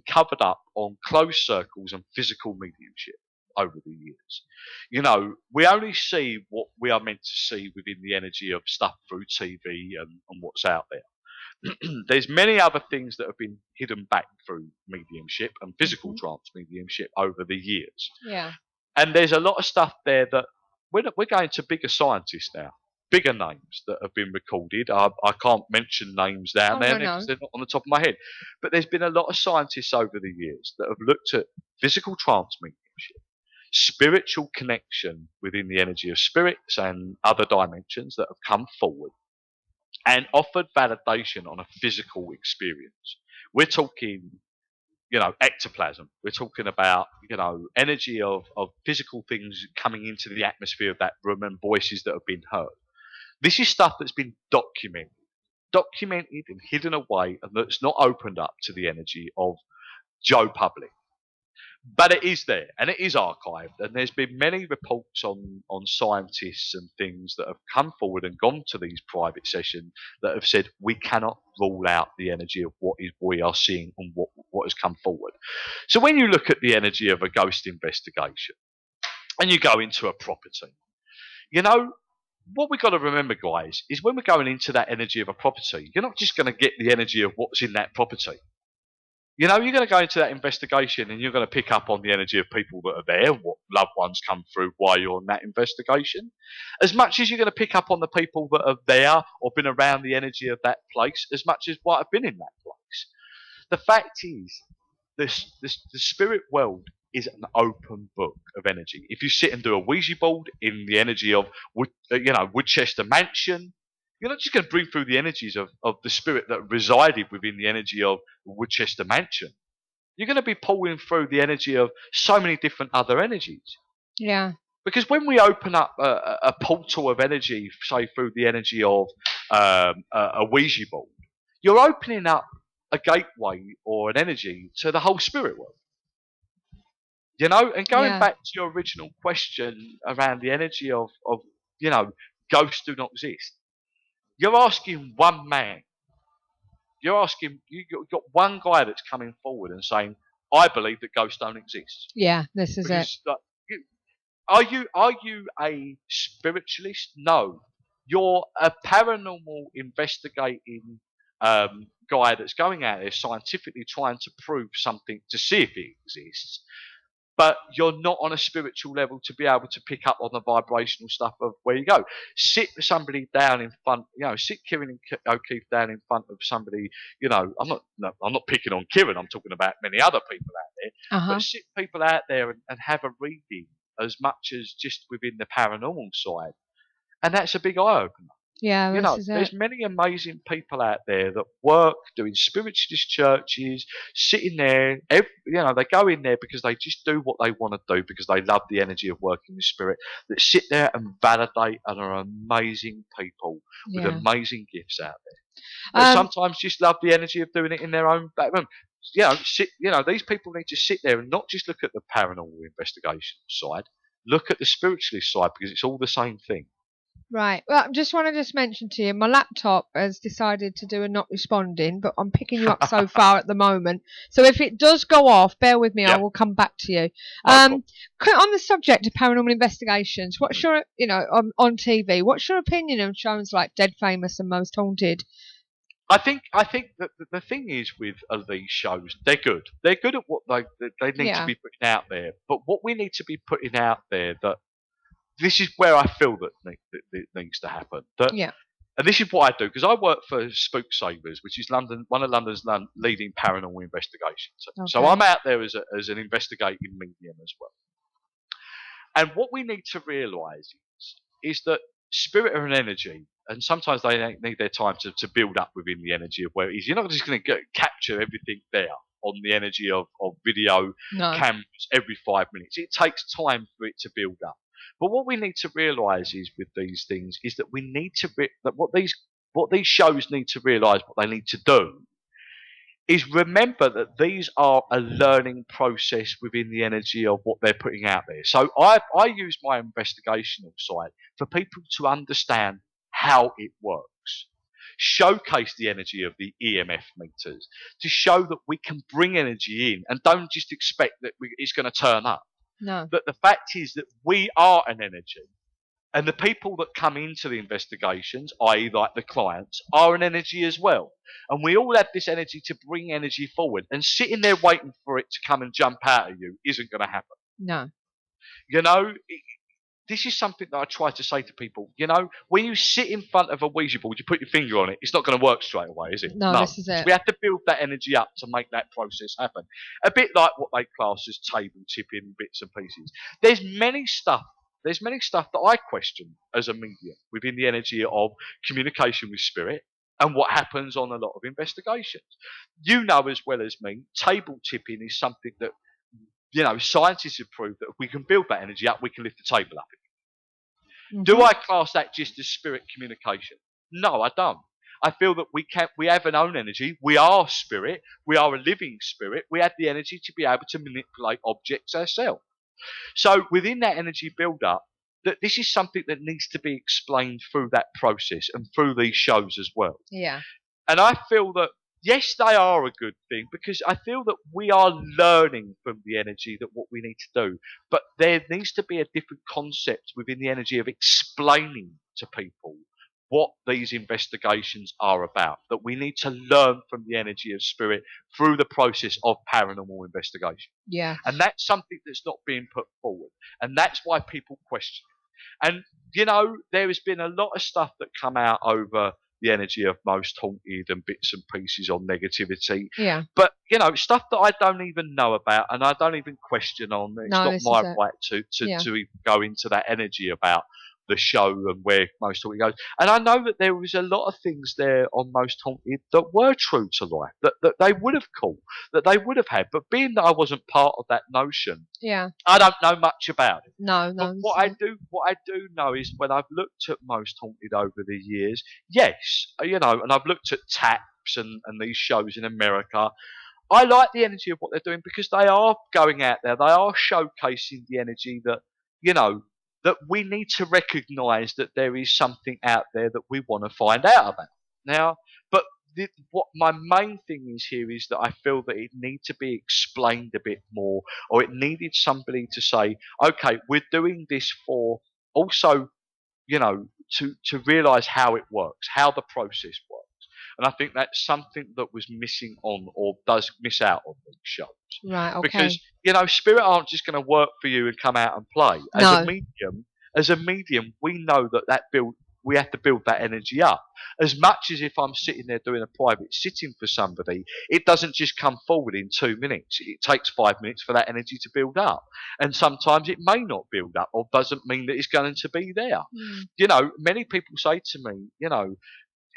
covered up on closed circles and physical mediumship over the years. You know, we only see what we are meant to see within the energy of stuff through TV and what's out there. There's many other things that have been hidden back through mediumship and physical trance mediumship over the years. Yeah. And there's a lot of stuff there that we're going to bigger scientists now, bigger names that have been recorded. I can't mention names down there because they're not on the top of my head. But there's been a lot of scientists over the years that have looked at physical trance mediumship, spiritual connection within the energy of spirits and other dimensions that have come forward and offered validation on a physical experience. We're talking, ectoplasm. We're talking about, energy of physical things coming into the atmosphere of that room and voices that have been heard. This is stuff that's been documented and hidden away, and that's not opened up to the energy of Joe Public. But it is there, and it is archived, and there's been many reports on scientists and things that have come forward and gone to these private sessions that have said we cannot rule out the energy of what we are seeing and what has come forward. So when you look at the energy of a ghost investigation, and you go into a property, what we've got to remember, guys, is when we're going into that energy of a property, you're not just going to get the energy of what's in that property. You're going to go into that investigation and you're going to pick up on the energy of people that are there, what loved ones come through while you're on that investigation. As much as you're going to pick up on the people that are there or been around the energy of that place, as much as what have been in that place. The fact is, the spirit world is an open book of energy. If you sit and do a Ouija board in the energy of, Woodchester Mansion, you're not just going to bring through the energies of the spirit that resided within the energy of Woodchester Mansion. You're going to be pulling through the energy of so many different other energies. Yeah. Because when we open up a portal of energy, say through the energy of a Ouija board, you're opening up a gateway or an energy to the whole spirit world. And going back to your original question around the energy of ghosts do not exist. You're asking one man. You've got one guy that's coming forward and saying, "I believe that ghosts don't exist." Yeah, this is it. Are you a spiritualist? No, you're a paranormal investigating guy that's going out there scientifically trying to prove something to see if it exists. But you're not on a spiritual level to be able to pick up on the vibrational stuff of where you go. Sit somebody down in front, sit Kieran O'Keefe down in front of somebody, I'm not picking on Kieran, I'm talking about many other people out there. But sit people out there and have a reading as much as just within the paranormal side. And that's a big eye-opener. Yeah, this is there's many amazing people out there that work doing spiritualist churches, sitting there. They go in there because they just do what they want to do because they love the energy of working with spirit. That sit there and validate and are amazing people with amazing gifts out there. That sometimes just love the energy of doing it in their own back room. These people need to sit there and not just look at the paranormal investigation side, look at the spiritualist side because it's all the same thing. Right. Well, I just want to mention to you, my laptop has decided to do a not responding, but I'm picking you up so far at the moment. So if it does go off, bear with me. I will come back to you. On the subject of paranormal investigations, what's your, on TV, what's your opinion on shows like Dead Famous and Most Haunted? I think that the thing is with these shows, they're good. They're good at what they need to be putting out there. But what we need to be putting out there that this is where I feel that it needs to happen. And this is what I do, because I work for Spook Savers, which is one of London's leading paranormal investigations. So I'm out there as an investigating medium as well. And what we need to realise is that spirit are an energy, and sometimes they need their time to build up within the energy of where it is. You're not just going to capture everything there on the energy of video cameras every 5 minutes. It takes time for it to build up. But what we need to realise is with these things is that we need to that what these shows need to realise, what they need to do, is remember that these are a learning process within the energy of what they're putting out there. So I use my investigational side for people to understand how it works, showcase the energy of the EMF meters, to show that we can bring energy in and don't just expect that it's going to turn up. No. But the fact is that we are an energy, and the people that come into the investigations, i.e. like the clients, are an energy as well. And we all have this energy to bring energy forward, and sitting there waiting for it to come and jump out of you isn't going to happen. No. this is something that I try to say to people. You know, when you sit in front of a Ouija board, you put your finger on it, it's not going to work straight away, is it? No, this is it. We have to build that energy up to make that process happen. A bit like what they class as table tipping bits and pieces. There's many stuff that I question as a medium within the energy of communication with spirit and what happens on a lot of investigations. You know as well as me, table tipping is something that, you know, scientists have proved that if we can build that energy up, we can lift the table up. Do I class that just as spirit communication? No, I don't. I feel that we have an own energy. We are spirit. We are a living spirit. We have the energy to be able to manipulate objects ourselves. So within that energy build-up, that this is something that needs to be explained through that process and through these shows as well. Yeah. And I feel that, yes, they are a good thing, because I feel that we are learning from the energy that what we need to do. But there needs to be a different concept within the energy of explaining to people what these investigations are about. That we need to learn from the energy of spirit through the process of paranormal investigation. Yeah. And that's something that's not being put forward. And that's why people question it. And, you know, there has been a lot of stuff that come out over the energy of Most Haunted and bits and pieces on negativity. Yeah. But, you know, stuff that I don't even know about and I don't even question on. It's not my right to even go into that energy about the show and where Most Haunted goes. And I know that there was a lot of things there on Most Haunted that were true to life, that they would have called, that they would have had. But being that I wasn't part of that notion, I don't know much about it. No. But what I do know is when I've looked at Most Haunted over the years, yes, you know, and I've looked at Taps and these shows in America, I like the energy of what they're doing because they are going out there, they are showcasing the energy that, you know, that we need to recognise that there is something out there that we want to find out about. Now, but what my main thing is here is that I feel that it needs to be explained a bit more, or it needed somebody to say, okay, we're doing this for also, you know, to realise how it works, how the process works. And I think that's something that was missing on, or does miss out on these shows. Right, okay. Because, you know, spirit aren't just going to work for you and come out and play. As a medium, we know that we have to build that energy up. As much as if I'm sitting there doing a private sitting for somebody, it doesn't just come forward in 2 minutes. It takes 5 minutes for that energy to build up. And sometimes it may not build up, or doesn't mean that it's going to be there. You know, many people say to me, you know,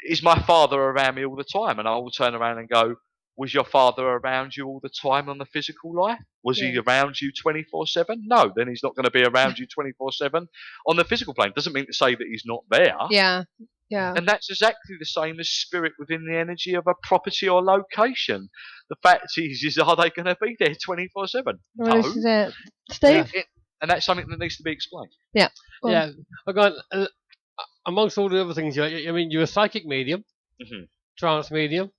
is my father around me all the time? And I will turn around and go, was your father around you all the time on the physical life? Was he around you 24/7? No, then he's not going to be around you 24/7 on the physical plane. Doesn't mean to say that he's not there. Yeah. And that's exactly the same as spirit within the energy of a property or location. The fact is are they going to be there 24/7? Well, no. this is it. Steve? And that's something that needs to be explained. Yeah. Yeah. Okay. Amongst all the other things, I mean, you're a psychic medium, trance medium.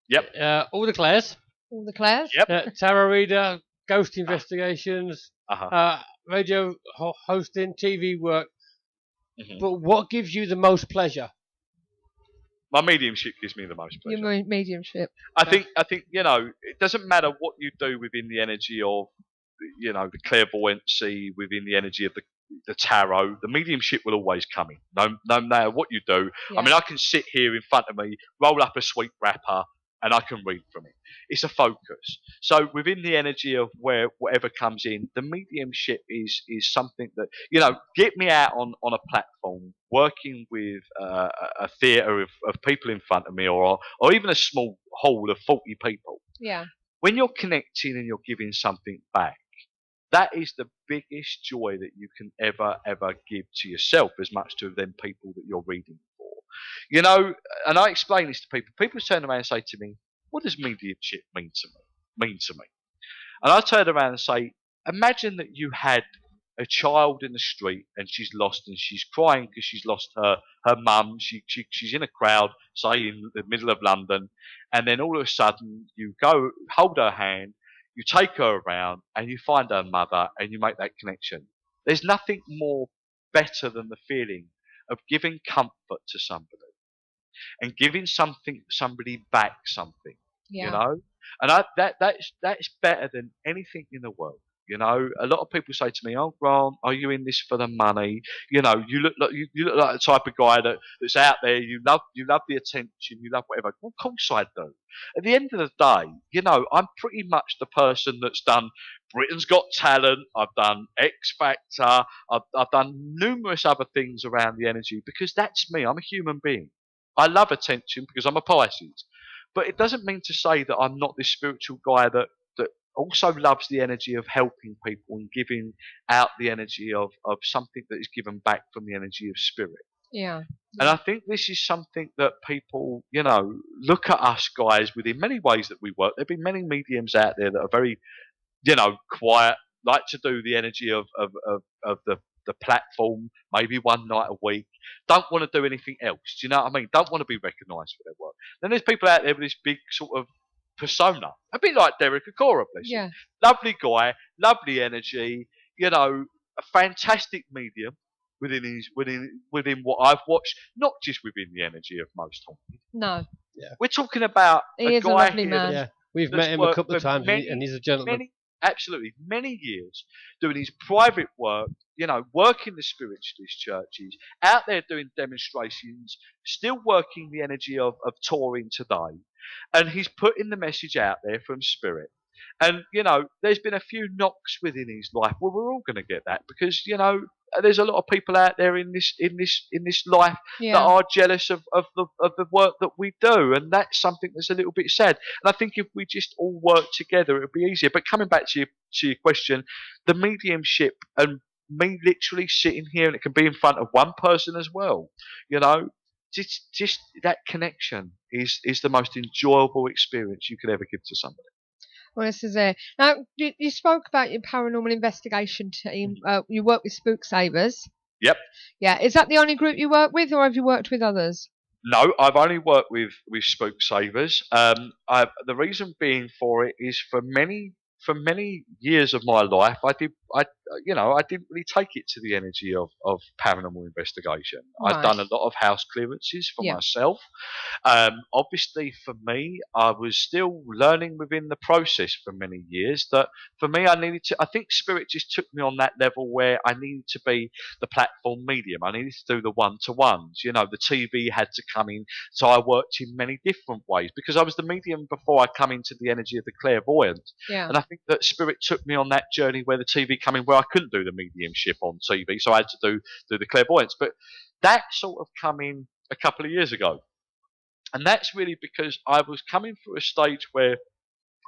Yep. All the Claires. All the Claires? Yep. Tarot reader, ghost investigations, radio hosting, TV work. But what gives you the most pleasure? My mediumship gives me the most pleasure. Your mediumship. I think you know, it doesn't matter what you do within the energy of, you know, the clairvoyancy, within the energy of the tarot, the mediumship will always come in. No matter what you do. I mean, I can sit here in front of me, roll up a sweet wrapper, and I can read from it. It's a focus. So within the energy of where whatever comes in, the mediumship is something that, you know, get me out on a platform, working with a theatre of people in front of me, or even a small hall of 40 people. Yeah. When you're connecting and you're giving something back, that is the biggest joy that you can ever give to yourself, as much to them people that you're reading for. You know, and I explain this to people. People turn around and say to me, what does mediumship mean to me? And I turn around and say, imagine that you had a child in the street and she's lost and she's crying because she's lost her mum. She's in a crowd, say in the middle of London, and then all of a sudden you go hold her hand, you take her around and you find her mother and you make that connection. There's nothing more better than the feeling of giving comfort to somebody and giving somebody back something. You know, and that's better than anything in the world. You know, a lot of people say to me, "Oh, Grant, are you in this for the money? You know, you look like you look like the type of guy that's out there. You love the attention, you love whatever." Well, of course I do. At the end of the day, you know, I'm pretty much the person that's done Britain's Got Talent. I've done X Factor. I've done numerous other things around the energy because that's me. I'm a human being. I love attention because I'm a Pisces. But it doesn't mean to say that I'm not this spiritual guy that also loves the energy of helping people and giving out the energy of something that is given back from the energy of spirit. Yeah. And I think this is something that people, you know, look at us guys within many ways that we work. There've been many mediums out there that are very, you know, quiet, like to do the energy of the platform, maybe one night a week, don't want to do anything else. Do you know what I mean? Don't want to be recognised for their work. Then there's people out there with this big sort of persona, a bit like Derek Akora, bless him. Lovely guy, lovely energy, you know, a fantastic medium within what I've watched, not just within the energy of Most Haunted. No. Yeah. We're talking about He is a guy lovely here man. Yeah, we've that's met him a worked couple of for times, many, and he's a gentleman. many years doing his private work, you know, working the spiritualist churches, out there doing demonstrations, still working the energy of touring today. And he's putting the message out there from spirit. And, you know, there's been a few knocks within his life. Well, we're all going to get that because, you know, there's a lot of people out there in this life that are jealous of the work that we do, and that's something that's a little bit sad. And I think if we just all work together, it would be easier. But coming back to your question, the mediumship and me literally sitting here, and it can be in front of one person as well. You know, just that connection is the most enjoyable experience you could ever give to somebody. Well, this is it. Now, you spoke about your paranormal investigation team. You work with Spook Savers. Yep. Yeah. Is that the only group you work with, or have you worked with others? No, I've only worked with Spook Savers. The reason being for it is for many years of my life, I didn't really take it to the energy of paranormal investigation. Right. I'd done a lot of house clearances for myself. Obviously, for me, I was still learning within the process for many years. That for me, I think Spirit just took me on that level where I needed to be the platform medium. I needed to do the one-to-ones. You know, the TV had to come in, so I worked in many different ways because I was the medium before I come into the energy of the clairvoyant. Yeah. And I think that Spirit took me on that journey where the TV came in, where I couldn't do the mediumship on TV, so I had to do the clairvoyance. But that sort of come in a couple of years ago. And that's really because I was coming through a stage where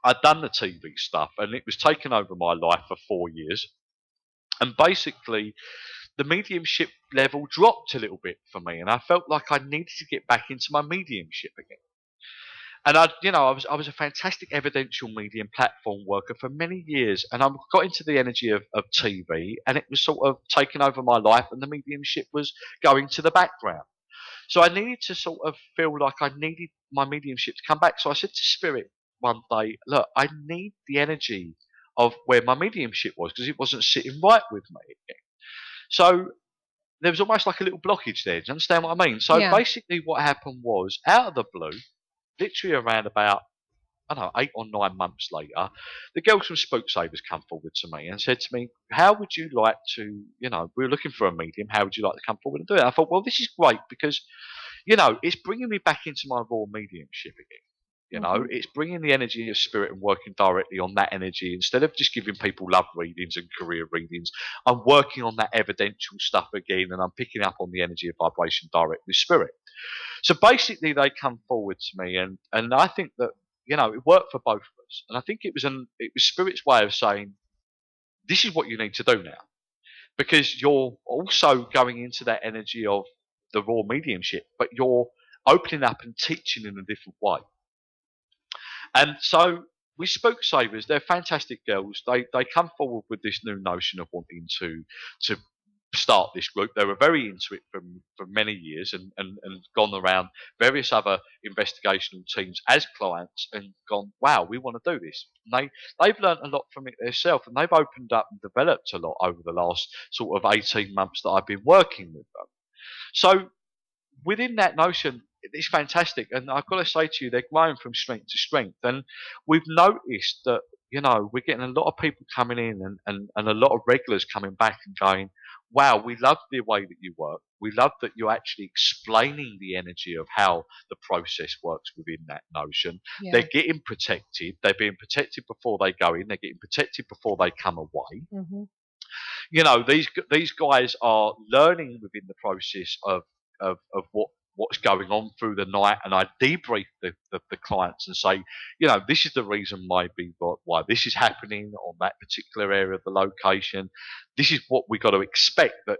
I'd done the TV stuff and it was taking over my life for 4 years. And basically, the mediumship level dropped a little bit for me. And I felt like I needed to get back into my mediumship again. And I was a fantastic evidential medium platform worker for many years. And I got into the energy of TV and it was sort of taking over my life and the mediumship was going to the background. So I needed to sort of feel like I needed my mediumship to come back. So I said to Spirit one day, look, I need the energy of where my mediumship was because it wasn't sitting right with me again. So there was almost like a little blockage there. Do you understand what I mean? So basically what happened was, out of the blue, literally around about, I don't know, 8 or 9 months later, the girls from Spook Savers come forward to me and said to me, how would you like to, you know, we're looking for a medium, how would you like to come forward and do it? I thought, well, this is great because, you know, it's bringing me back into my raw mediumship again. You know, it's bringing the energy of spirit and working directly on that energy. Instead of just giving people love readings and career readings, I'm working on that evidential stuff again and I'm picking up on the energy of vibration direct with spirit. So basically they come forward to me and I think that, you know, it worked for both of us. And I think it was Spirit's way of saying, this is what you need to do now. Because you're also going into that energy of the raw mediumship, but you're opening up and teaching in a different way. And so we Spook Savers, they're fantastic girls. They come forward with this new notion of wanting to start this group. They were very into it for many years and gone around various other investigational teams as clients and gone, wow, we want to do this. And they've learned a lot from it themselves and they've opened up and developed a lot over the last sort of 18 months that I've been working with them. So within that notion, it's fantastic. And I've got to say to you, they're growing from strength to strength. And we've noticed that we're getting a lot of people coming in and a lot of regulars coming back and going, wow, we love the way that you work. We love that you're actually explaining the energy of how the process works within that notion. Yeah. They're getting protected. They're being protected before they go in. They're getting protected before they come away. Mm-hmm. These guys are learning within the process of what's going on through the night, and I debrief the clients and say, this is the reason maybe why this is happening on that particular area of the location. This is what we got to expect. That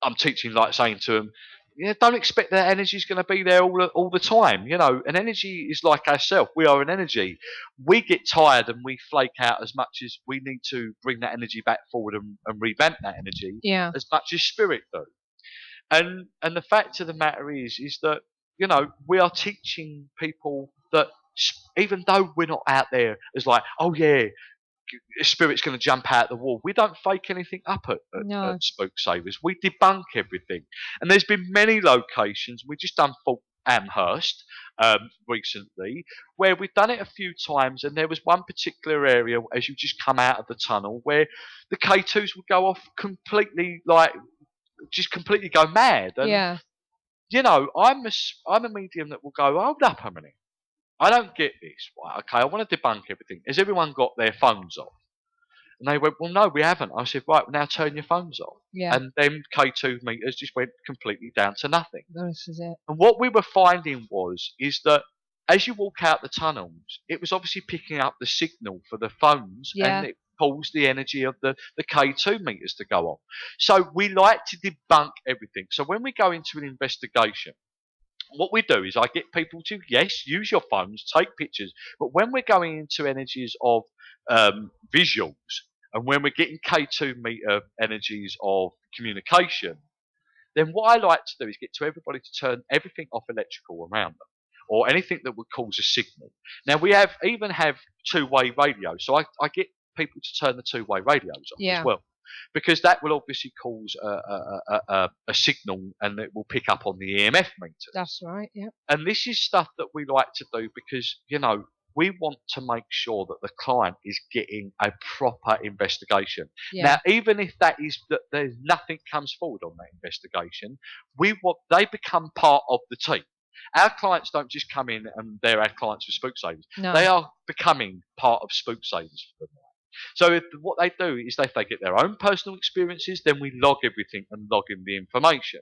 I'm teaching, like saying to them, don't expect that energy is going to be there all the time. An energy is like ourselves. We are an energy. We get tired and we flake out as much as we need to bring that energy back forward and revamp that energy. Yeah. As much as spirit do. And the fact of the matter is that we are teaching people that even though we're not out there as like, oh yeah, spirit's going to jump out the wall. We don't fake anything up at Spook Savers. We debunk everything. And there's been many locations. We just done Fort Amherst recently, where we've done it a few times, and there was one particular area as you just come out of the tunnel where the K2s would go off completely, just completely go mad. And, yeah. I'm a medium that will go, hold up a minute. I don't get this. Right, okay, I want to debunk everything. Has everyone got their phones off? And they went, well, no, we haven't. I said, right, now turn your phones off. Yeah. And then K2 meters just went completely down to nothing. This is it. And what we were finding is that as you walk out the tunnels, it was obviously picking up the signal for the phones, and it caused the energy of the K2 meters to go off. So we like to debunk everything. So when we go into an investigation, what we do is I get people to, yes, use your phones, take pictures, but when we're going into energies of visuals, and when we're getting K2 meter energies of communication, then what I like to do is get to everybody to turn everything off electrical around them, or anything that would cause a signal. Now we even have two-way radio, so I get people to turn the two-way radios off as well. Because that will obviously cause a signal, and it will pick up on the EMF meter. That's right, yeah. And this is stuff that we like to do because, we want to make sure that the client is getting a proper investigation. Yeah. Now, even if that is that there's nothing comes forward on that investigation, they become part of the team. Our clients don't just come in and they're our clients for Spook Savers. No. They are becoming part of Spook Savers for the night. So what they do is if they get their own personal experiences, then we log everything and log in the information.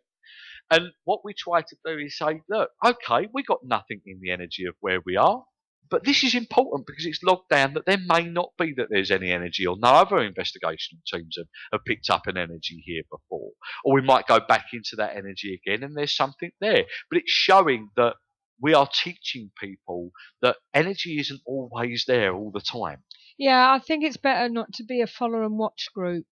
And what we try to do is say, look, okay, we got nothing in the energy of where we are, but this is important because it's logged down that there may not be that there's any energy, or no other investigational teams have picked up an energy here before. Or we might go back into that energy again and there's something there. But it's showing that we are teaching people that energy isn't always there all the time. Yeah, I think it's better not to be a follow and watch group.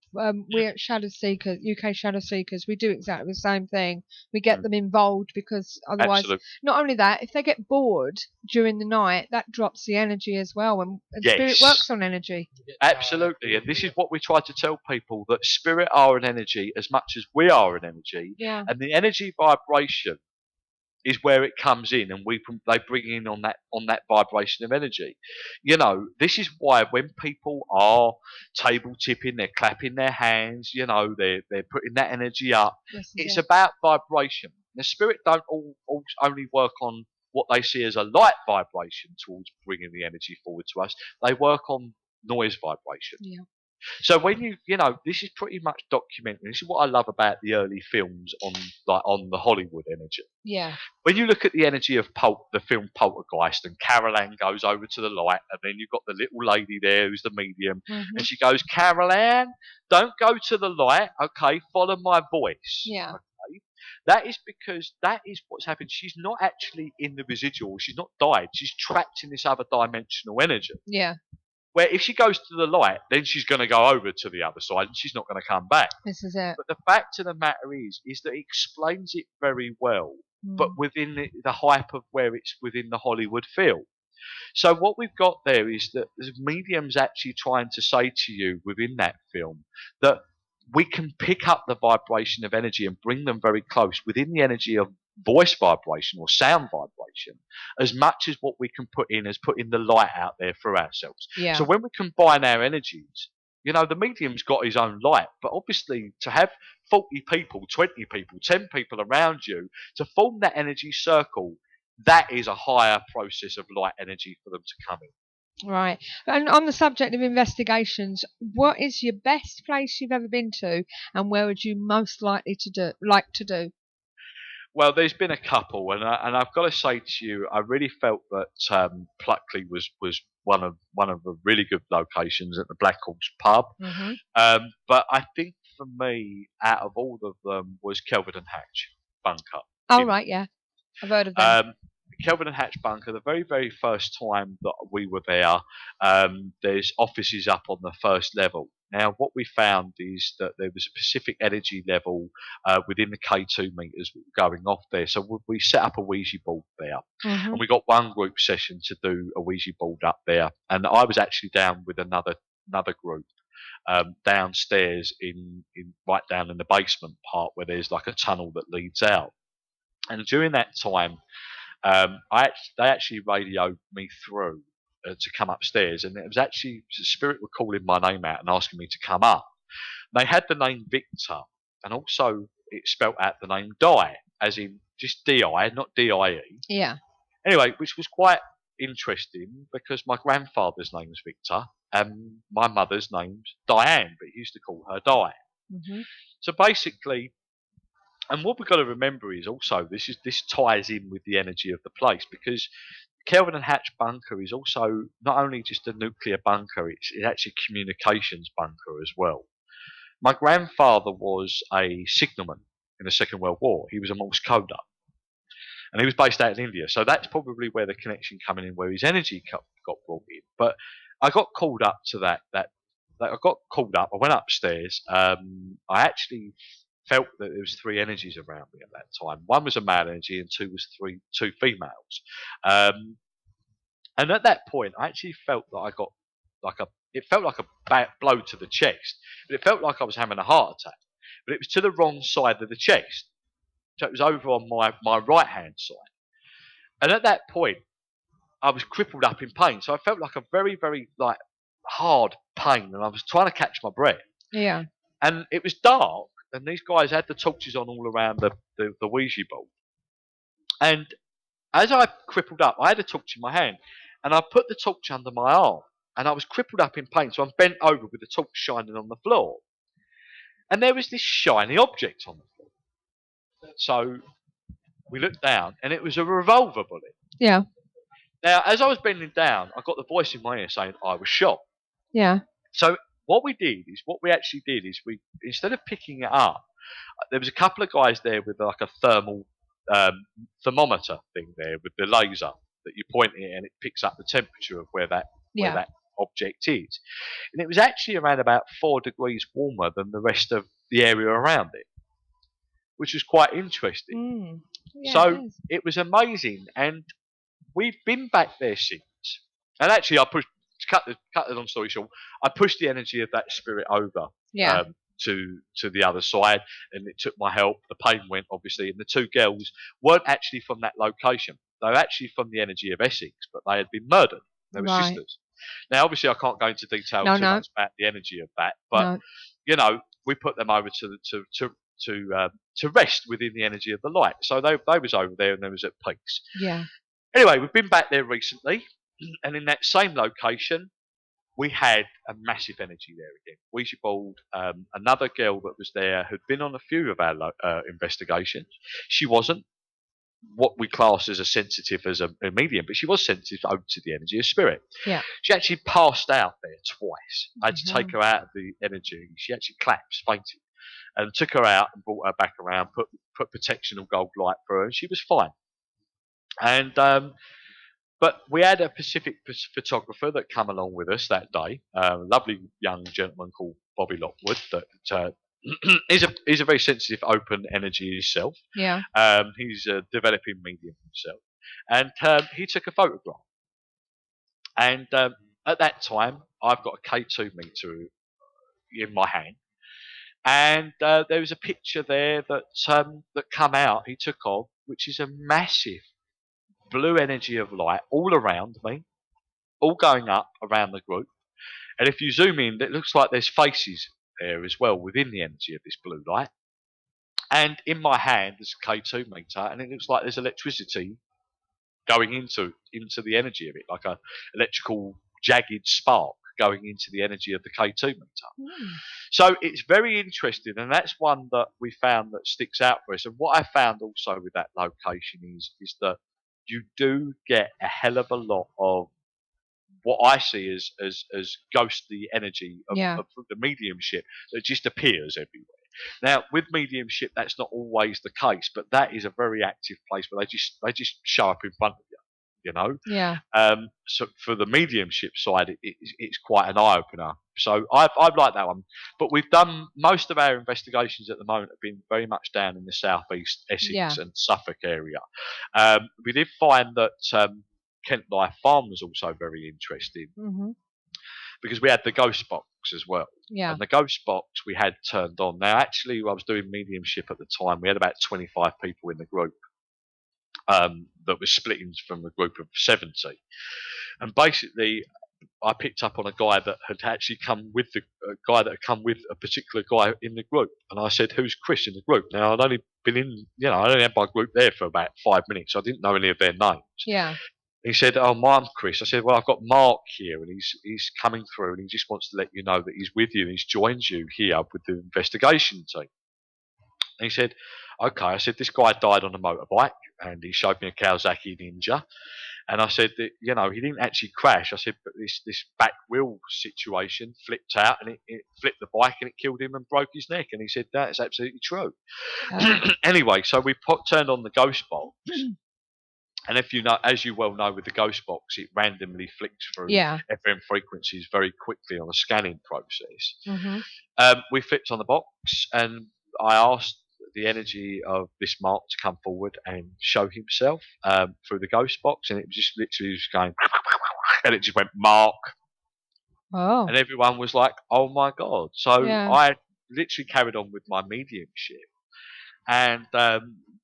We at Shadow Seekers, UK Shadow Seekers, we do exactly the same thing. We get them involved because otherwise, not only that, if they get bored during the night, that drops the energy as well. And spirit works on energy. Absolutely, and this is what we try to tell people, that spirit are an energy as much as we are an energy. Yeah. And the energy vibration is where it comes in, and they bring in on that vibration of energy. This is why when people are table tipping, they're clapping their hands, they're putting that energy up. It's about vibration. The spirit don't only work on what they see as a light vibration towards bringing the energy forward to us. They work on noise vibration. Yeah. So when this is pretty much documented. This is what I love about the early films on the Hollywood energy. Yeah. When you look at the energy of the film Poltergeist, and Carol Ann goes over to the light, and then you've got the little lady there who's the medium, and she goes, Carol Ann, don't go to the light, okay, follow my voice. Yeah. Okay? That is because that is what's happened. She's not actually in the residual. She's not died. She's trapped in this other dimensional energy. Yeah. Where if she goes to the light, then she's going to go over to the other side and she's not going to come back. This is it. But the fact of the matter is that it explains it very well, but within the hype of where it's within the Hollywood field. So what we've got there is that the medium's actually trying to say to you within that film that we can pick up the vibration of energy and bring them very close within the energy of voice vibration or sound vibration as much as what we can put in the light out there for ourselves. Yeah. So when we combine our energies, you know, the medium's got his own light, but obviously to have 40 people, 20 people, 10 people around you to form that energy circle, that is a higher process of light energy for them to come in. Right. And on the subject of investigations, what is your best place you've ever been to, and where would you most like to do? Well, there's been a couple, and I've got to say to you, I really felt that Pluckley was one of the really good locations at the Black Horse pub. Mm-hmm. But I think for me, out of all of them, was Kelvin and Hatch bunker. Oh right, yeah, I've heard of them. Kelvin and Hatch bunker. The very very first time that we were there, there's offices up on the first level. Now, what we found is that there was a specific energy level within the K2 meters going off there. So we set up a Ouija board there. Mm-hmm. And we got one group session to do a Ouija board up there. And I was actually down with another group downstairs in right down in the basement part where there's like a tunnel that leads out. And during that time, they actually radioed me through to come upstairs, and it was actually the spirit were calling my name out and asking me to come up. They had the name Victor, and also it spelt out the name Die, as in just D-I, not D-I-E. Yeah. Anyway, which was quite interesting because my grandfather's name was Victor and my mother's name's Diane, but he used to call her Die. Mm-hmm. So basically, and what we've got to remember is also this ties in with the energy of the place, because Kelvin and Hatch bunker is also not only just a nuclear bunker, it's actually a communications bunker as well. My grandfather was a signalman in the Second World War. He was a Morse coder. And he was based out in India. So that's probably where the connection coming in, where his energy got brought in. But I got called up to that I got called up. I went upstairs. I actually felt that there was three energies around me at that time. One was a male energy and two females. And at that point, I actually felt that I got it felt like a bad blow to the chest, but it felt like I was having a heart attack. But it was to the wrong side of the chest. So it was over on my right hand side. And at that point, I was crippled up in pain. So I felt like a very, very like hard pain, and I was trying to catch my breath. Yeah. And it was dark, and these guys had the torches on all around the Ouija board. And as I crippled up, I had a torch in my hand, and I put the torch under my arm, and I was crippled up in pain, so I'm bent over with the torch shining on the floor. And there was this shiny object on the floor. So we looked down, and it was a revolver bullet. Yeah. Now, as I was bending down, I got the voice in my ear saying I was shot. Yeah. So what we actually did is we, instead of picking it up, there was a couple of guys there with like a thermal thermometer thing there with the laser that you point it and it picks up the temperature of where that object is. And it was actually around about 4 degrees warmer than the rest of the area around it, which was quite interesting. Yeah, so it was amazing, and we've been back there since. And actually, I pushed, to cut the long story short, I pushed the energy of that spirit over to the other side, and it took my help. The pain went, obviously, and the two girls weren't actually from that location. They were actually from the energy of Essex, but they had been murdered. They were sisters. Now, obviously, I can't go into detail too much about the energy of that, but you know, we put them over to rest within the energy of the light. So they was over there, and they was at peace. Yeah. Anyway, we've been back there recently, and in that same location, we had a massive energy there again. Ouija board, another girl that was there had been on a few of our investigations. She wasn't what we class as a sensitive as a medium, but she was sensitive over to the energy of spirit. Yeah. She actually passed out there twice. I had to take her out of the energy. She actually collapsed, fainted, and took her out and brought her back around, put protection of gold light for her, and she was fine. And but we had a Pacific photographer that come along with us that day, a lovely young gentleman called Bobby Lockwood that he's a very sensitive, open energy himself. Yeah. He's a developing medium himself, and he took a photograph. And at that time, I've got a K2 meter in my hand, and there was a picture there that come out he took of which is a massive blue energy of light all around me, all going up around the group. And if you zoom in, it looks like there's faces there as well within the energy of this blue light. And in my hand, there's a K2 meter, and it looks like there's electricity going into the energy of it, like a electrical jagged spark going into the energy of the K2 meter. So it's very interesting, and that's one that we found that sticks out for us. And what I found also with that location is that you do get a hell of a lot of what I see as ghostly energy of the mediumship that just appears everywhere. Now, with mediumship, that's not always the case, but that is a very active place where they just show up in front of you. You know, so for the mediumship side, it's quite an eye opener. So I've liked that one. But we've done most of our investigations at the moment have been very much down in the southeast Essex and Suffolk area. We did find that Kent Life Farm was also very interesting because we had the ghost box as well. Yeah. And the ghost box we had turned on. Now, actually, I was doing mediumship at the time. We had about 25 people in the group. That was split into from a group of 70, and basically I picked up on a guy that had actually come with a particular guy in the group, and I said, "Who's Chris in the group?" Now I'd only been in, I only had my group there for about 5 minutes. So I didn't know any of their names. Yeah. He said, "Oh, I'm Chris." I said, "Well, I've got Mark here, and he's coming through, and he just wants to let you know that he's with you, and he's joined you here with the investigation team." And he said, "Okay." I said, "This guy died on a motorbike," and he showed me a Kawasaki Ninja. And I said that, he didn't actually crash. I said, but this back wheel situation flipped out, and it flipped the bike, and it killed him and broke his neck. And he said, "That's absolutely true." Anyway, so we turned on the ghost box. And if you know, as you well know, with the ghost box, it randomly flicks through FM frequencies very quickly on a scanning process. We flipped on the box, and I asked the energy of this Mark to come forward and show himself through the ghost box, and it was just literally just going, and it just went Mark. Oh. And everyone was like, "Oh my God." So I literally carried on with my mediumship. And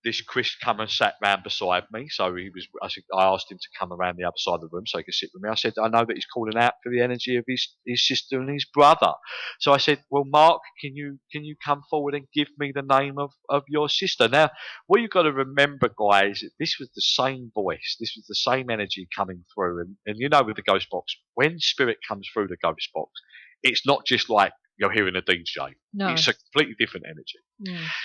this Chris come and sat round beside me. So I asked him to come around the other side of the room so he could sit with me. I said, "I know that he's calling out for the energy of his sister and his brother." So I said, "Well, Mark, can you come forward and give me the name of your sister?" Now, what you've got to remember, guys, this was the same voice. This was the same energy coming through. And with the ghost box, when spirit comes through the ghost box, it's not just like you're hearing a DJ. No. It's a completely different energy.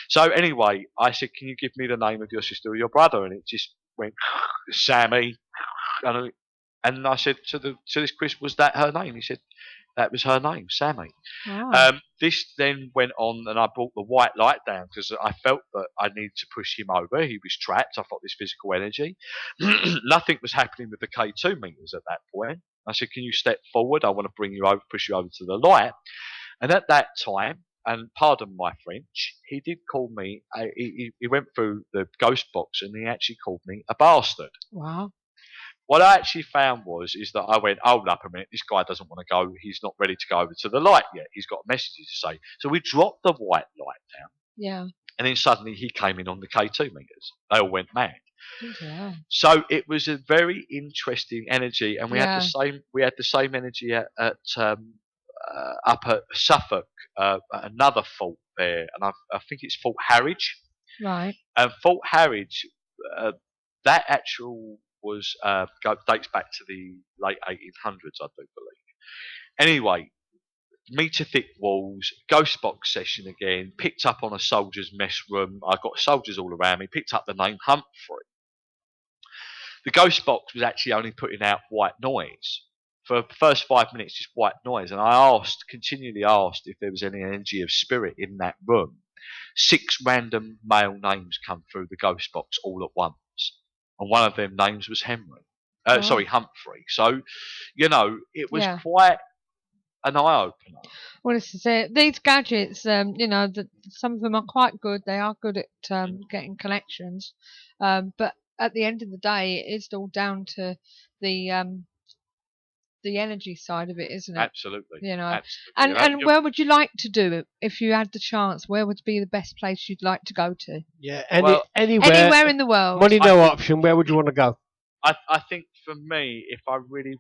So anyway, I said, "Can you give me the name of your sister or your brother?" And it just went, "Sammy." And I said to this Chris, "Was that her name?" He said, "That was her name, Sammy." Oh. This then went on, and I brought the white light down because I felt that I needed to push him over. He was trapped. I felt this physical energy. Nothing was happening with the K2 meters at that point. I said, "Can you step forward? I want to bring you over, push you over to the light." And at that time, and pardon my French, he did call me, he went through the ghost box and he actually called me a bastard. Wow. What I actually found is that I went, "Hold up a minute, this guy doesn't want to go, he's not ready to go over to the light yet, he's got messages to say." So we dropped the white light down. Yeah. And then suddenly he came in on the K2 meters. They all went mad. Yeah. So it was a very interesting energy, and we had the same energy at up at Suffolk, another fault there, and I think it's Fort Harwich. Right. And Fort Harwich, that actual was dates back to the late 1800s, I do believe. Anyway, meter thick walls, ghost box session again. Picked up on a soldier's mess room. I got soldiers all around me. Picked up the name Humphrey. The ghost box was actually only putting out white noise. For the first 5 minutes, just white noise. And I continually asked if there was any energy of spirit in that room. 6 random male names come through the ghost box all at once. And one of them names was Humphrey. So, it was quite an eye-opener. Well, this is it. These gadgets, some of them are quite good. They are good at getting connections. But at the end of the day, it is all down to the the energy side of it, isn't it? Absolutely. You know, Absolutely. and where would you like to do it if you had the chance? Where would be the best place you'd like to go to? Yeah, Well, anywhere in the world. Money no option. Where would you want to go? I think for me, if I really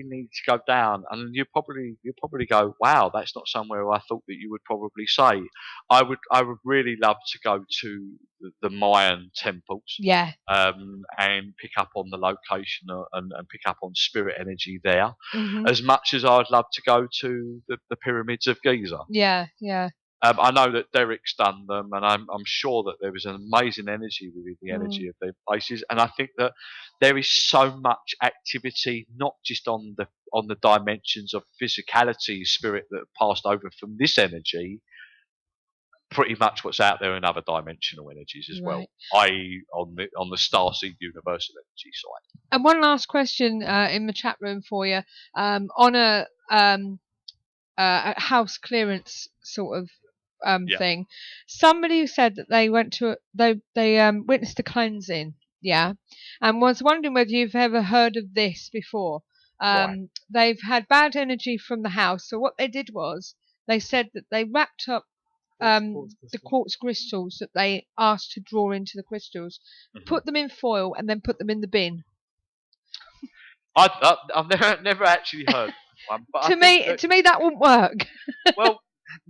need to go down, and you probably go, wow, that's not somewhere I thought that you would probably say. I would really love to go to the Mayan temples. Yeah. And pick up on the location and pick up on spirit energy there, Mhm. as much as I'd love to go to the pyramids of Giza. Yeah, yeah. I know that Derek's done them, and I'm sure that there is an amazing energy within the energy of their places. And I think that there is so much activity, not just on the dimensions of physicality, spirit that passed over from this energy. Pretty much what's out there in other dimensional energies as well, i.e., on the starseed universal energy side. And one last question in the chat room for you, on a house clearance sort of thing. Somebody said that they went to they witnessed a cleansing, and was wondering whether you've ever heard of this before. They've had bad energy from the house, so what they did was they said that they wrapped up the quartz crystals that they asked to draw into the crystals, put them in foil, and then put them in the bin. I've never actually heard one, but to me that wouldn't work. Well,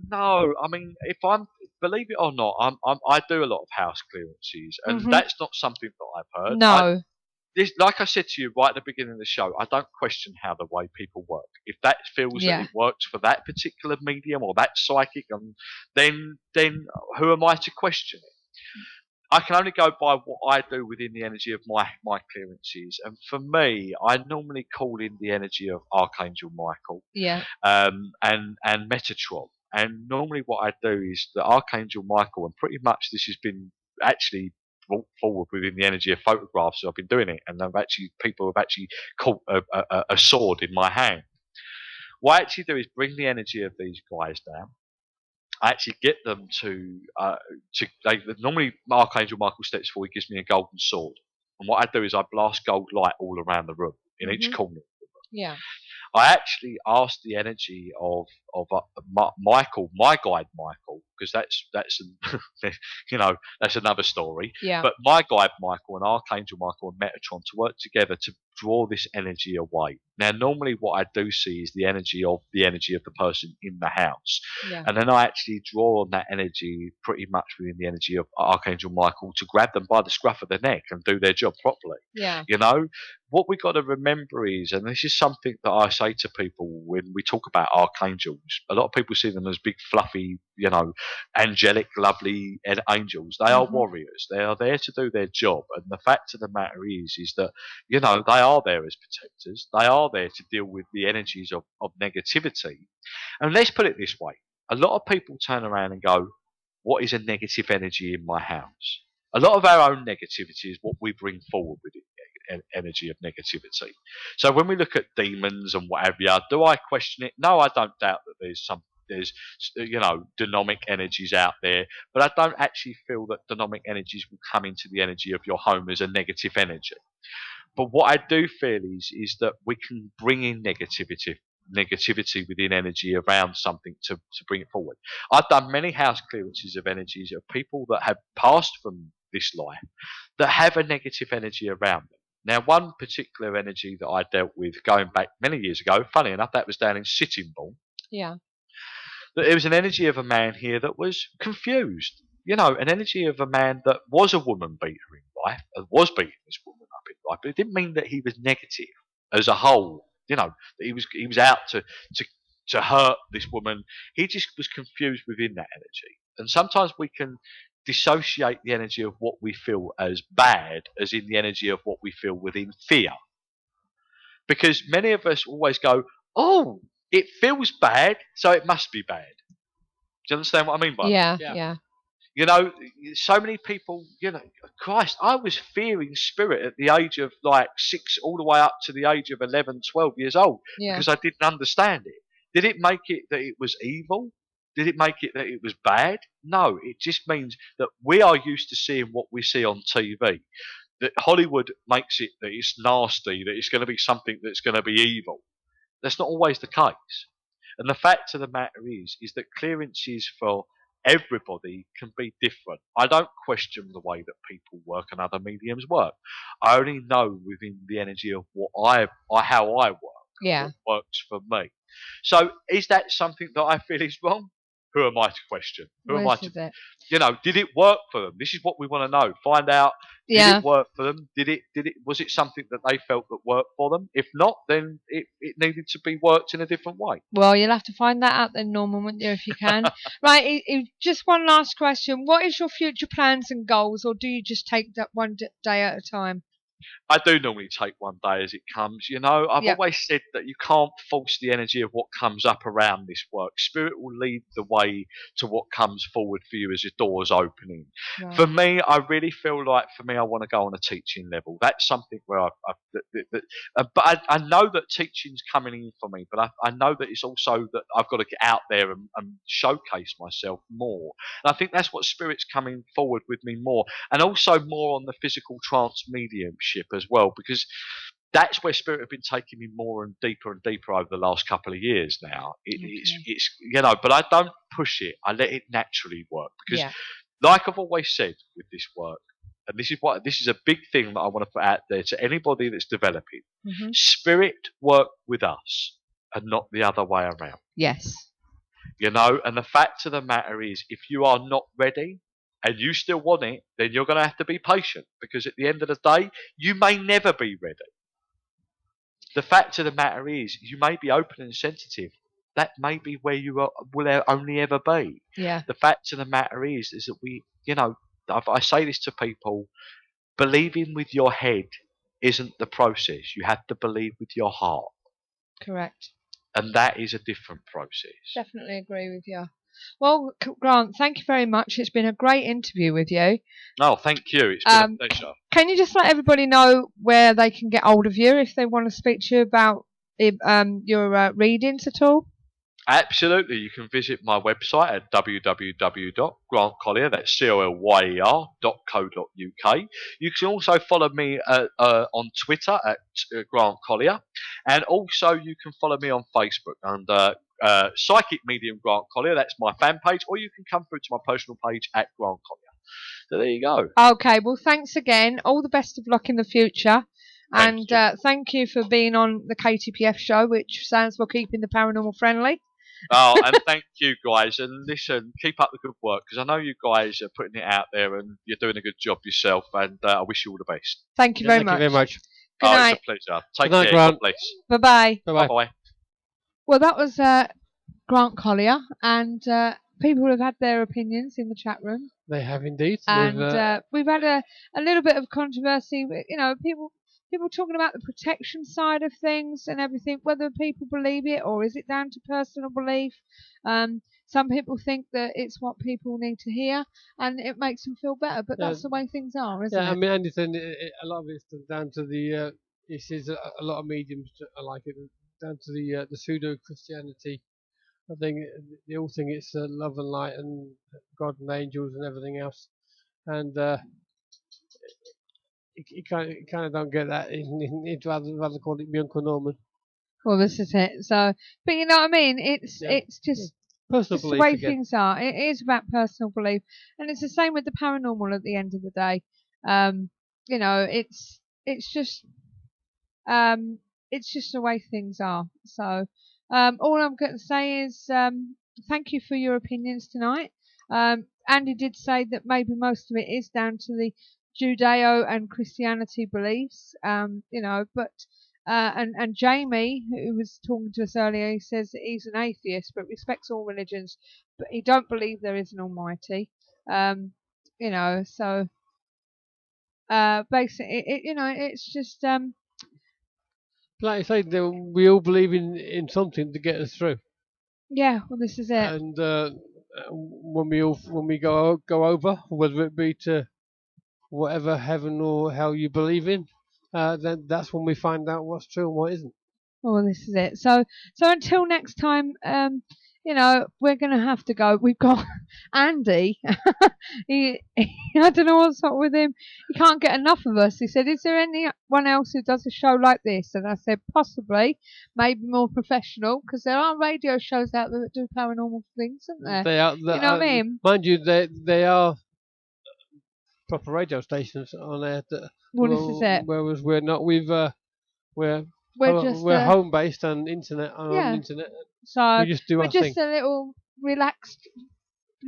no, I mean, believe it or not, I do a lot of house clearances, and that's not something that I've heard. No. Like I said to you right at the beginning of the show, I don't question how the way people work. If that feels that it works for that particular medium or that psychic, then who am I to question it? I can only go by what I do within the energy of my clearances, and for me, I normally call in the energy of Archangel Michael, and Metatron. And normally, what I do is the Archangel Michael, and pretty much this has been actually brought forward within the energy of photographs. So I've been doing it, and people have actually caught a sword in my hand. What I actually do is bring the energy of these guys down. I actually get them to normally Archangel Michael steps forward, gives me a golden sword, and what I do is I blast gold light all around the room in each corner. Yeah. I actually asked the energy of Michael, my guide Michael, because that's that's another story. Yeah. But my guide Michael and Archangel Michael and Metatron to work together to draw this energy away. Now, normally what I do see is the energy of the person in the house, and then I actually draw on that energy pretty much within the energy of Archangel Michael to grab them by the scruff of the neck and do their job properly. Yeah. You know, what we got to remember is, and this is something that I say to people when we talk about archangels, a lot of people see them as big, fluffy, angelic, lovely angels. They are warriors. They are there to do their job. And the fact of the matter is that, they are there as protectors. They are there to deal with the energies of negativity. And let's put it this way. A lot of people turn around and go, what is a negative energy in my house? A lot of our own negativity is what we bring forward with it. Energy of negativity. So when we look at demons and whatever, do I question it? No, I don't doubt that there's demonic energies out there, but I don't actually feel that demonic energies will come into the energy of your home as a negative energy. But what I do feel is that we can bring in negativity within energy around something to bring it forward. I've done many house clearances of energies of people that have passed from this life that have a negative energy around them. Now, one particular energy that I dealt with going back many years ago, funny enough, that was down in Sittingbourne. Yeah. There was an energy of a man here that was confused. An energy of a man that was a woman beater in life, and was beating this woman up in life, but it didn't mean that he was negative as a whole. That he was out to hurt this woman. He just was confused within that energy. And sometimes we can dissociate the energy of what we feel as bad as in the energy of what we feel within fear. Because many of us always go, oh, it feels bad, so it must be bad. Do you understand what I mean by that? Yeah. So many people, Christ, I was fearing spirit at the age of 6 all the way up to the age of 11, 12 years old because I didn't understand it. Did it make it that it was evil? Did it make it that it was bad? No, it just means that we are used to seeing what we see on TV. That Hollywood makes it that it's nasty, that it's going to be something that's going to be evil. That's not always the case. And the fact of the matter is that clearances for everybody can be different. I don't question the way that people work and other mediums work. I only know within the energy of how I work, Yeah. what works for me. So is that something that I feel is wrong? Who am I to question? Who am I to, did it work for them? This is what we want to know. Find out, did it work for them? Was it something that they felt that worked for them? If not, then it needed to be worked in a different way. Well, you'll have to find that out then, Norman, won't you, if you can. Right, just one last question. What is your future plans and goals, or do you just take that one day at a time? I do normally take one day as it comes. I've always said that you can't force the energy of what comes up around this work. Spirit will lead the way to what comes forward for you as your door's opening. Right. For me, I really feel like I want to go on a teaching level. That's something where but I know that teaching's coming in for me, but I know that it's also that I've got to get out there and showcase myself more. And I think that's what Spirit's coming forward with me more, and also more on the physical trance mediumship as well, because that's where Spirit have been taking me more and deeper over the last couple of years now. It's but I don't push it. I let it naturally work, because like I've always said with this work, and this is a big thing that I want to put out there to anybody that's developing. Spirit work with us and not the other way around. Yes. And the fact of the matter is, if you are not ready and you still want it, then you're going to have to be patient, because at the end of the day, you may never be ready. The fact of the matter is, you may be open and sensitive. That may be where you will only ever be. Yeah. The fact of the matter is that we, I say this to people, believing with your head isn't the process. You have to believe with your heart. Correct. And that is a different process. Definitely agree with you. Well, Grant, thank you very much. It's been a great interview with you. Oh, thank you. It's been a pleasure. Can you just let everybody know where they can get hold of you if they want to speak to you about your readings at all? Absolutely. You can visit my website at www.grantcolyer, that's colyer.co.uk. You can also follow me on Twitter at Grant Colyer, and also you can follow me on Facebook under Psychic Medium Grant Colyer. That's my fan page, or you can come through to my personal page at Grant Colyer. So there you go. Okay, well, thanks again. All the best of luck in the future. Thank you for being on the KTPF show, which stands for Keeping the Paranormal Friendly. Oh, and thank you guys, and listen, keep up the good work, because I know you guys are putting it out there and you're doing a good job yourself, and I wish you all the best. Thank you very much. Thank you very much. Good night. It's a pleasure. Take Good night, care. Grant. God bless. Bye-bye. Bye-bye. Well, that was Grant Colyer, and people have had their opinions in the chat room. They have indeed. And we've had a little bit of controversy, people talking about the protection side of things and everything, whether people believe it or is it down to personal belief. Some people think that it's what people need to hear and it makes them feel better, but that's the way things are, isn't it? I mean, Anderson, a lot of it's down to the, this is a lot of mediums are like it, down to the pseudo-Christianity. I think they all think it's love and light and God and angels and everything else. And you kind of don't get that. You'd rather call it me Uncle Norman. Well, this is it. So, but you know what I mean? It's just personal just belief the way again. things are. It is about personal belief, and it's the same with the paranormal. At the end of the day, it's just the way things are. So, all I'm going to say is thank you for your opinions tonight. Andy did say that maybe most of it is down to the Judeo and Christianity beliefs, but and Jamie, who was talking to us earlier, he says that he's an atheist but respects all religions, but he don't believe there is an almighty. So basically, it's just like I say, we all believe in something to get us through. Yeah, well, this is it. And when we go over, whether it be to whatever heaven or hell you believe in, then that's when we find out what's true and what isn't. Well, this is it. So until next time, we're going to have to go. We've got Andy. I don't know what's up with him. He can't get enough of us. He said, is there anyone else who does a show like this? And I said, possibly, maybe more professional, because there are radio shows out there that do paranormal things, isn't there? They are. You know what I mean? Mind you, they are proper radio stations on there. Well, this is it. Whereas we're not. We're just home based on internet. On internet. So we just do we're our just thing. a little relaxed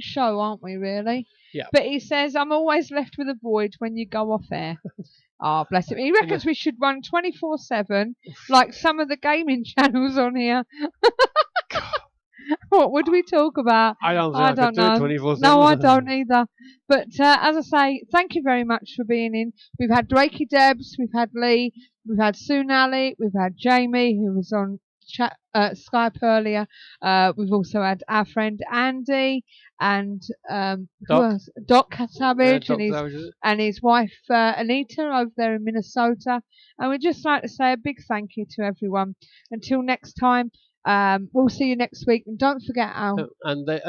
show, aren't we? Really? Yeah. But he says I'm always left with a void when you go off air. Oh, bless him. He reckons we should run 24/7, like some of the gaming channels on here. What would we talk about? I don't know. 24/7. No, I don't either. But as I say, thank you very much for being in. We've had Drakey Debs, we've had Lee, we've had Soonali, we've had Jamie, who was on Skype earlier. We've also had our friend Andy and Doc Savage and his wife Anita over there in Minnesota. And we'd just like to say a big thank you to everyone. Until next time. We'll see you next week, and don't forget Al. And they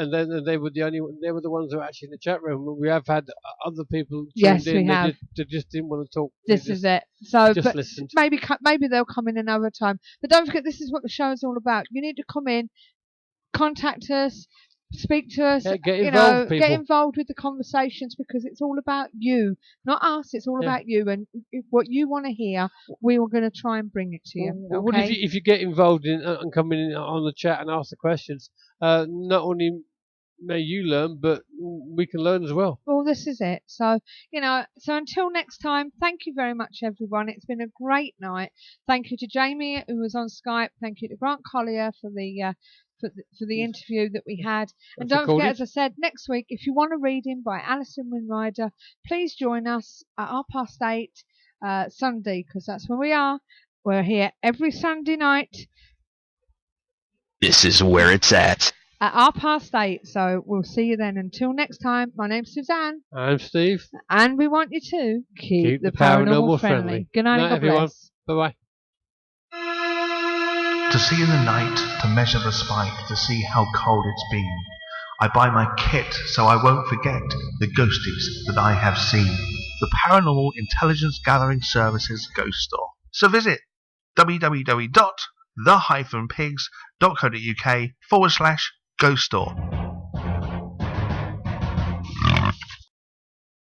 were the ones who were actually in the chat room. We have had other people. Yes, we have. They just didn't want to talk. This is it. So, just listened. Maybe they'll come in another time. But don't forget, this is what the show is all about. You need to come in, contact us, speak to us. Yeah, get involved, people. Get involved with the conversations, because it's all about you, not us. It's all about you, and what you want to hear. We were going to try and bring it to you. Okay? Well, if you get involved in and come in on the chat and ask the questions, not only may you learn, but we can learn as well. Well, this is it. So until next time, thank you very much, everyone. It's been a great night. Thank you to Jamie, who was on Skype. Thank you to Grant Colyer for the interview that we had. And don't forget, as I said, next week, if you want a reading by Alison Winrider, please join us at 8:30 Sunday, because that's where we are. We're here every Sunday night. This is where it's at. At 8:30. So we'll see you then. Until next time, my name's Suzanne. I'm Steve. And we want you to keep the paranormal friendly. Good night, everyone. Bye-bye. To see in the night, to measure the spike, to see how cold it's been. I buy my kit so I won't forget the ghosties that I have seen. The Paranormal Intelligence Gathering Services Ghost Store. So visit www.the-pigs.co.uk/ghost store.